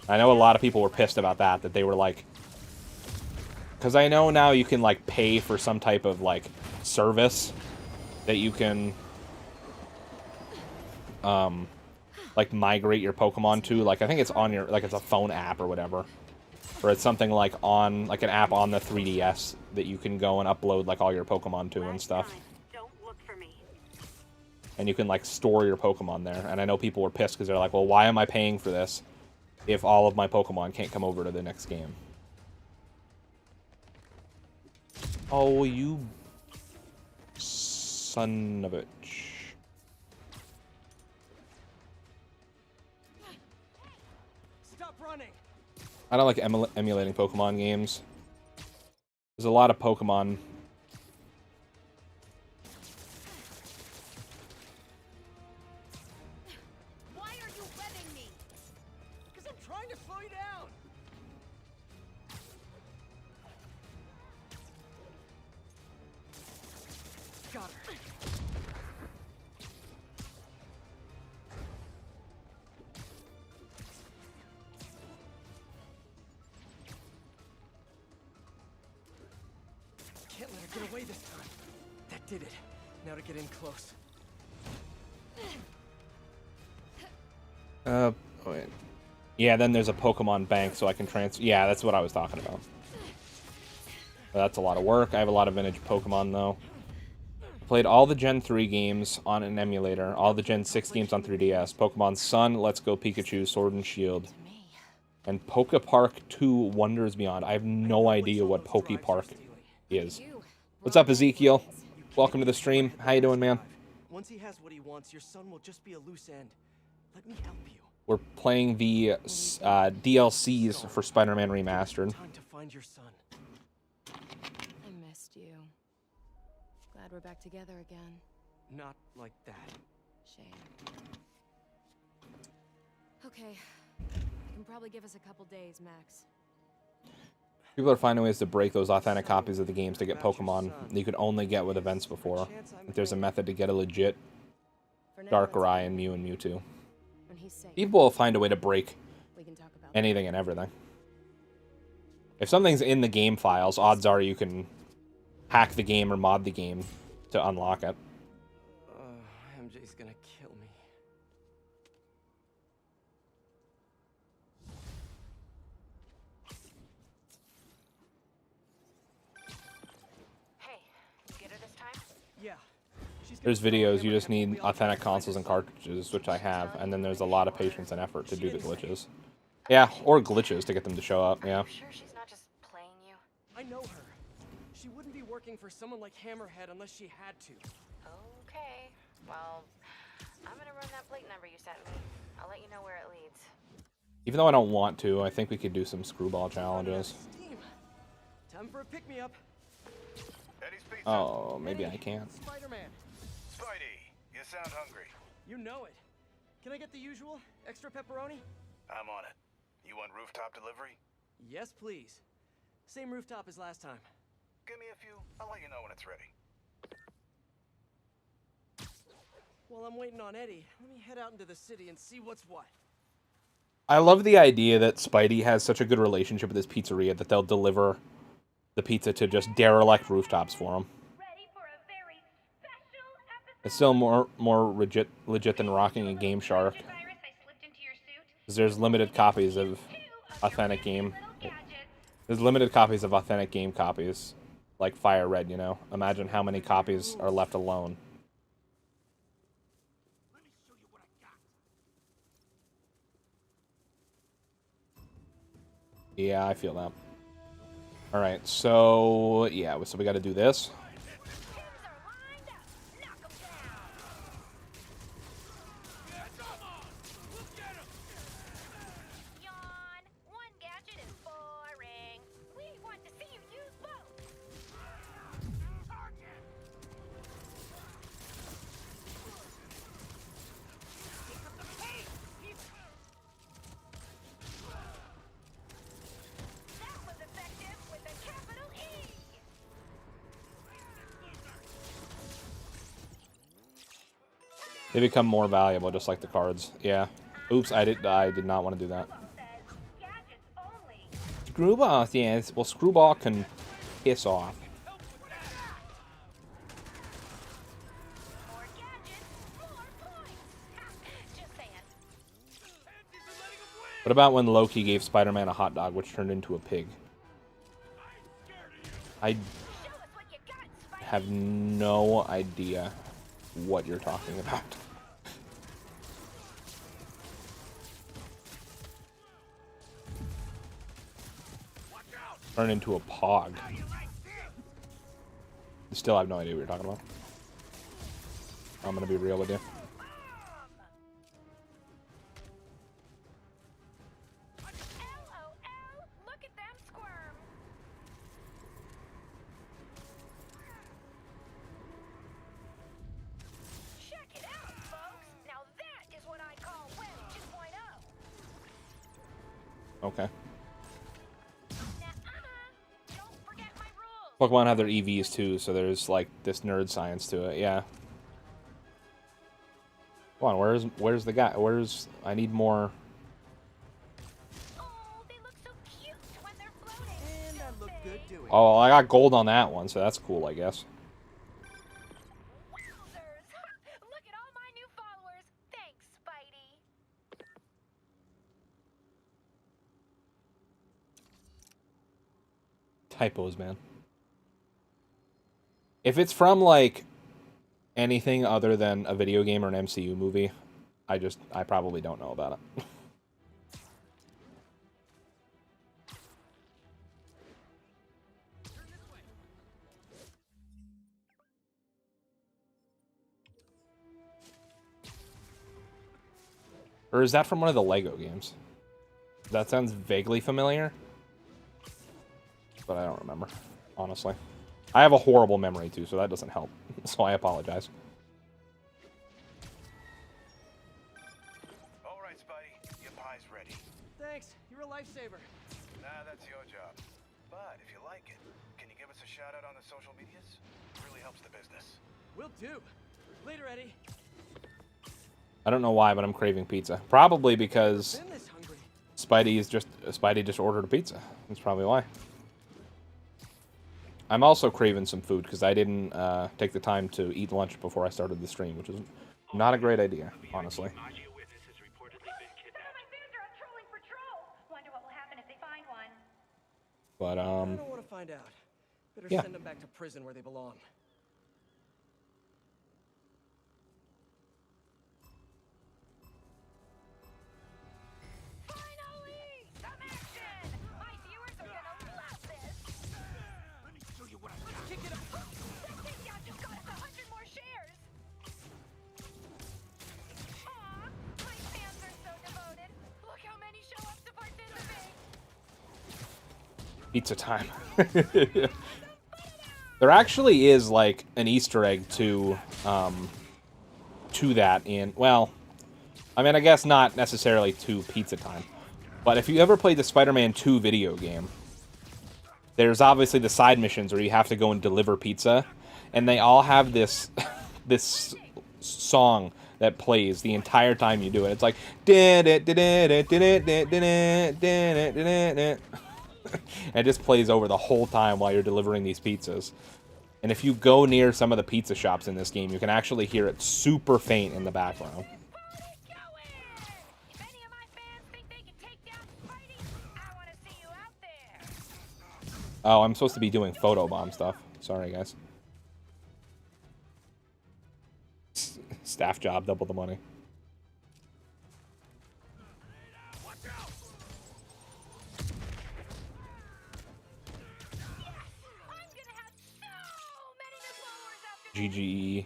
I know a lot of people were pissed about that they were like, because I know now you can, like, pay for some type of, like, service that you can, like, migrate your Pokemon to. Like, I think it's on your, like, it's a phone app or whatever. Or it's something like on, like, an app on the 3DS that you can go and upload, like, all your Pokemon to and stuff. And you can, like, store your Pokemon there. And I know people were pissed because they're like, well, why am I paying for this if all of my Pokemon can't come over to the next game? Oh, you son of a bitch. Stop running. I don't like emulating Pokemon games. There's a lot of Pokemon. Why are you letting me? Because I'm trying to slow you down. Got her. Can't let her get away this time. That did it. Now to get in close. Wait. Yeah, then there's a Pokemon bank, so I can transfer. Yeah, that's what I was talking about. That's a lot of work. I have a lot of vintage Pokemon, though. Played all the Gen 3 games on an emulator, all the Gen 6 games on 3DS, Pokemon Sun, Let's Go Pikachu, Sword and Shield, and Poke Park 2 Wonders Beyond. I have no idea what Poke Park is. What's up, Ezekiel? Welcome to the stream. How you doing, man? Once he has what he wants, your son will just be a loose end. Let me help you. We're playing the DLCs for Spider-Man Remastered. Time to find your son. I missed you. Glad we're back together again. Not like that. Shame. Okay. You can probably give us a couple days, Max. People are finding ways to break those authentic copies of the games to get Pokemon you could only get with events before. If there's a method to get a legit Darkrai and Mew and Mewtwo. People will find a way to break anything and everything. If something's in the game files, odds are you can hack the game or mod the game to unlock it. MJ's gonna kill me. Hey, you get her this time? Yeah. There's videos, you just need authentic consoles and cartridges, which I have, and then there's a lot of patience and effort to do the glitches. Yeah, or glitches to get them to show up, yeah. I'm sure she's not just playing you. I know her. She wouldn't be working for someone like Hammerhead unless she had to. Okay. Well, I'm gonna run that plate number you sent me. I'll let you know where it leads. Even though I don't want to, I think we could do some screwball challenges. Time for a pick-me-up. Eddie's Pizza. Oh, maybe I can't. Spider-Man. Spidey, you sound hungry. You know it. Can I get the usual? Extra pepperoni? I'm on it. You want rooftop delivery? Yes, please. Same rooftop as last time. Give me a few. I'll let you know when it's ready. While I'm waiting on Eddie, let me head out into the city and see what's what. I love the idea that Spidey has such a good relationship with his pizzeria that they'll deliver the pizza to just derelict rooftops for him. It's still more legit than rocking a Game Shark. Because there's limited copies of authentic game. There's limited copies of authentic game copies. Like Fire Red, you know? Imagine how many copies are left alone. Yeah, I feel that. Alright, so... yeah, so we gotta do this. They become more valuable, just like the cards. Yeah. Oops, I did not want to do that. Screwball, yes. Well, Screwball can piss off. What about when Loki gave Spider-Man a hot dog, which turned into a pig? I have no idea what you're talking about. Turn into a pog. Still have no idea what you're talking about. I'm gonna be real with you. Okay. Pokemon have their EVs too, so there's like this nerd science to it. Yeah. Come on, where's the guy? I need more. Oh, I got gold on that one, so that's cool, I guess. Typos, man. If it's from, like, anything other than a video game or an MCU movie, I probably don't know about it. Or is that from one of the Lego games? That sounds vaguely familiar, but I don't remember, honestly. I have a horrible memory, too, so that doesn't help. So I apologize. All right, Spidey. Your pie's ready. Thanks, you're a lifesaver. Nah, that's your job. But if you like it, can you give us a shout out on the social medias? Really helps the business. Will do. Later, Eddie. I don't know why, but I'm craving pizza. Probably because Been this hungry. Spidey just ordered a pizza. That's probably why. I'm also craving some food because I didn't take the time to eat lunch before I started the stream, which is not a great idea, honestly. Maggia witness has reportedly been kidnapped. My fans are out trolling for Troll. Wonder what will happen if they find one. But I don't want to find out. Better yeah. send them back to prison where they belong. Finally! Some action! My viewers are gonna love this! Let me show you what I got. Kick it up. That takedown just got us 100 more shares! Aw, my fans are so devoted. Look how many show up to participate! Pizza time. There actually is, like, an Easter egg to that in, well, I mean, I guess not necessarily to Pizza Time, but if you ever played the Spider-Man 2 video game, there's obviously the side missions where you have to go and deliver pizza, and they all have this this song that plays the entire time you do it. It's like it just plays over the whole time while you're delivering these pizzas. And if you go near some of the pizza shops in this game, you can actually hear it super faint in the background. If any of my fans think they can take down Spidey, I want to see you out there! Oh, I'm supposed to be doing photobomb stuff. Sorry, guys. Staff job, double the money. GGE.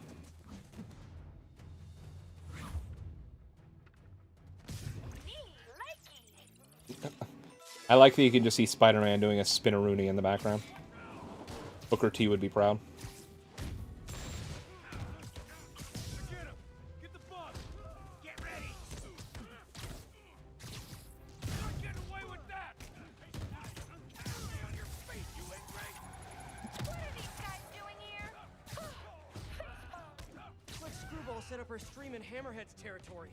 I like that you can just see Spider-Man doing a spinneroonie in the background. Booker T would be proud. Get the bus. Get ready. You're getting away with that. On your face, you ain't right. What are these guys doing here? Let Screwball set up her stream in Hammerhead's territory.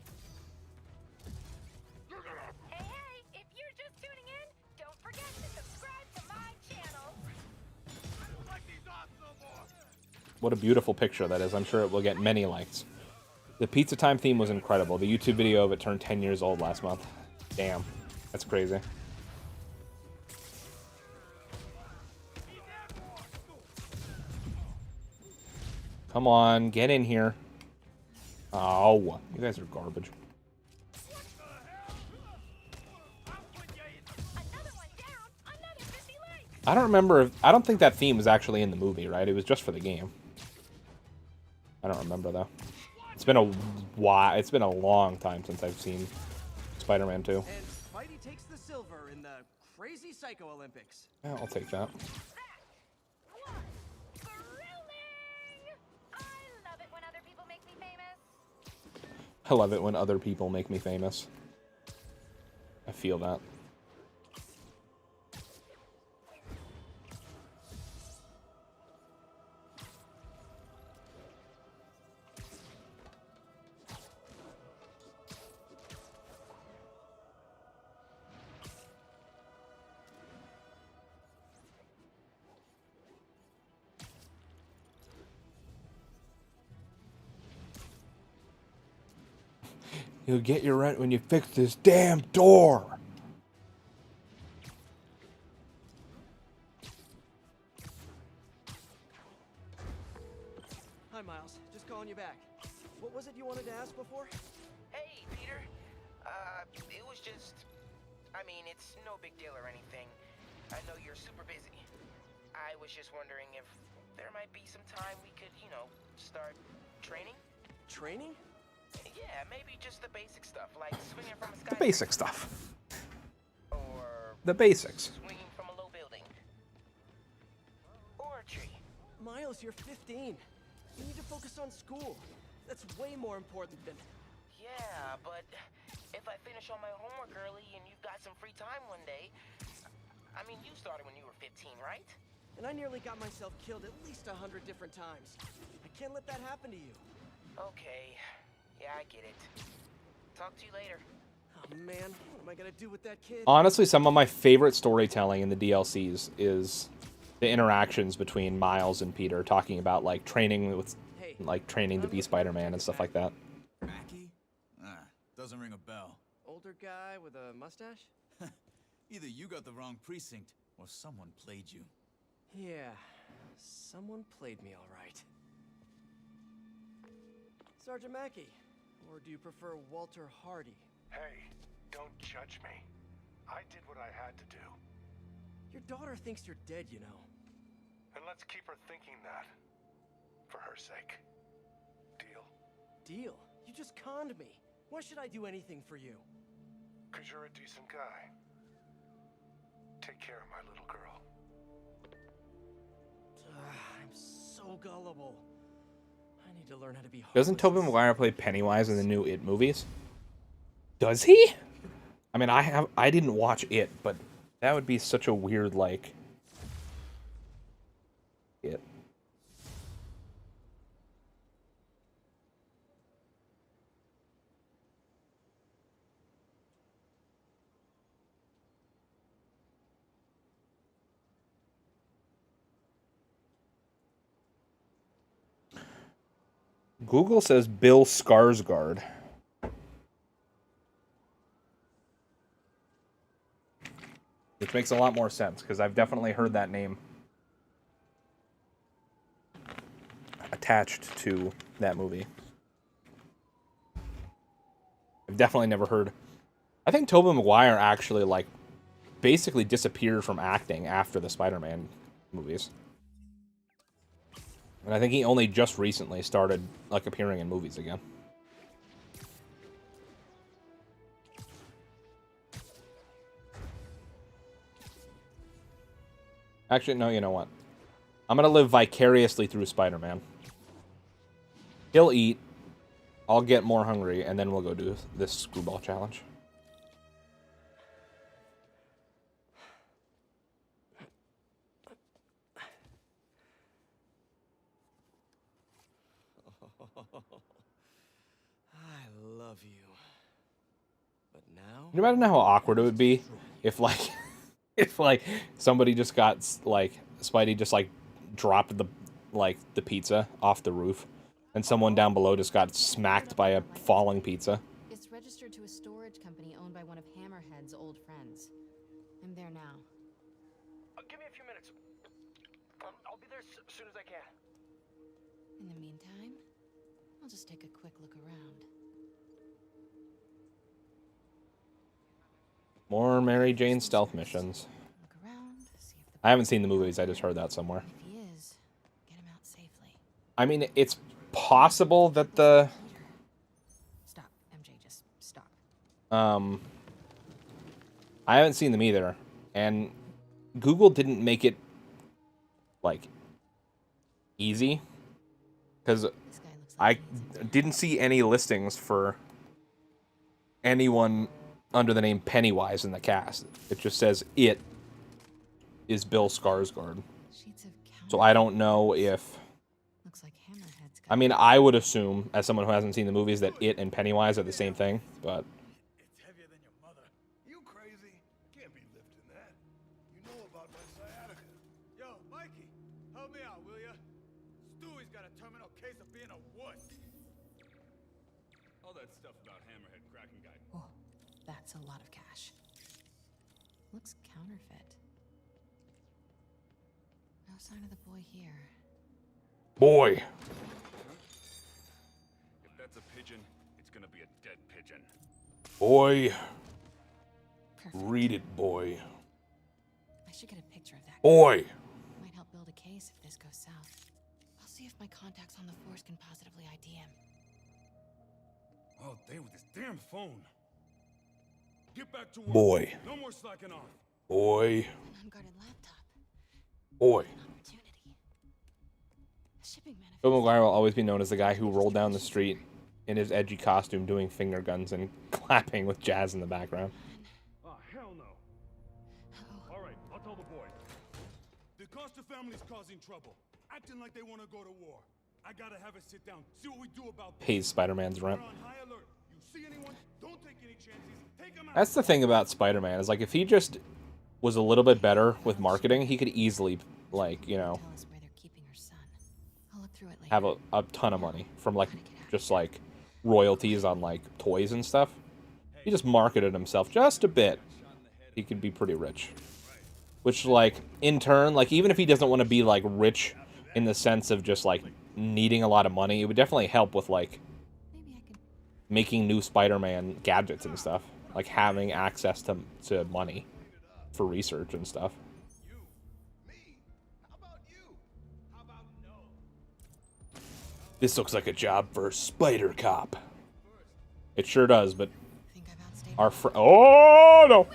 Hey, hey, if you're just tuning in, don't forget to subscribe to my channel. I don't like these odds no more. What a beautiful picture that is. I'm sure it will get many likes. The Pizza Time theme was incredible. The YouTube video of it turned 10 years old last month. Damn. That's crazy. Come on, get in here. Oh, you guys are garbage. Another one down, another 50 likes. I don't remember if, I don't think that theme was actually in the movie, right? It was just for the game. I don't remember though. It's been a while. It's been a long time since I've seen Spider-Man 2. And Spidey takes the silver in the Crazy Psycho Olympics. Yeah, I'll take that. That was thrilling! I love it when other people make me famous. I love it when other people make me famous. I feel that. You'll get your rent when you fix this damn door. Hi, Miles. Just calling you back. What was it you wanted to ask before? Hey, Peter. It was just... I mean, it's no big deal or anything. I know you're super busy. I was just wondering if there might be some time we could, you know, start training? Training? Yeah, maybe just the basic stuff, like swinging from a sky... The basic stuff. Or... The basics. swinging from a low building. Or a tree. Miles, you're 15. You need to focus on school. That's way more important than... Yeah, but if I finish all my homework early and you've got some free time one day... I mean, you started when you were 15, right? And I nearly got myself killed at least 100 different times. I can't let that happen to you. Okay. Yeah, I get it. Talk to you later. Oh man, what am I gonna do with that kid? Honestly, some of my favorite storytelling in the DLCs is the interactions between Miles and Peter, talking about like training with, like training to be Spider-Man and stuff like that. Mackie? Doesn't ring a bell. Older guy with a mustache? Either you got the wrong precinct, or someone played you. Yeah, someone played me all right. Sergeant Mackey, or do you prefer Walter Hardy? Hey, don't judge me. I did what I had to do. Your daughter thinks you're dead, you know. And let's keep her thinking that. For her sake. Deal? Deal? You just conned me. Why should I do anything for you? 'Cause you're a decent guy. Take care of my little girl. I'm so gullible. I need to learn how to be. Doesn't Tobey Maguire play Pennywise in the new It movies? Does he? I mean, I didn't watch It, but that would be such a weird, like... It. Google says Bill Skarsgård. Which makes a lot more sense, because I've definitely heard that name attached to that movie. I've definitely never heard... I think Tobey Maguire actually, like, basically disappeared from acting after the Spider-Man movies. And I think he only just recently started, like, appearing in movies again. Actually, no, you know what? I'm gonna live vicariously through Spider-Man. He'll eat, I'll get more hungry, and then we'll go do this screwball challenge. I love you. But now... Can you imagine how awkward it would be if, like, if, like, somebody just got, like, Spidey just, like, dropped the, like, the pizza off the roof, and someone down below just got smacked by a falling pizza? It's registered to a storage company owned by one of Hammerhead's old friends. I'm there now. Give me a few minutes. I'll be there as soon as I can. In the meantime, I'll just take a quick look around. More Mary Jane stealth missions. Look around, see if the... I haven't seen the movies, I just heard that somewhere. If he is, get him out safely. I mean, it's possible that the... Stop, MJ, just stop. I haven't seen them either, and Google didn't make it, like, easy, because I didn't see any listings for anyone under the name Pennywise in the cast. It just says it is Bill Skarsgård. So I don't know if... Looks like Hammerhead's got... I mean, I would assume, as someone who hasn't seen the movies, that it and Pennywise are the same thing, but... It's heavier than your mother. You crazy? Can't be lifting that. You know about my sciatica. Yo, Mikey, help me out, will ya? Stewie's got a terminal case of being a wuss. All that stuff about Hammerhead cracking guy. Oh, that's a lot of cash. Looks counterfeit. No sign of the boy here. Boy. pigeon. Boy. Perfect. Read it, boy. I should get a picture of that. Boy. Might help build a case if this goes south. I'll see if my contacts on the force can positively ID him. All day with this damn phone. Get back to work. Boy. No more slacking off. Boy. An unguarded laptop. Boy. An opportunity. A shipping manifest. Bill McGuire will always be known as the guy who rolled down the street in his edgy costume doing finger guns and clapping with jazz in the background. Oh, hell no. Uh-oh. All right, I'll tell the boys. The Costa family's causing trouble, acting like they want to go to war. I gotta have a sit down, see what we do about this. Pays Spider-Man's rent. We're on high alert. You see anyone? Don't take any chances. Take them out. That's the thing about Spider-Man, is like if he just was a little bit better with marketing, he could easily, like, you know, Tell us where they're keeping her son. I'll look through it later. have a ton of money from, like, just like royalties on like toys and stuff. He just marketed himself just a bit. He could be pretty rich. Which, like, in turn, like, even if he doesn't want to be like rich in the sense of just like needing a lot of money, it would definitely help with like Maybe I can. making new Spider-Man gadgets and stuff, like having access to money for research and stuff. You, me. How about you? How about no? This looks like a job for Spider Cop. It sure does, but Think I've outstayed our oh no.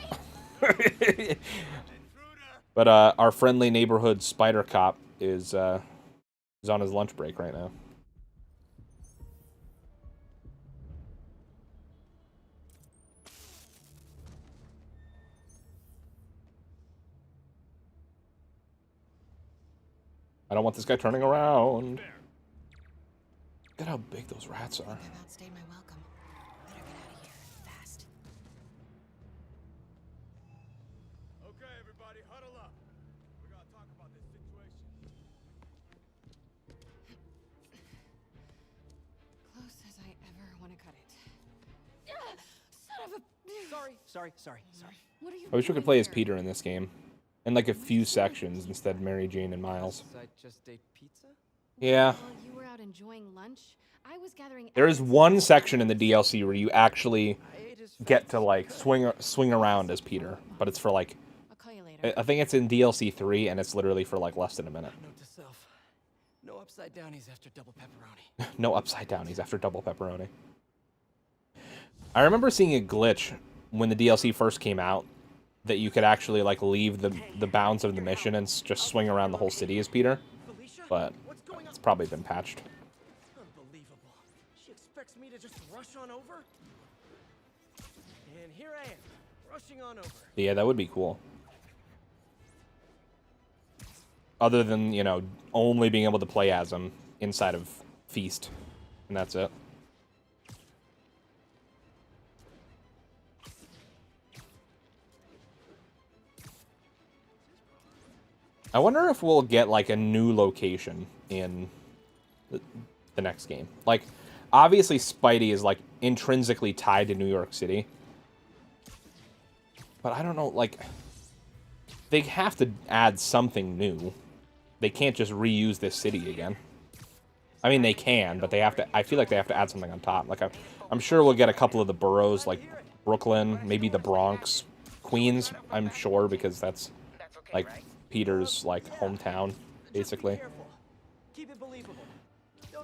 But our friendly neighborhood Spider Cop is on his lunch break right now. I don't want this guy turning around. Look at how big those rats are. I've outstayed my welcome. Better get out of here fast. Okay, everybody, huddle up. We gotta talk about this situation. Close as I ever want to cut it. Son of a. Sorry. What are you I wish we doing could play as here? Peter in this game. In like a few sections instead of Mary Jane and Miles. I just ate pizza? Yeah. While you were out enjoying lunch, I was gathering. There is evidence one against section in the the DLC where you actually I ate his get to like swing around as Peter, but it's for like I'll call you later. I think it's in DLC 3 and it's literally for like less than a minute. Note to self. No upside downies after double pepperoni. No upside downies after double pepperoni. I remember seeing a glitch when the DLC first came out that you could actually like leave the bounds of the mission and just swing around the whole city as Peter, Felicia? but What's going on? it's probably been patched. Unbelievable. She expects me to just rush on over? And here I am, rushing on over. Yeah, that would be cool. Other than, you know, only being able to play as him inside of Feast, and that's it. I wonder if we'll get, like, a new location in the next game. Like, obviously Spidey is, like, intrinsically tied to New York City. But I don't know, like, they have to add something new. They can't just reuse this city again. I mean, they can, but they have to, I feel like they have to add something on top. Like, I'm sure we'll get a couple of the boroughs, like Brooklyn, maybe the Bronx, Queens, I'm sure, because that's, like, Peter's, like, hometown, basically. Keep it believable.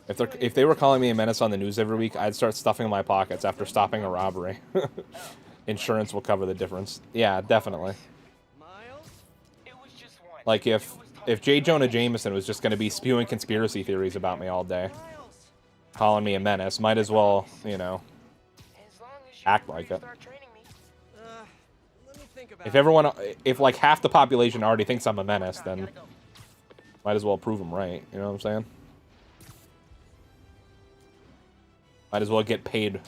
If they were calling me a menace on the news every week, I'd start stuffing my pockets after stopping a robbery. Insurance will cover the difference. Yeah, definitely. Miles? It was just one. Like, if J. Jonah Jameson was just going to be spewing conspiracy theories about me all day, Miles! calling me a menace, might as well, you know, As long as you act like it. start training me. Let me think about If like half the population already thinks I'm a menace, then might as well prove them right. You know what I'm saying? Might as well get paid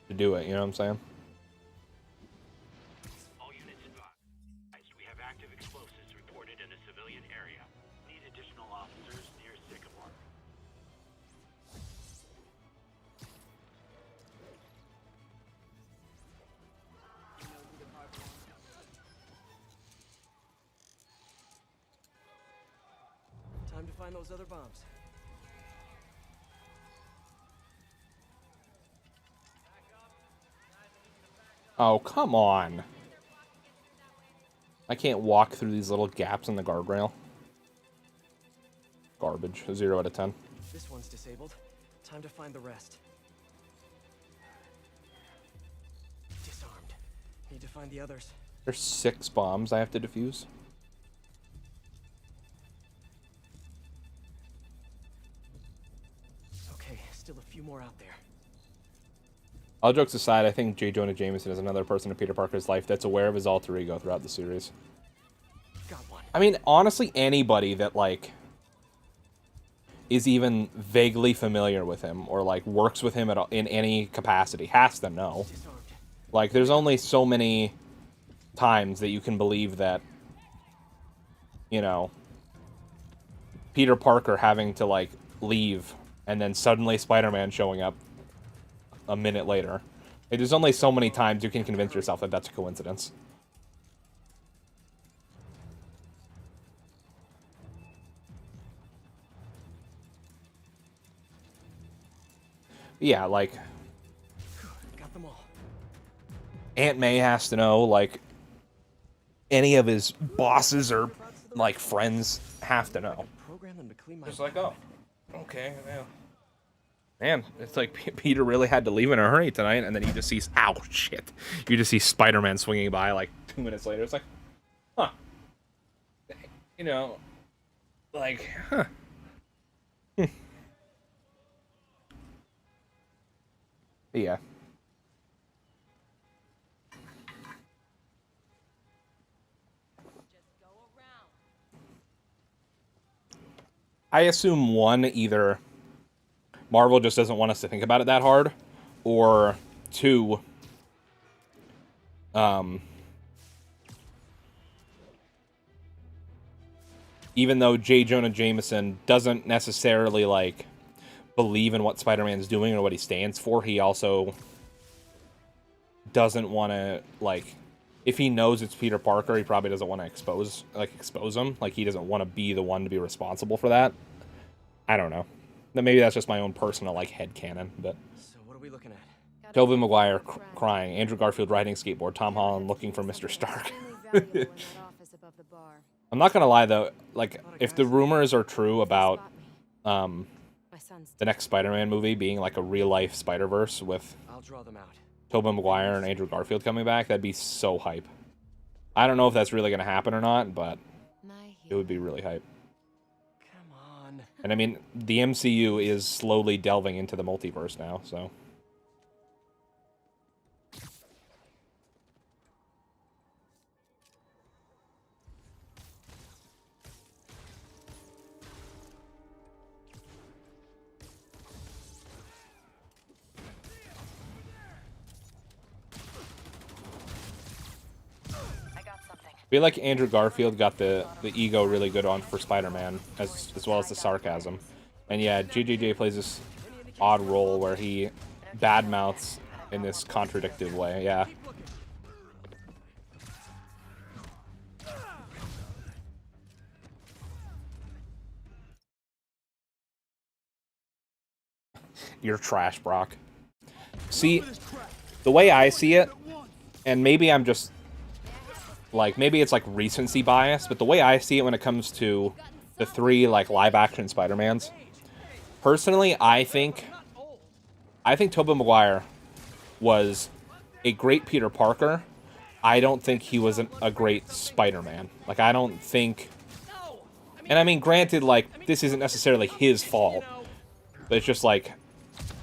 to do it. You know what I'm saying? All units advised. We have active explosives reported in a civilian area. Need additional officers near Sycamore. Time to find those other bombs. Oh, come on. I can't walk through these little gaps in the guardrail. Garbage. 0 out of 10. This one's disabled. Time to find the rest. Disarmed. Need to find the others. There's 6 bombs I have to defuse. Okay, still a few more out there. All jokes aside, I think J. Jonah Jameson is another person in Peter Parker's life that's aware of his alter ego throughout the series. Got one. I mean, honestly, anybody that, like, is even vaguely familiar with him or, like, works with him at all, in any capacity has to know. Disarmed. Like, there's only so many times that you can believe that, you know, Peter Parker having to, like, leave and then suddenly Spider-Man showing up a minute later. Like, there's only so many times you can convince yourself that that's a coincidence. Yeah, like, Got them all. Aunt May has to know, like, any of his bosses or, like, friends have to know. Program them to clean my Just like, oh, okay, yeah. Man, it's like Peter really had to leave in a hurry tonight, and then he just sees, ow, shit. You just see Spider-Man swinging by, like, 2 minutes later. It's like, huh. You know, like, huh. Yeah. I assume one, either Marvel just doesn't want us to think about it that hard, or 2, even though J. Jonah Jameson doesn't necessarily, like, believe in what Spider-Man's doing or what he stands for, he also doesn't want to, like, if he knows it's Peter Parker, he probably doesn't want to expose him. Like, he doesn't want to be the one to be responsible for that. I don't know. Maybe that's just my own personal, like, headcanon, but... So what are we looking at? Tobey Maguire crying, Andrew Garfield riding a skateboard, Tom Holland looking for Mr. Stark. I'm not gonna lie, though, like, if the rumors are true about, the next Spider-Man movie being, like, a real-life Spider-Verse with I'll draw them out. Tobey Maguire and Andrew Garfield coming back, that'd be so hype. I don't know if that's really gonna happen or not, but it would be really hype. Come on. And I mean, the MCU is slowly delving into the multiverse now, so... I feel like Andrew Garfield got the ego really good on for Spider-Man, as well as the sarcasm. And yeah, JJJ plays this odd role where he badmouths in this contradictive way, yeah. You're trash, Brock. See, the way I see it, and maybe I'm just... like, maybe it's, like, recency bias, but the way I see it when it comes to the 3, like, live-action Spider-Mans, personally, I think Tobey Maguire was a great Peter Parker. I don't think he was a great Spider-Man. Like, I don't think... And, I mean, granted, like, this isn't necessarily his fault, but it's just, like,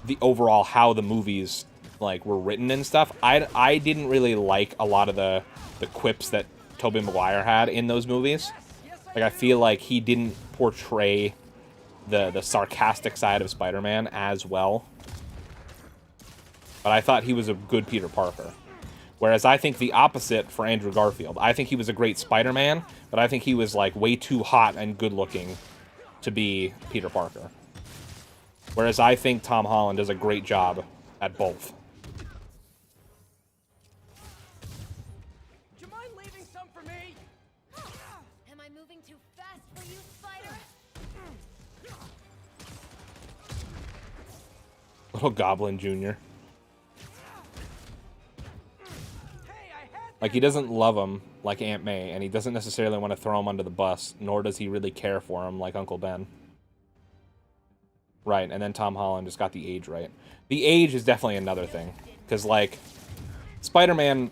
the overall how the movies, like, were written and stuff. I didn't really like a lot of the quips that Tobey Maguire had in those movies. Like, I feel like he didn't portray the sarcastic side of Spider-Man as well. But I thought he was a good Peter Parker. Whereas I think the opposite for Andrew Garfield. I think he was a great Spider-Man, but I think he was, like, way too hot and good-looking to be Peter Parker. Whereas I think Tom Holland does a great job at both. Little Goblin Jr. Like, he doesn't love him like Aunt May, and he doesn't necessarily want to throw him under the bus, nor does he really care for him like Uncle Ben. Right, and then Tom Holland just got the age right. The age is definitely another thing, because, like, Spider-Man,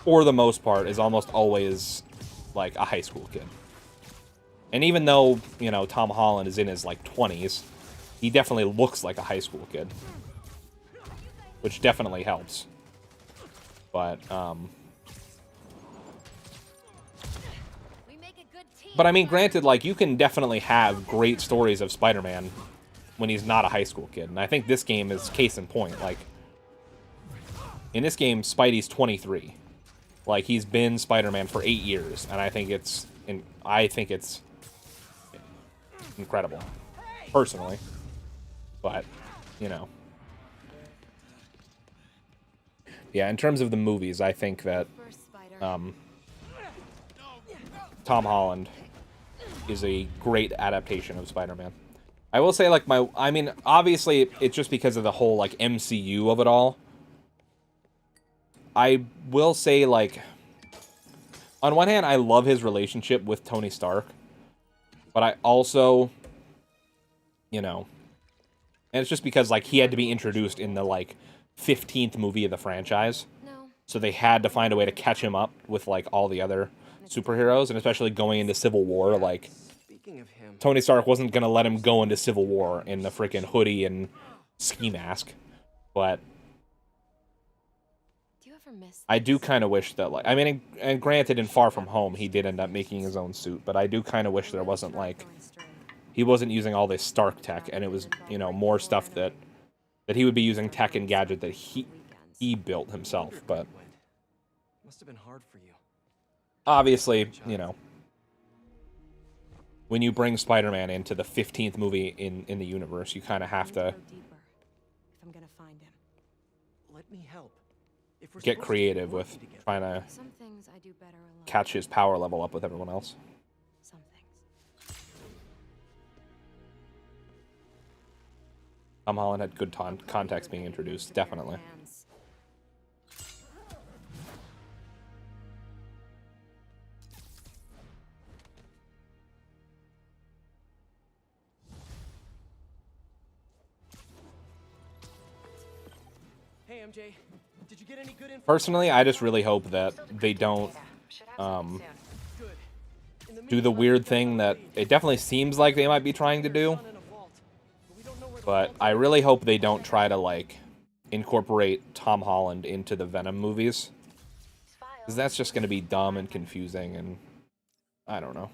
for the most part, is almost always, like, a high school kid. And even though, you know, Tom Holland is in his, like, 20s, he definitely looks like a high school kid. Which definitely helps. But, But, I mean, granted, like, you can definitely have great stories of Spider-Man when he's not a high school kid. And I think this game is case in point. Like, in this game, Spidey's 23. Like, he's been Spider-Man for 8 years. And I think it's incredible. Personally. But, you know. Yeah, in terms of the movies, I think that Tom Holland is a great adaptation of Spider-Man. I will say, like, I mean, obviously, it's just because of the whole, like, MCU of it all. I will say, like, on one hand, I love his relationship with Tony Stark. But I also, you know, and it's just because, like, he had to be introduced in the, like, 15th movie of the franchise. So they had to find a way to catch him up with, like, all the other superheroes, and especially going into Civil War, like, Tony Stark wasn't going to let him go into Civil War in the freaking hoodie and ski mask. But I do kind of wish that, like, I mean, and granted, in Far From Home, he did end up making his own suit, but I do kind of wish there wasn't, like, he wasn't using all this Stark tech, and it was, you know, more stuff that he would be using tech and gadget that he built himself, but Must have been hard for you. Obviously, you know, when you bring Spider-Man into the 15th movie in the universe, you kind of have to get creative with trying to catch his power level up with everyone else. Tom Holland had good context being introduced, definitely. Hey MJ, did you get any good info? Personally, I just really hope that they don't do the weird thing that it definitely seems like they might be trying to do. But I really hope they don't try to, like, incorporate Tom Holland into the Venom movies. Because that's just going to be dumb and confusing, and I don't know.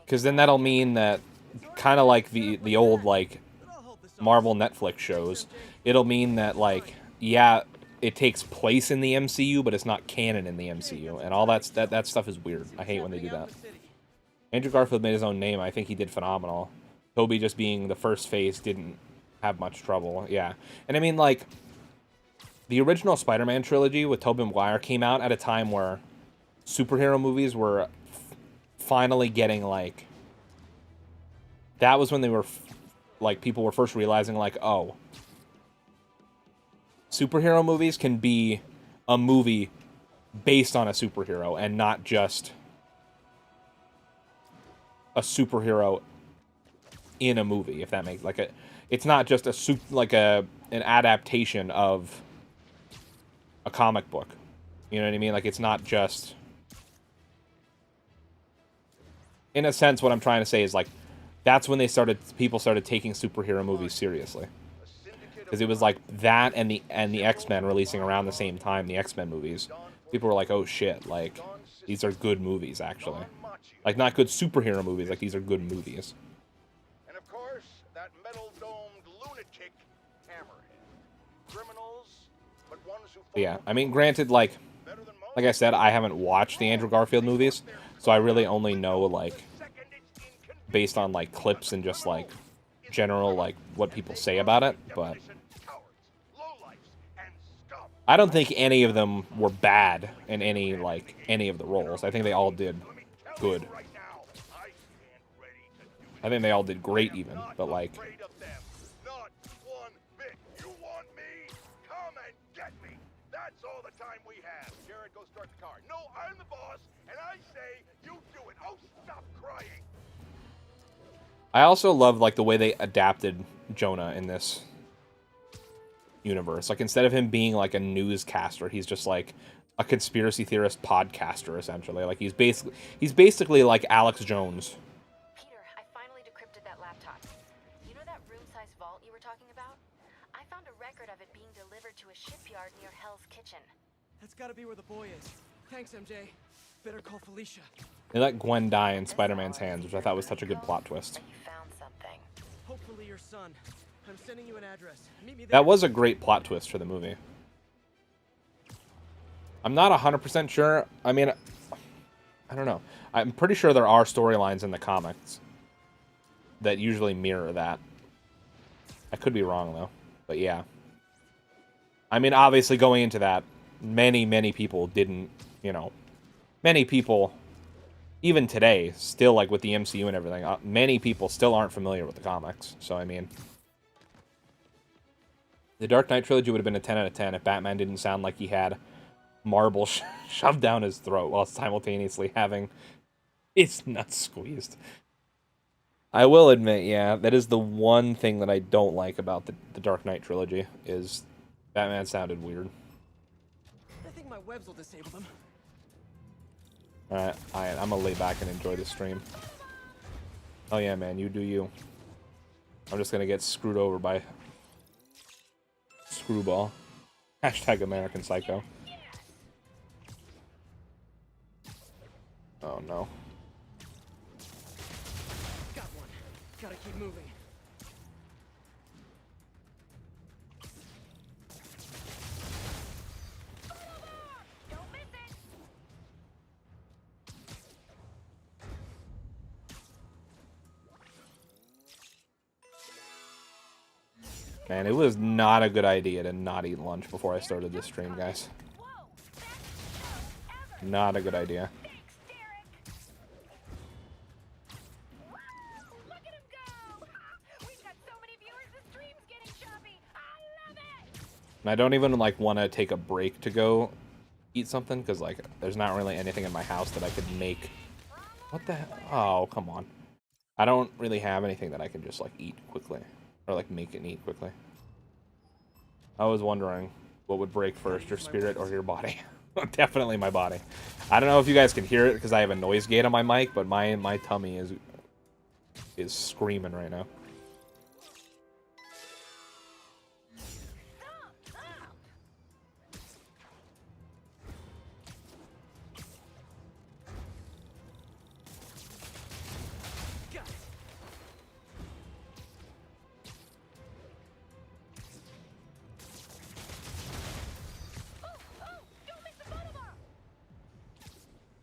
Because then that'll mean that, kind of like the old, like, Marvel Netflix shows, it'll mean that, like, yeah, it takes place in the MCU, but it's not canon in the MCU, and all that stuff is weird. I hate when they do that. Andrew Garfield made his own name. I think he did phenomenal. Tobey just being the first face didn't have much trouble. Yeah. And I mean, like, the original Spider-Man trilogy with Tobey Maguire came out at a time where superhero movies were finally getting, like, that was when they were, like, people were first realizing, like, oh, superhero movies can be a movie based on a superhero and not just a superhero in a movie, if that makes, like, it's not just an adaptation of a comic book. You know what I mean? Like, it's not just, in a sense, what I'm trying to say is, like, that's when people started taking superhero movies seriously. Because it was like that and the X-Men releasing around the same time, the X-Men movies. People were like, oh shit, like, these are good movies, actually. Like, not good superhero movies, like, these are good movies. And of course, that metal-domed lunatic Hammerhead. Criminals, but ones who But yeah, I mean, granted, like I said, I haven't watched the Andrew Garfield movies, so I really only know, like, based on, like, clips and just, like, general, like, what people say about it, but I don't think any of them were bad in any of the roles. I think they all did good. I think they all did great, even, but, like, not one bit. You want me? Come and get me. That's That's all the time we have. Jared, go start the car. No, I'm the boss, and I say you do it. Oh, stop crying. I also love like the way they adapted Jonah in this universe. Like instead of him being like a newscaster, he's just like a conspiracy theorist podcaster essentially. Like he's basically like Alex Jones. Peter, I finally decrypted that laptop. You know that room-sized vault you were talking about? I found a record of it being delivered to a shipyard near Hell's Kitchen. That's gotta be where the boy is. Thanks, MJ. Better call Felicia. They let Gwen die in Spider-Man's hands, which I thought was such a good plot twist. You found something. Hopefully your son. I'm sending you an address. Meet me there. That was a great plot twist for the movie. I'm not 100% sure. I mean, I don't know. I'm pretty sure there are storylines in the comics that usually mirror that. I could be wrong, though. But yeah. I mean, obviously going into that, many people didn't, you know, many people, even today, still like with the MCU and everything, many people still aren't familiar with the comics. So, I mean, the Dark Knight trilogy would have been a 10 out of 10 if Batman didn't sound like he had marble shoved down his throat while simultaneously having his nuts squeezed. I will admit, yeah, that is the one thing that I don't like about the Dark Knight trilogy, is Batman sounded weird. I think my webs will disable them. Alright, I'm gonna lay back and enjoy the stream. Oh yeah, man, you do you. I'm just gonna get screwed over by Screwball. Hashtag American Psycho. Oh no. Got one. Gotta keep moving. Man, it was not a good idea to not eat lunch before I started this stream, guys. Not a good idea. And I don't even like want to take a break to go eat something, because like there's not really anything in my house that I could make. What the hell? Oh, come on. I don't really have anything that I can just like eat quickly, or like make and eat quickly. I was wondering what would break first, your spirit or your body. Definitely my body. I don't know if you guys can hear it because I have a noise gate on my mic, but my tummy is screaming right now.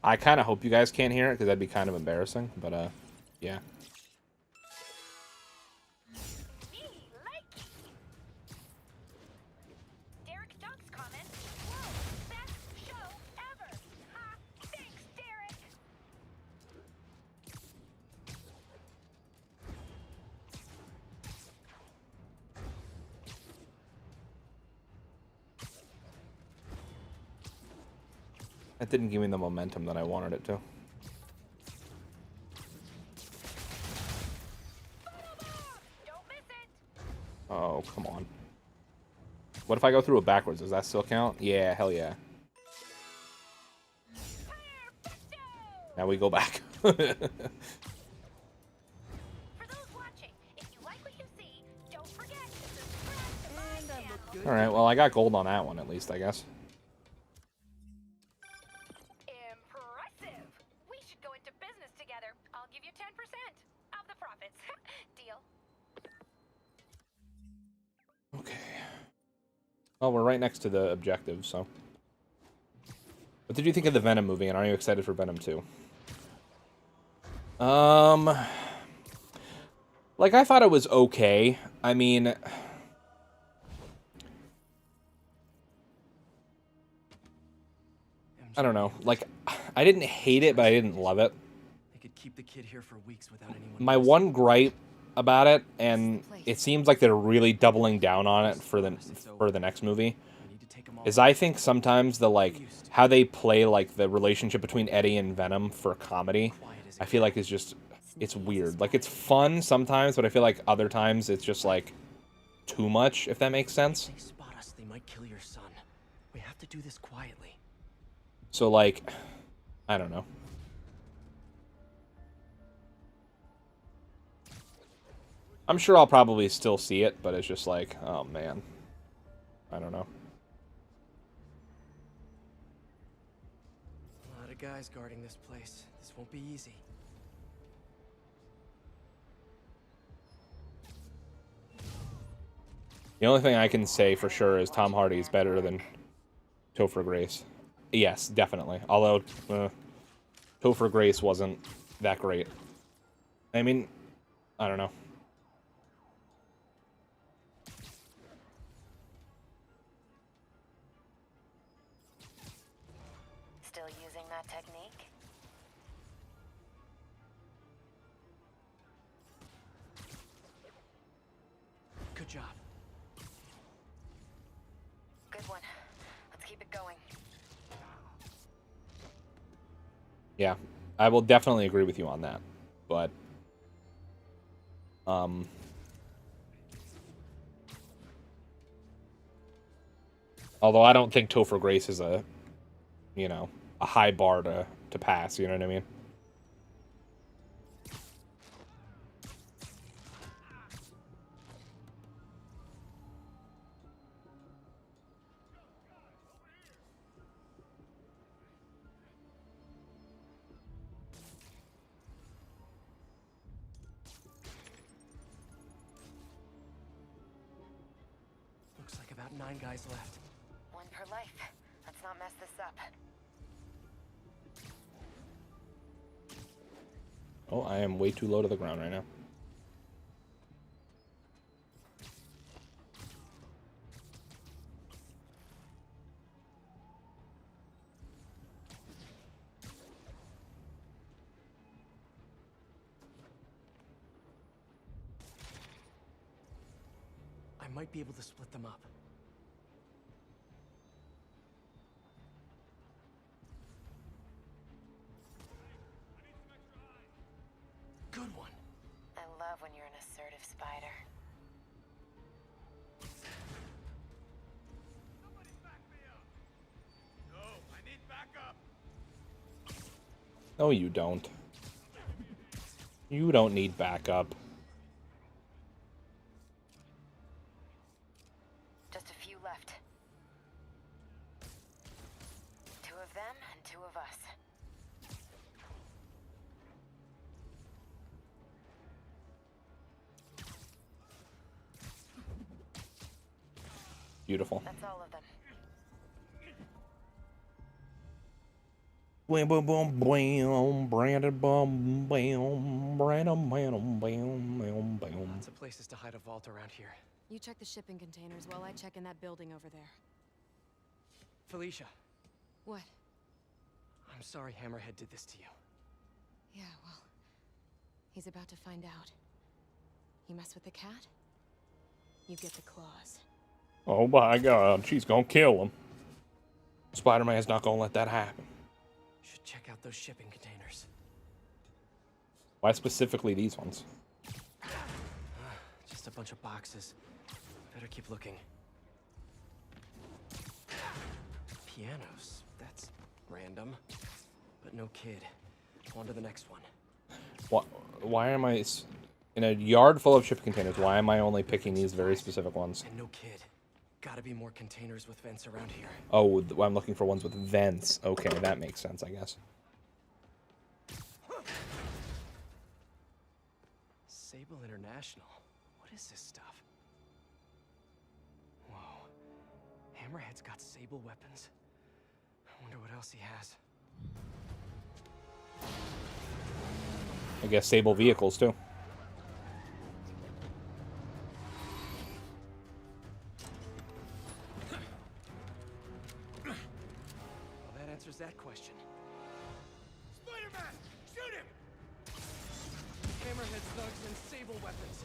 I kind of hope you guys can't hear it because that'd be kind of embarrassing, but yeah. That didn't give me the momentum that I wanted it to. Oh, come on. What if I go through it backwards? Does that still count? Yeah, hell yeah. Now we go back. Alright, well I got gold on that one at least, I guess. Well, we're right next to the objective, so. What did you think of the Venom movie, and are you excited for Venom 2? Like, I thought it was okay. I mean, I don't know. Like, I didn't hate it, but I didn't love it. They could keep the kid here for weeks without anyone. My one gripe about it, and it seems like they're really doubling down on it for the next movie, take them all. is I think sometimes the, like, how they play, like, the relationship between Eddie and Venom for comedy, I feel like is just, it's weird. Like, it's fun sometimes, but I feel like other times it's just, like, too much, if that makes sense. If they spot us, they might kill your son. We have to do this quietly. So, like, I don't know. I'm sure I'll probably still see it, but it's just like, oh man. I don't know. A lot of guys guarding this place. This won't be easy. The only thing I can say for sure is Tom Hardy is better than Topher Grace. Yes, definitely. Although, Topher Grace wasn't that great. I mean, I don't know. Still using that technique? Good job. Good one. Let's keep it going. Yeah, I will definitely agree with you on that. But, although I don't think Topher Grace is a, you know, a high bar to pass, you know what I mean? Looks like about 9 guys left. One per life. Let's not mess this up. Oh, I am way too low to the ground right now. I might be able to split them up. Good one. I love when you're an assertive spider. Somebody back me up! No, I need backup! No, you don't. You don't need backup. Just a few left. 2 of them and 2 of us. Beautiful. That's all of them. Boom, boom, boom, boom, Brandon, boom, boom, Brandon, boom, boom, boom, boom. Lots of places to hide a vault around here. You check the shipping containers while I check in that building over there. Felicia, What? I'm sorry Hammerhead did this to you. Yeah, well, he's about to find out. You mess with the cat, you get the claws. Oh my god, she's gonna kill him. Spider-Man's not gonna let that happen. Should check out those shipping containers. Why specifically these ones? Just a bunch of boxes. Better keep looking. Pianos. That's random. But no kid. On to the next one. Why am I... In a yard full of shipping containers, why am I only picking these very specific ones? And no kid. Gotta be more containers with vents around here. Oh, I'm looking for ones with vents. Okay, that makes sense, I guess. Sable International. What is this stuff? Whoa. Hammerhead's got Sable weapons. I wonder what else he has. I guess Sable vehicles, too. Well, that answers that question. Spider-Man! Shoot him! Hammerhead's thugs and Sable weapons.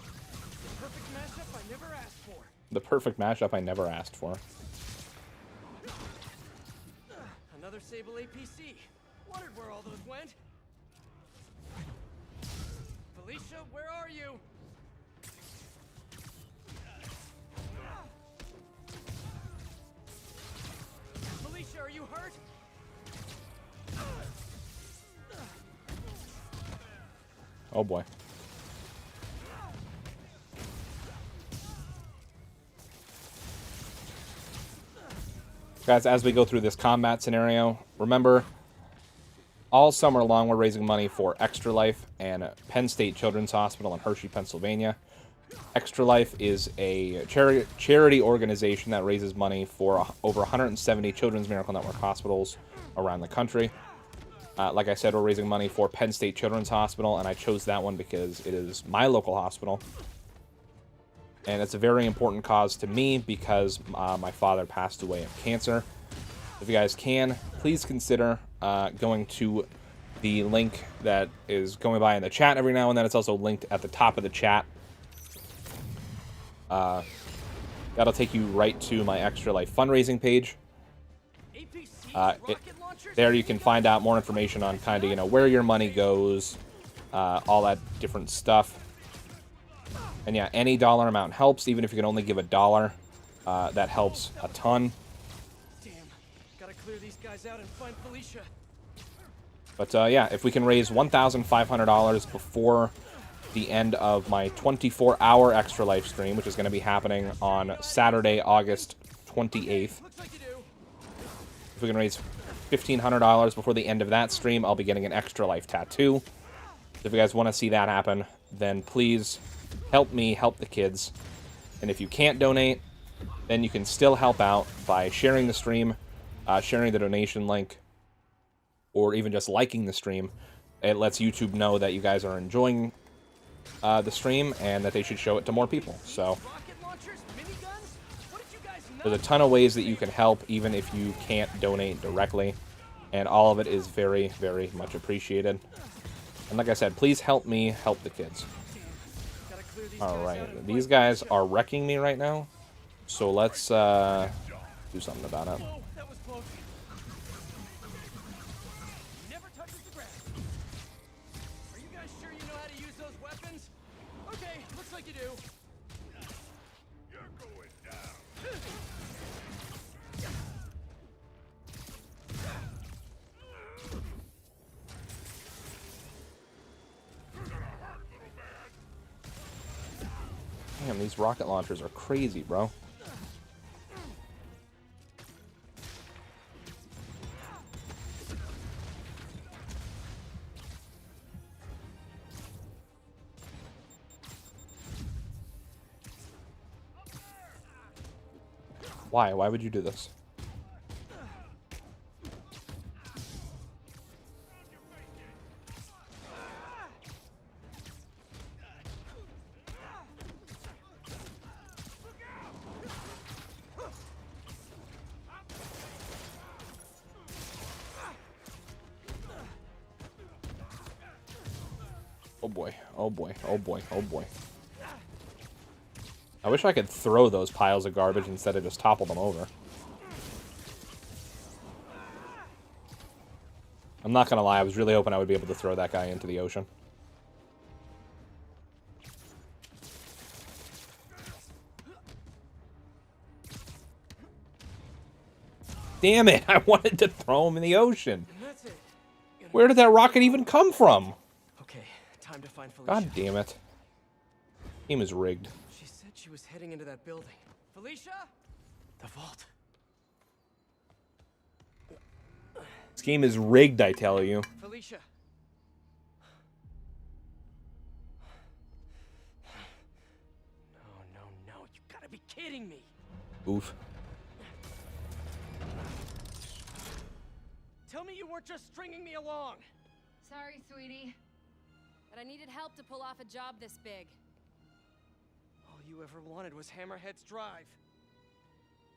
The perfect mashup I never asked for. The perfect mashup I never asked for. Another Sable APC. Wondered where all those went. Felicia, where are you? Felicia, are you hurt? Oh boy. Guys, as we go through this combat scenario, remember, all summer long we're raising money for Extra Life and Penn State Children's Hospital in Hershey, Pennsylvania. Extra Life is a charity organization that raises money for over 170 Children's Miracle Network hospitals around the country. Like I said, we're raising money for Penn State Children's Hospital, and I chose that one because it is my local hospital. And it's a very important cause to me because my father passed away of cancer. If you guys can, please consider going to the link that is going by in the chat every now and then. It's also linked at the top of the chat. That'll take you right to my Extra Life fundraising page. There you can find out more information on kind of, you know, where your money goes, all that different stuff. And yeah, any dollar amount helps, even if you can only give $1. That helps a ton. Damn, gotta clear these guys out and find Felicia. But yeah, if we can raise $1,500 before the end of my 24-hour Extra Life stream, which is going to be happening on Saturday, August 28th. If we can raise $1,500 before the end of that stream, I'll be getting an Extra Life tattoo. If you guys want to see that happen, then please help me help the kids. And if you can't donate, then you can still help out by sharing the stream, sharing the donation link, or even just liking the stream. It lets YouTube know that you guys are enjoying the stream and that they should show it to more people. So there's a ton of ways that you can help, even if you can't donate directly. And all of it is very, very much appreciated. And like I said, please help me help the kids. Alright, these guys are wrecking me right now. So let's do something about it. Never touches the ground. Are you guys sure you know how to use those weapons? Okay, looks like you do. You're going down. Damn, these rocket launchers are crazy, bro. Why? Why would you do this? Oh boy, oh boy, oh boy, oh boy. I wish I could throw those piles of garbage instead of just topple them over. I'm not gonna lie, I was really hoping I would be able to throw that guy into the ocean. Damn it, I wanted to throw him in the ocean. Where did that rocket even come from? Okay, time to find Felicia. God damn it. Game is rigged. She said she was heading into that building. Felicia? The vault. This game is rigged, I tell you. Felicia. No, you gotta be kidding me. Oof. Tell me you weren't just stringing me along. Sorry, sweetie. But I needed help to pull off a job this big. All you ever wanted was Hammerhead's drive.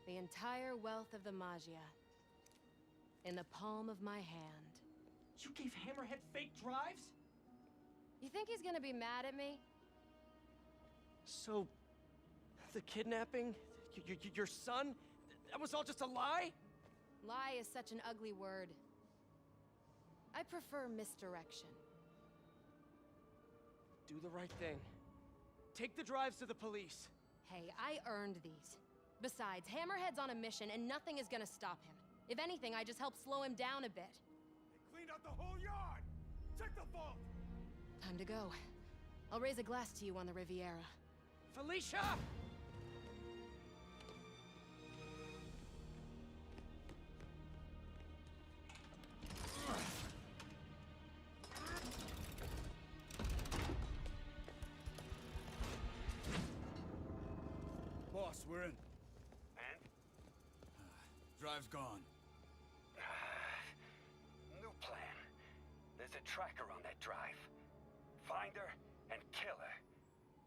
The entire wealth of the Magia. In the palm of my hand. You gave Hammerhead fake drives? You think he's gonna be mad at me? So, the kidnapping, your son, that was all just a lie? Lie is such an ugly word. I prefer misdirection. Do the right thing. Take the drives to the police. Hey, I earned these. Besides, Hammerhead's on a mission and nothing is gonna stop him. If anything, I just help slow him down a bit. They cleaned out the whole yard! Check the vault! Time to go. I'll raise a glass to you on the Riviera. Felicia! Boss, we're in. And? Drive's gone. New plan. There's a tracker on that drive. Find her and kill her.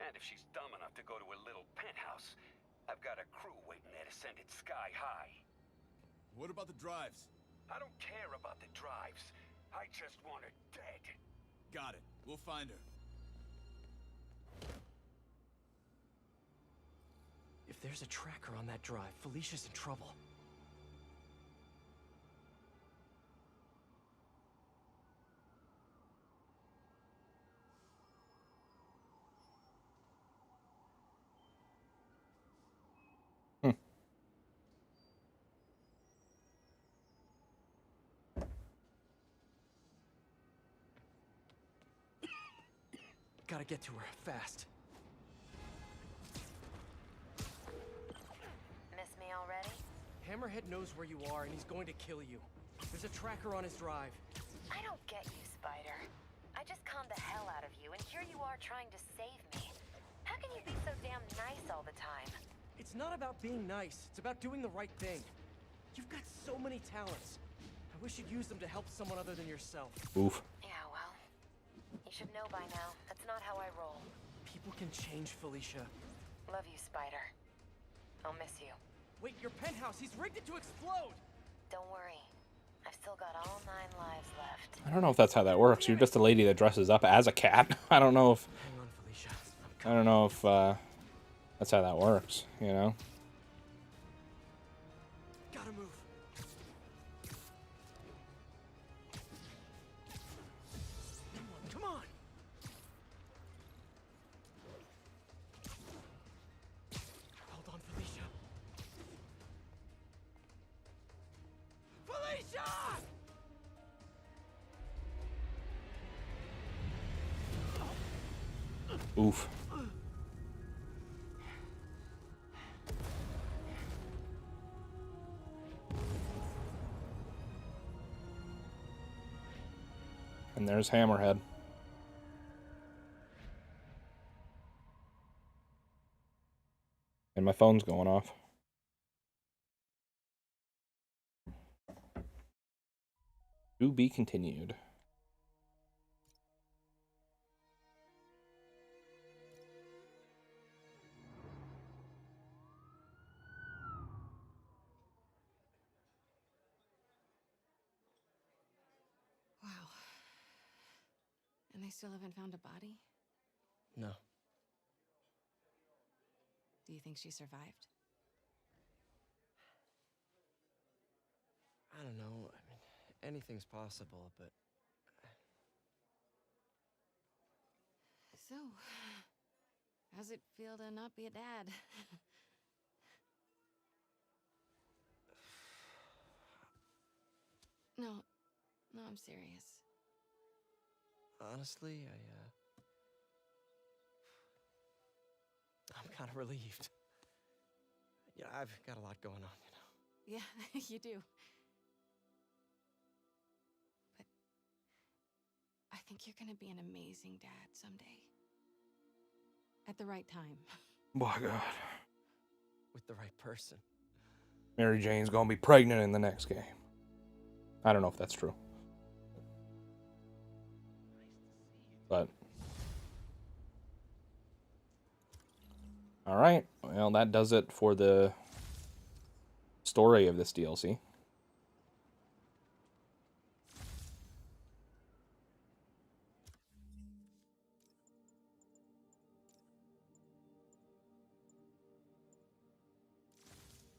And if she's dumb enough to go to her little penthouse, I've got a crew waiting there to send it sky high. What about the drives? I don't care about the drives. I just want her dead. Got it. We'll find her. If there's a tracker on that drive, Felicia's in trouble. Gotta get to her, fast. Miss me already? Hammerhead knows where you are, and he's going to kill you. There's a tracker on his drive. I don't get you, Spider. I just conned the hell out of you, and here you are trying to save me. How can you be so damn nice all the time? It's not about being nice, it's about doing the right thing. You've got so many talents. I wish you'd use them to help someone other than yourself. Oof. Yeah, well, you should know by now. That's not how I roll. People can change, Felicia. Love you, Spider. I'll miss you. Wait, your penthouse, he's rigged it to explode! Don't worry. I've still got all 9 lives left. I don't know if that's how that works. You're just a lady that dresses up as a cat. I don't know if... Hang on, Felicia. I don't know if that's how that works, you know? Gotta move. Come on! Hold on, Felicia. Felicia! Oof. And there's Hammerhead. And my phone's going off. To be continued. Wow. And they still haven't found a body? No. Do you think she survived? I don't know. I mean, anything's possible, but... So, how's it feel to not be a dad? No, I'm serious. Honestly, I'm kind of relieved. Yeah, I've got a lot going on, you know. Yeah, you do. But I think you're gonna be an amazing dad someday. At the right time. My God. With the right person. Mary Jane's gonna be pregnant in the next game. I don't know if that's true. But... Alright, well that does it for the story of this DLC.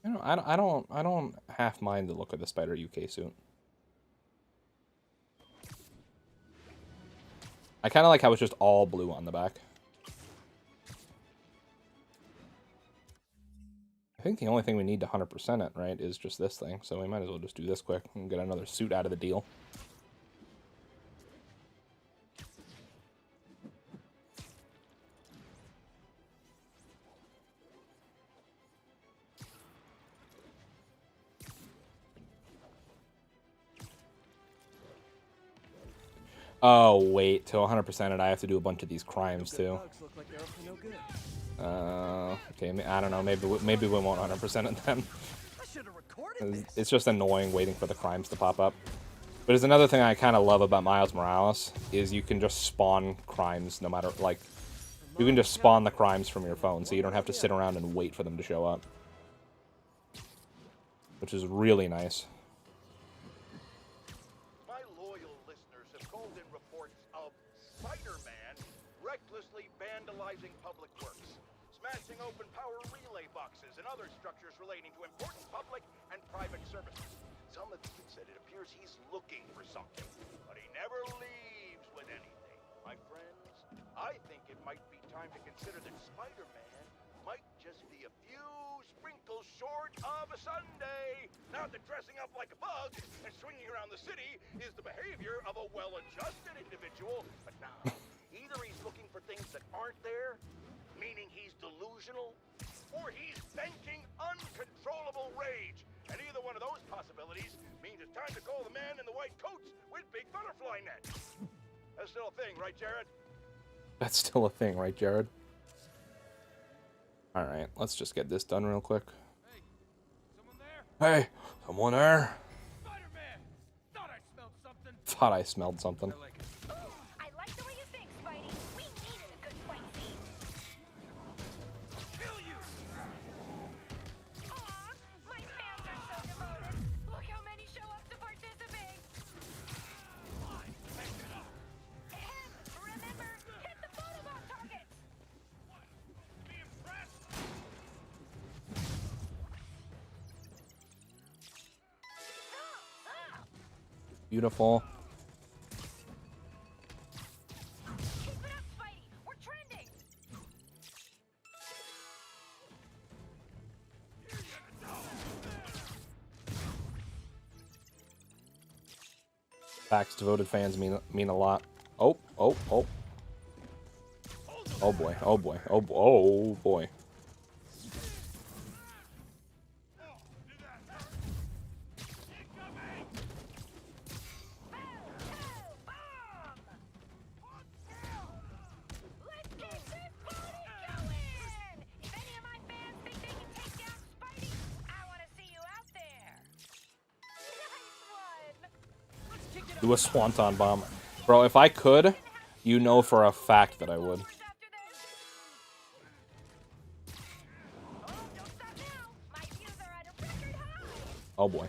You know, I don't half mind the look of the Spider UK suit. I kind of like how it's just all blue on the back. I think the only thing we need to 100% it, right, is just this thing. So we might as well just do this quick and get another suit out of the deal. Oh, wait. To 100% it, I have to do a bunch of these crimes, too. Okay, I don't know. Maybe we won't 100% it then. It's just annoying waiting for the crimes to pop up. But there's another thing I kind of love about Miles Morales, is you can just spawn crimes no matter, like, you can just spawn the crimes from your phone, so you don't have to sit around and wait for them to show up. Which is really nice. My loyal listeners have called in reports of Spider-Man recklessly vandalizing public works, smashing open power relay boxes and other structures relating to important public and private services. Some have even said it appears he's looking for something, but he never leaves with anything. My friends, I think it might be time to consider that Spider-Man might just be a few sprinkles short of a sundae. Not that dressing up like a bug and swinging around the city is the behavior of a well-adjusted individual, but nah. Either he's looking for things that aren't there, meaning he's delusional, or he's venting uncontrollable rage. And either one of those possibilities means it's time to call the man in the white coats with big butterfly nets. That's still a thing, right, Jared? That's still a thing, right, Jared? Alright, let's just get this done real quick. Hey, someone there? Spider-Man! Thought I smelled something. Thought I smelled something. I like the way you think, Spidey. We needed a good fight scene. Kill you! Aw, my fans are so devoted. Look how many show up to participate. Remember, hit the photobomb targets. Be impressed? Beautiful. Keep it up, Spidey. We're trending. Facts, devoted fans mean a lot. Oh. Oh boy, oh boy, oh boy. Let's keep this party going. If any of my fans think they can take down Spidey, I want to see you out there. Nice one. Do a swanton bomb. Bro, if I could, you know for a fact that I would. Oh boy.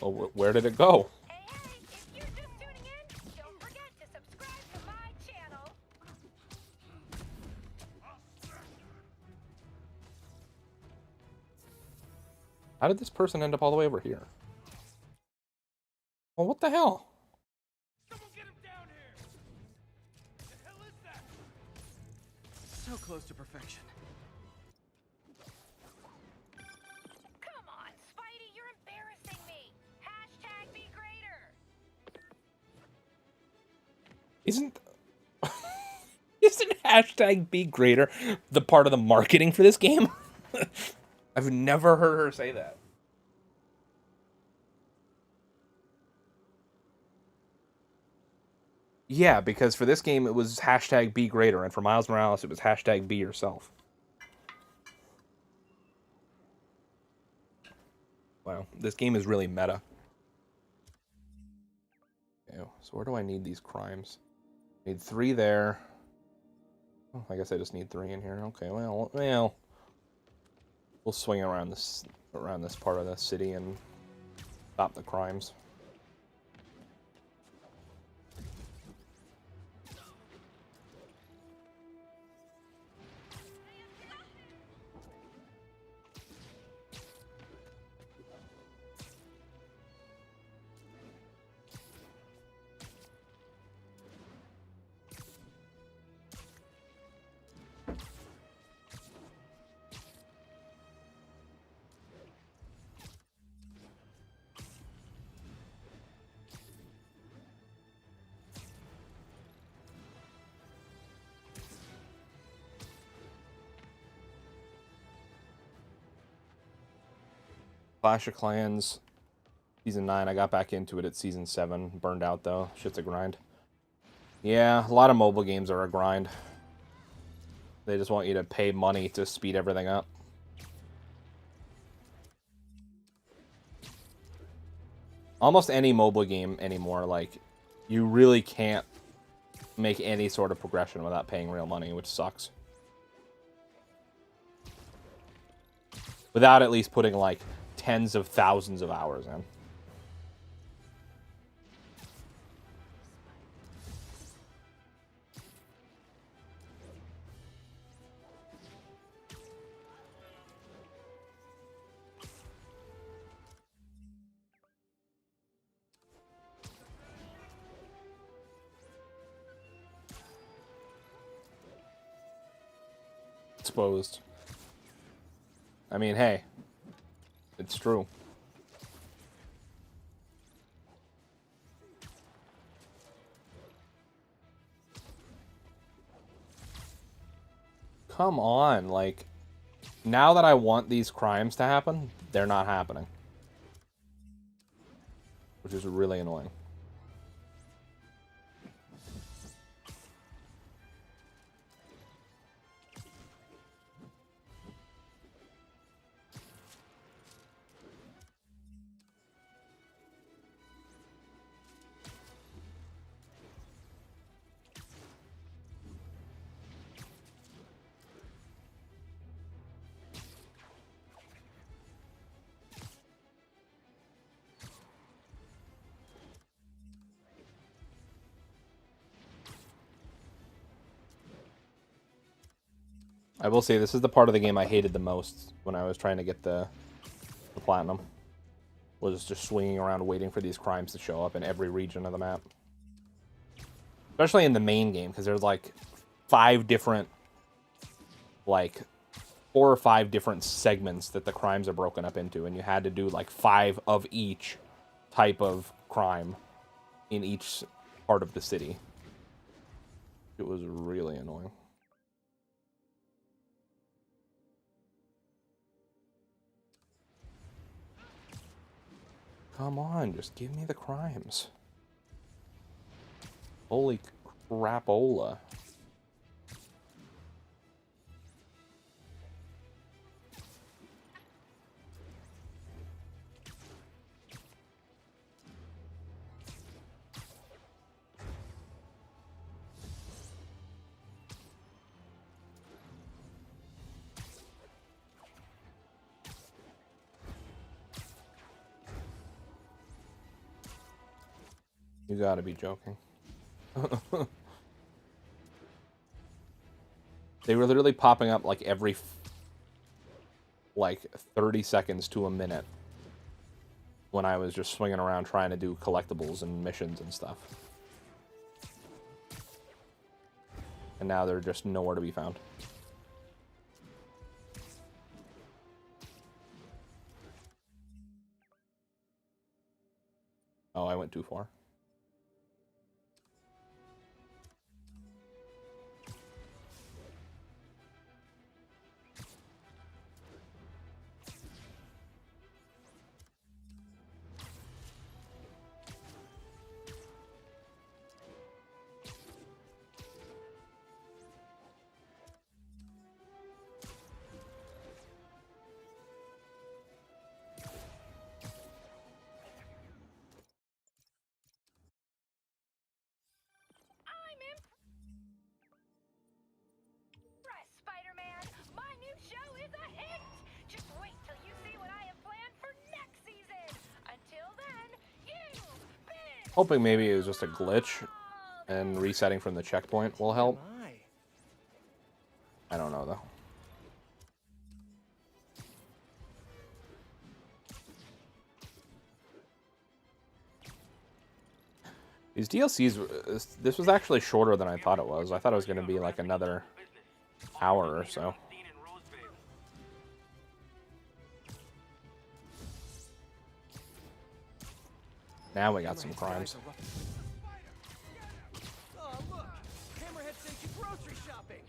Well, where did it go? Hey, if you're just tuning in, don't forget to subscribe to my channel. How did this person end up all the way over here? Well, what the hell? Someone get him down here! The hell is that? So close to perfection. Come on, Spidey, you're embarrassing me. Hashtag be greater. Isn't hashtag be greater the part of the marketing for this game? I've never heard her say that. Yeah, because for this game it was hashtag be greater, and for Miles Morales it was hashtag be yourself. Wow, this game is really meta. Okay, so where do I need these crimes? Need 3 there. Oh, I guess I just need 3 in here. Okay, well, we'll swing around this part of the city and stop the crimes. Clash of Clans, Season 9. I got back into it at Season 7. Burned out, though. Shit's a grind. Yeah, a lot of mobile games are a grind. They just want you to pay money to speed everything up. Almost any mobile game anymore, like, you really can't make any sort of progression without paying real money, which sucks. Without at least putting, like, tens of thousands of hours in. Exposed. I mean, hey, it's true. Come on, like, now that I want these crimes to happen, they're not happening. Which is really annoying. I will say, this is the part of the game I hated the most when I was trying to get the platinum. Was just swinging around waiting for these crimes to show up in every region of the map. Especially in the main game, because there's like 5 different, like 4 or 5 different segments that the crimes are broken up into, and you had to do like 5 of each type of crime in each part of the city. It was really annoying. Come on, just give me the crimes. Holy crapola. You gotta be joking. They were literally popping up like every like 30 seconds to a minute when I was just swinging around trying to do collectibles and missions and stuff. And now they're just nowhere to be found. Oh, I went too far. Hoping maybe it was just a glitch, and resetting from the checkpoint will help. I don't know, though. These DLCs, this was actually shorter than I thought it was. I thought it was going to be like another hour or so. Now we got some crimes. Oh, look! Hammerhead sent you grocery shopping!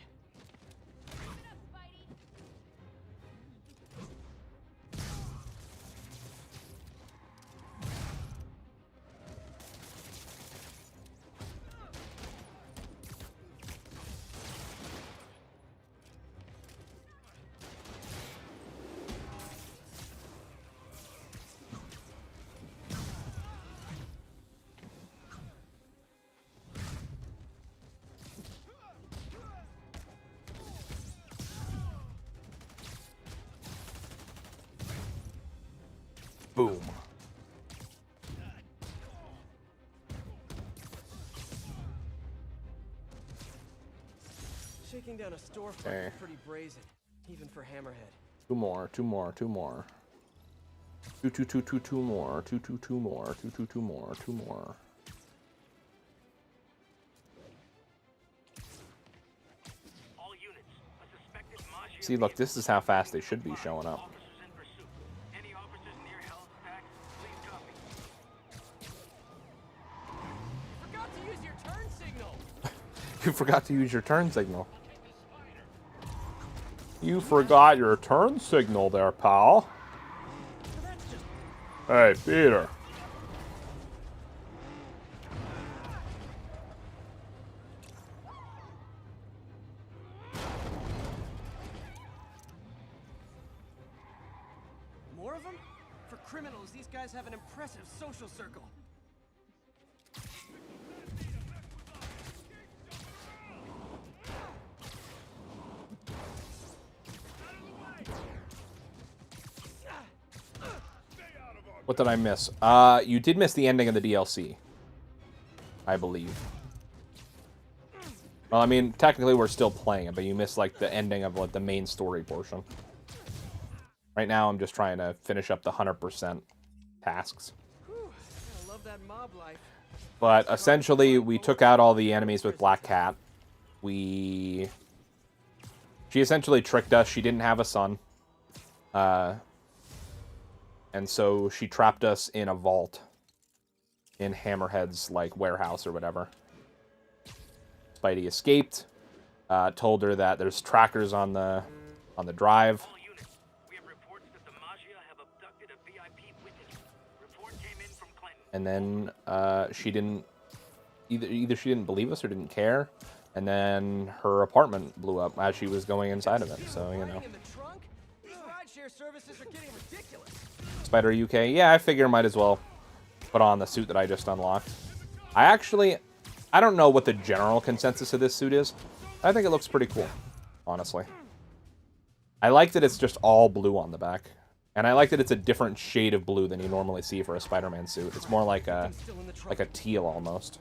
Boom. Shaking down a storefront is pretty brazen, even for Hammerhead. Two more. Two more. Two more. Two more. Two more. Two more. See, look, this is how fast they should be showing up. You forgot to use your turn signal. You forgot your turn signal there, pal. Hey, Peter. More of them? For criminals, these guys have an impressive social circle. What did I miss? You did miss the ending of the DLC, I believe. Well, I mean, technically we're still playing it, but you missed, like, the ending of, like, the main story portion. Right now, I'm just trying to finish up the 100% tasks. Whew, I love that mob life. But essentially, we took out all the enemies with Black Cat. She essentially tricked us. She didn't have a son. And so she trapped us in a vault in Hammerhead's, like, warehouse or whatever. Spidey escaped, told her that there's trackers on the drive. And then she didn't either she didn't believe us or didn't care, and then her apartment blew up as she was going inside of it. So, you know. Spider UK. Yeah, I figure might as well put on the suit that I just unlocked. I don't know what the general consensus of this suit is. I think it looks pretty cool, honestly. I like that it's just all blue on the back. And I like that it's a different shade of blue than you normally see for a Spider-Man suit. It's more like a teal almost.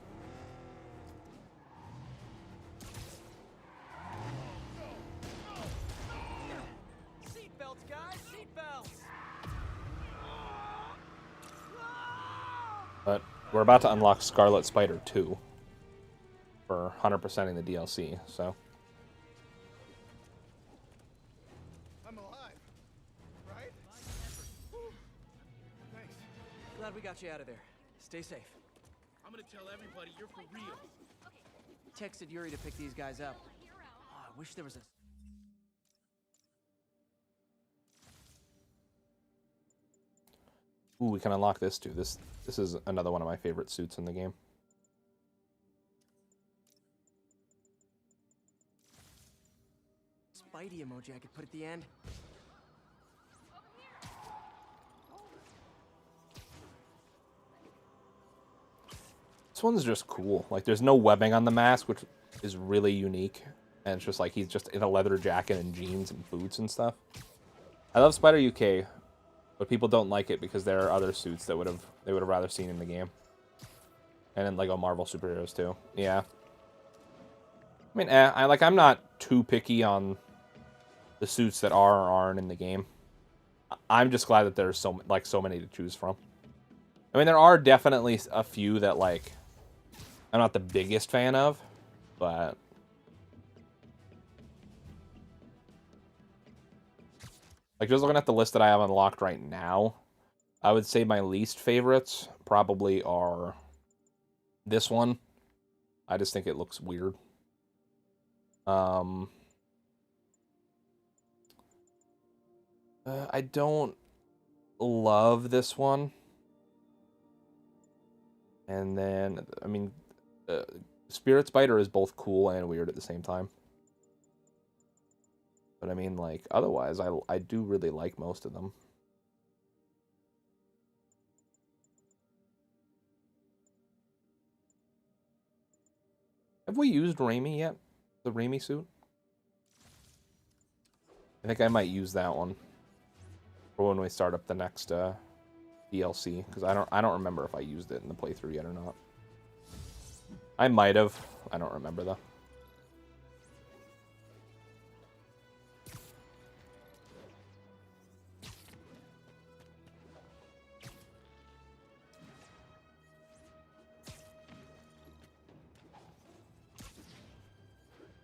Seatbelts, guys, seatbelts. But we're about to unlock Scarlet Spider 2 for 100%ing the DLC, so. I'm alive, right? Thanks. Glad we got you out of there. Stay safe. I'm gonna tell everybody you're for real. Texted Yuri to pick these guys up. Oh, I wish there was a... Ooh, we can unlock this too. This is another one of my favorite suits in the game. Spidey emoji I could put at the end. This one's just cool. Like, there's no webbing on the mask, which is really unique. And it's just like he's just in a leather jacket and jeans and boots and stuff. I love Spider UK, but people don't like it because there are other suits that they would have rather seen in the game. And then Lego Marvel superheroes too. Yeah. I mean, I'm not too picky on the suits that are or aren't in the game. I'm just glad that there's so many to choose from. I mean, there are definitely a few that like I'm not the biggest fan of, but like just looking at the list that I have unlocked right now, I would say my least favorites probably are this one. I just think it looks weird. I don't love this one. And then, I mean, Spirit Spider is both cool and weird at the same time. But I mean, like, otherwise, I do really like most of them. Have we used Raimi yet? The Raimi suit? I think I might use that one for when we start up the next DLC, because I don't remember if I used it in the playthrough yet or not. I might have. I don't remember though.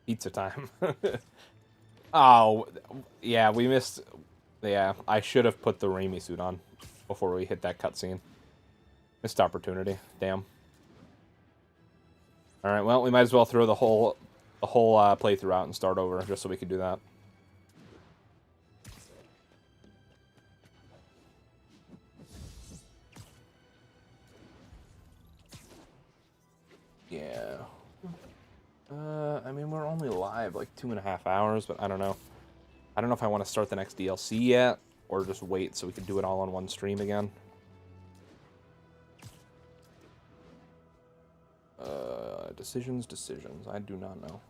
Pizza time. Oh, yeah, we missed. Yeah, I should have put the Raimi suit on before we hit that cutscene. Missed opportunity. Damn. All right, well, we might as well throw the whole playthrough out and start over just so we can do that. Yeah. I mean, we're only live like 2.5 hours, but I don't know. I don't know if I want to start the next DLC yet, or just wait so we can do it all on one stream again. Decisions. I do not know.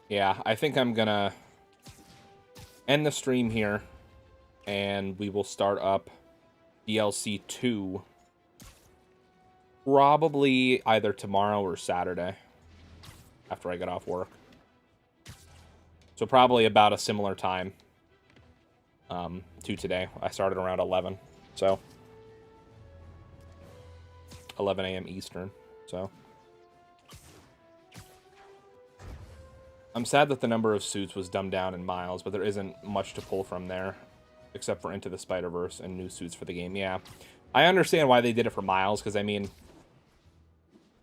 Yeah, I think I'm gonna end the stream here, and we will start up DLC 2 probably either tomorrow or Saturday after I get off work. So probably about a similar time to today. I started around 11, so 11 a.m. Eastern, so. I'm sad that the number of suits was dumbed down in Miles, but there isn't much to pull from there, except for Into the Spider-Verse and new suits for the game. Yeah, I understand why they did it for Miles, because, I mean,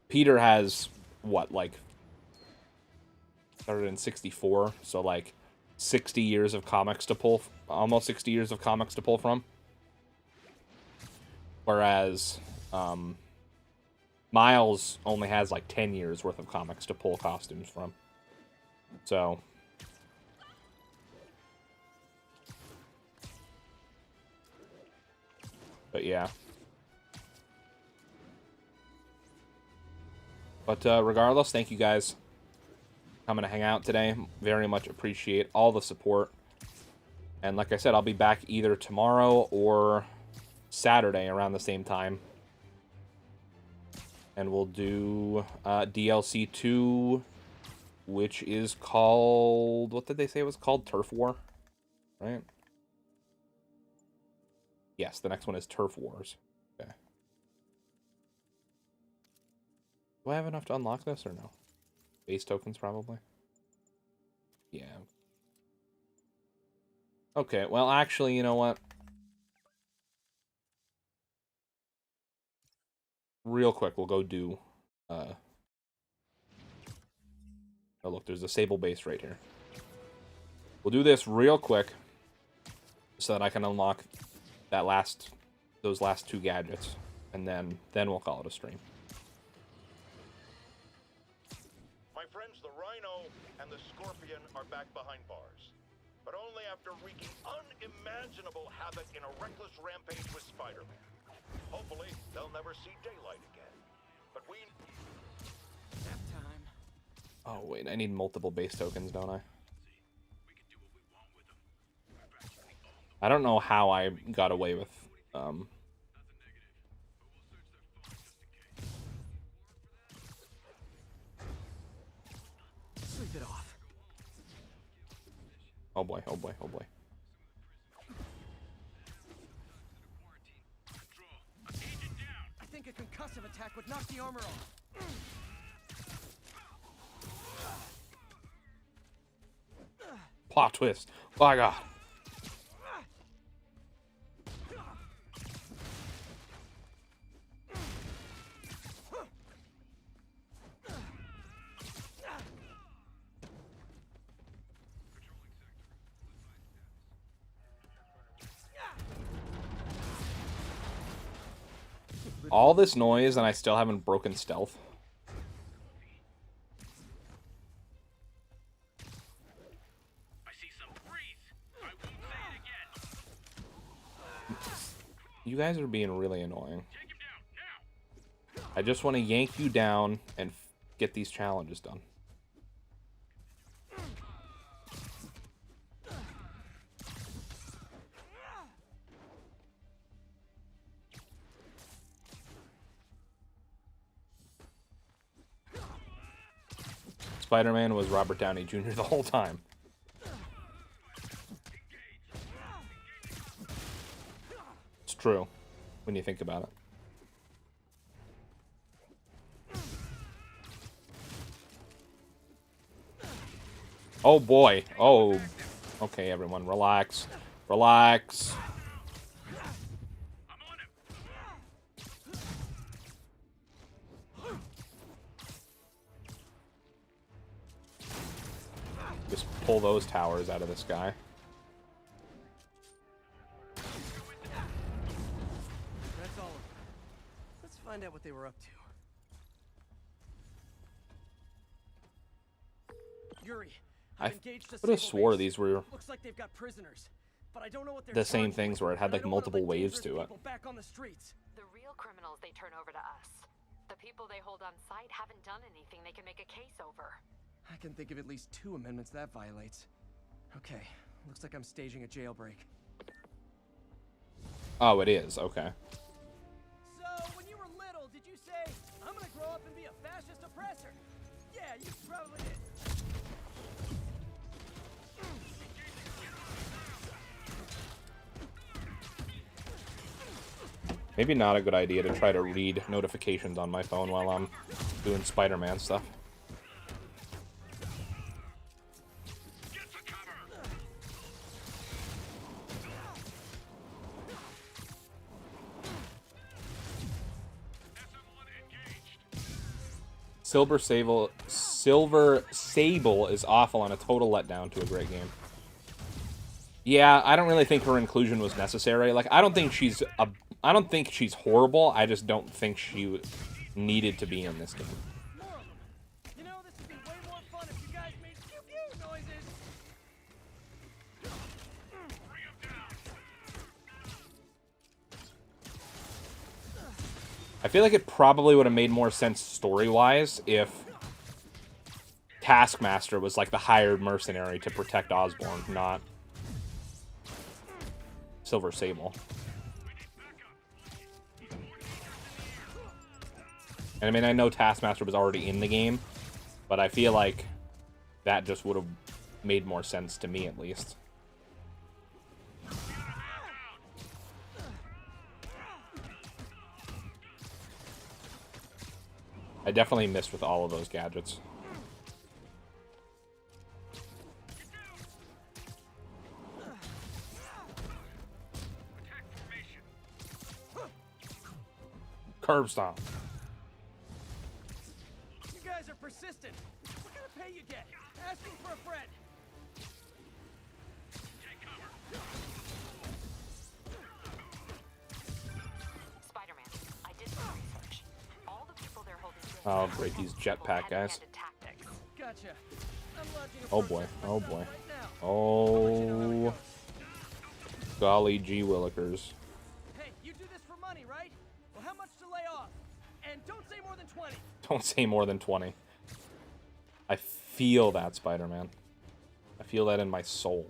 Peter has, what, like, started in 64, so, like, 60 years of comics to pull, almost 60 years of comics to pull from. Whereas, Miles only has, like, 10 years worth of comics to pull costumes from. So, but yeah. But regardless, thank you guys for coming to hang out today. Very much appreciate all the support. And like I said, I'll be back either tomorrow or Saturday around the same time. And we'll do DLC 2... which is called... What did they say it was called? Turf War? Right? Yes, the next one is Turf Wars. Okay. Do I have enough to unlock this or no? Base tokens, probably? Yeah. Okay, well, actually, you know what? Real quick, we'll go do... Oh, look, there's a Sable base right here. We'll do this real quick so that I can unlock those last 2 gadgets, and then we'll call it a stream. and the Scorpion are back behind bars. But only after wreaking unimaginable havoc in a reckless rampage with Spider-Man. Hopefully, they'll never see daylight again. But we... Nap time. Oh, wait, I need multiple base tokens, don't I? I don't know how I got away with, Sleep it off. Oh boy, oh boy, oh boy. I think a concussive attack would knock the armor off. Plot twist. Oh my god. All this noise and I still haven't broken stealth. I see some breeze. I won't say it again. You guys are being really annoying. Take him down now. I just want to yank you down and get these challenges done. Spider-Man was Robert Downey Jr. the whole time. It's true, when you think about it. Oh boy. Oh. Okay, everyone, relax. Relax. Just pull those towers out of the sky. That's all of them. Let's find out what they were up to. Yuri, I engaged would have swore these were looks like they've got prisoners, but I don't know what they're the same charged things with, where it had and I like don't wanna multiple let waves dangerous to it. people back on the streets. The real criminals they turn over to us. The people they hold on site haven't done anything they can make a case over. I can think of at least 2 amendments that violates. Okay, looks like I'm staging a jailbreak. Oh, it is. Okay. So, when you were little, did you say, I'm gonna grow up and be a fascist oppressor? Yeah, you probably did. Maybe not a good idea to try to read notifications on my phone while I'm doing Spider-Man stuff. Silver Sable is awful and a total letdown to a great game. Yeah, I don't really think her inclusion was necessary. Like, I don't think she's horrible. I just don't think she needed to be in this game. You know, this would be way more fun if you guys made pew pew noises. I feel like it probably would have made more sense story-wise if Taskmaster was like the hired mercenary to protect Osborn, not Silver Sable. And I mean, I know Taskmaster was already in the game, but I feel like that just would have made more sense to me, at least. I definitely missed with all of those gadgets. Curb stomp. You guys are persistent. What kind of pay you get? Asking for a friend. Spider-Man, I did some research. All the people they're holding Oh, great, these jetpack guys. Gotcha. I'm Oh boy. Oh boy. Oh. Golly gee willikers. Hey, you do this for money, right? Well, how much to lay off? And don't say more than 20. Don't say more than 20. I feel that, Spider-Man. I feel that in my soul.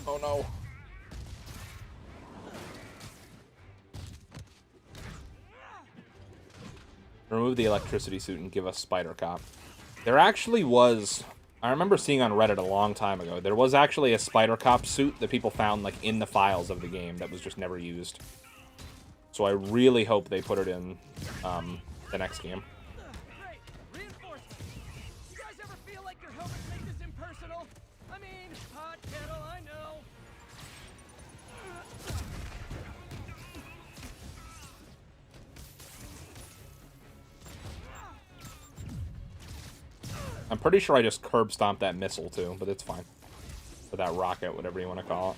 Oh no. Remove the electricity suit and give us Spider Cop. There actually was... I remember seeing on Reddit a long time ago, there was actually a Spider Cop suit that people found like in the files of the game that was just never used. So I really hope they put it in the next game. Great. Reinforcements. You guys ever feel like your helmets make this impersonal? I mean, hot kettle, I know. I'm pretty sure I just curb stomped that missile too, but it's fine. Or that rocket, whatever you want to call it.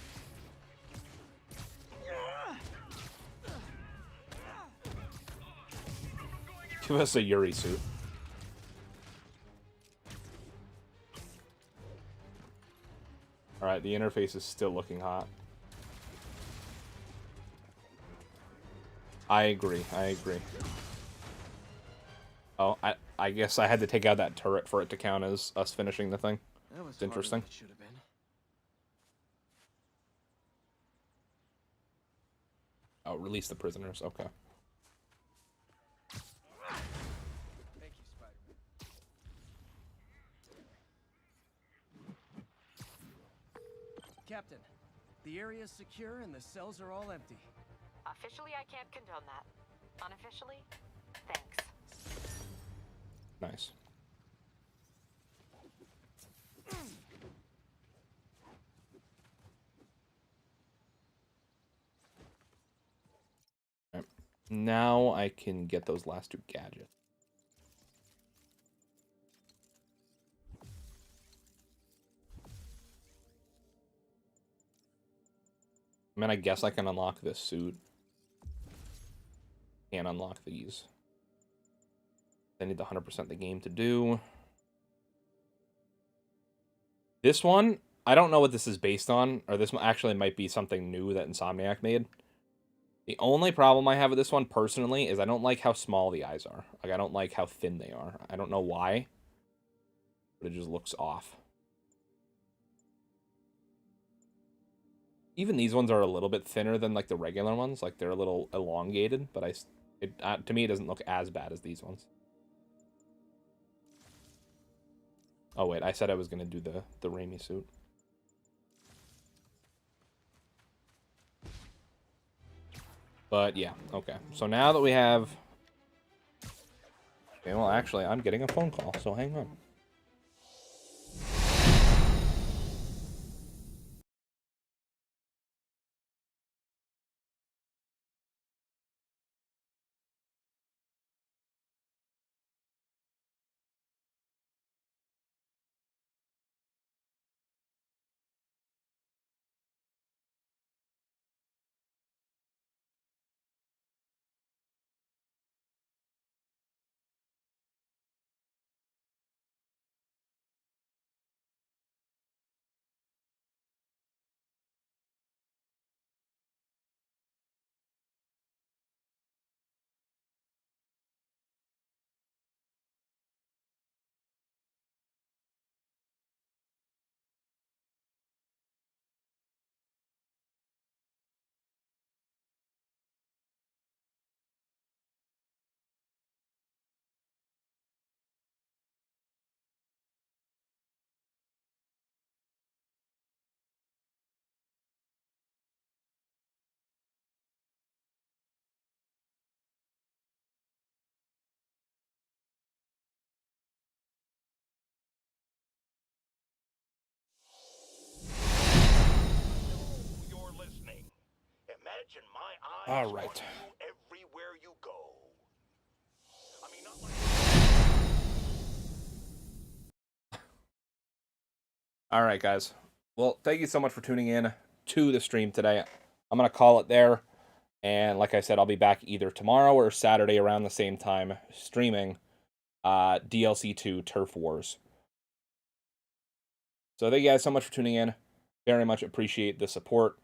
Give us a Yuri suit. Alright, the interface is still looking hot. I agree, I agree. Oh, I guess I had to take out that turret for it to count as us finishing the thing. It's interesting. Should have been. Oh, release the prisoners, okay. Thank you, Spider-Man. Captain, the area is secure and the cells are all empty. Officially, I can't condone that. Unofficially, thanks. Nice. Right. Now I can get those last two gadgets. I mean, I guess I can unlock this suit. Can't unlock these. I need the 100% the game to do. This one, I don't know what this is based on, or this one actually might be something new that Insomniac made. The only problem I have with this one, personally, is I don't like how small the eyes are. Like, I don't like how thin they are. I don't know why, but it just looks off. Even these ones are a little bit thinner than, like, the regular ones. Like, they're a little elongated, but to me, it doesn't look as bad as these ones. Oh, wait, I said I was going to do the Raimi suit. But, yeah, okay. So now that we have... Okay, well, actually, I'm getting a phone call, so hang on. Imagine my eyes All right. watching you everywhere you go. I mean, not like... All right, guys. Well, thank you so much for tuning in to the stream today. I'm going to call it there. And like I said, I'll be back either tomorrow or Saturday around the same time streaming DLC 2 Turf Wars. So thank you guys so much for tuning in. Very much appreciate the support.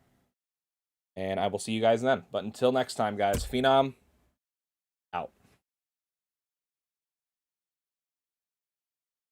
And I will see you guys then. But until next time, guys, Phenom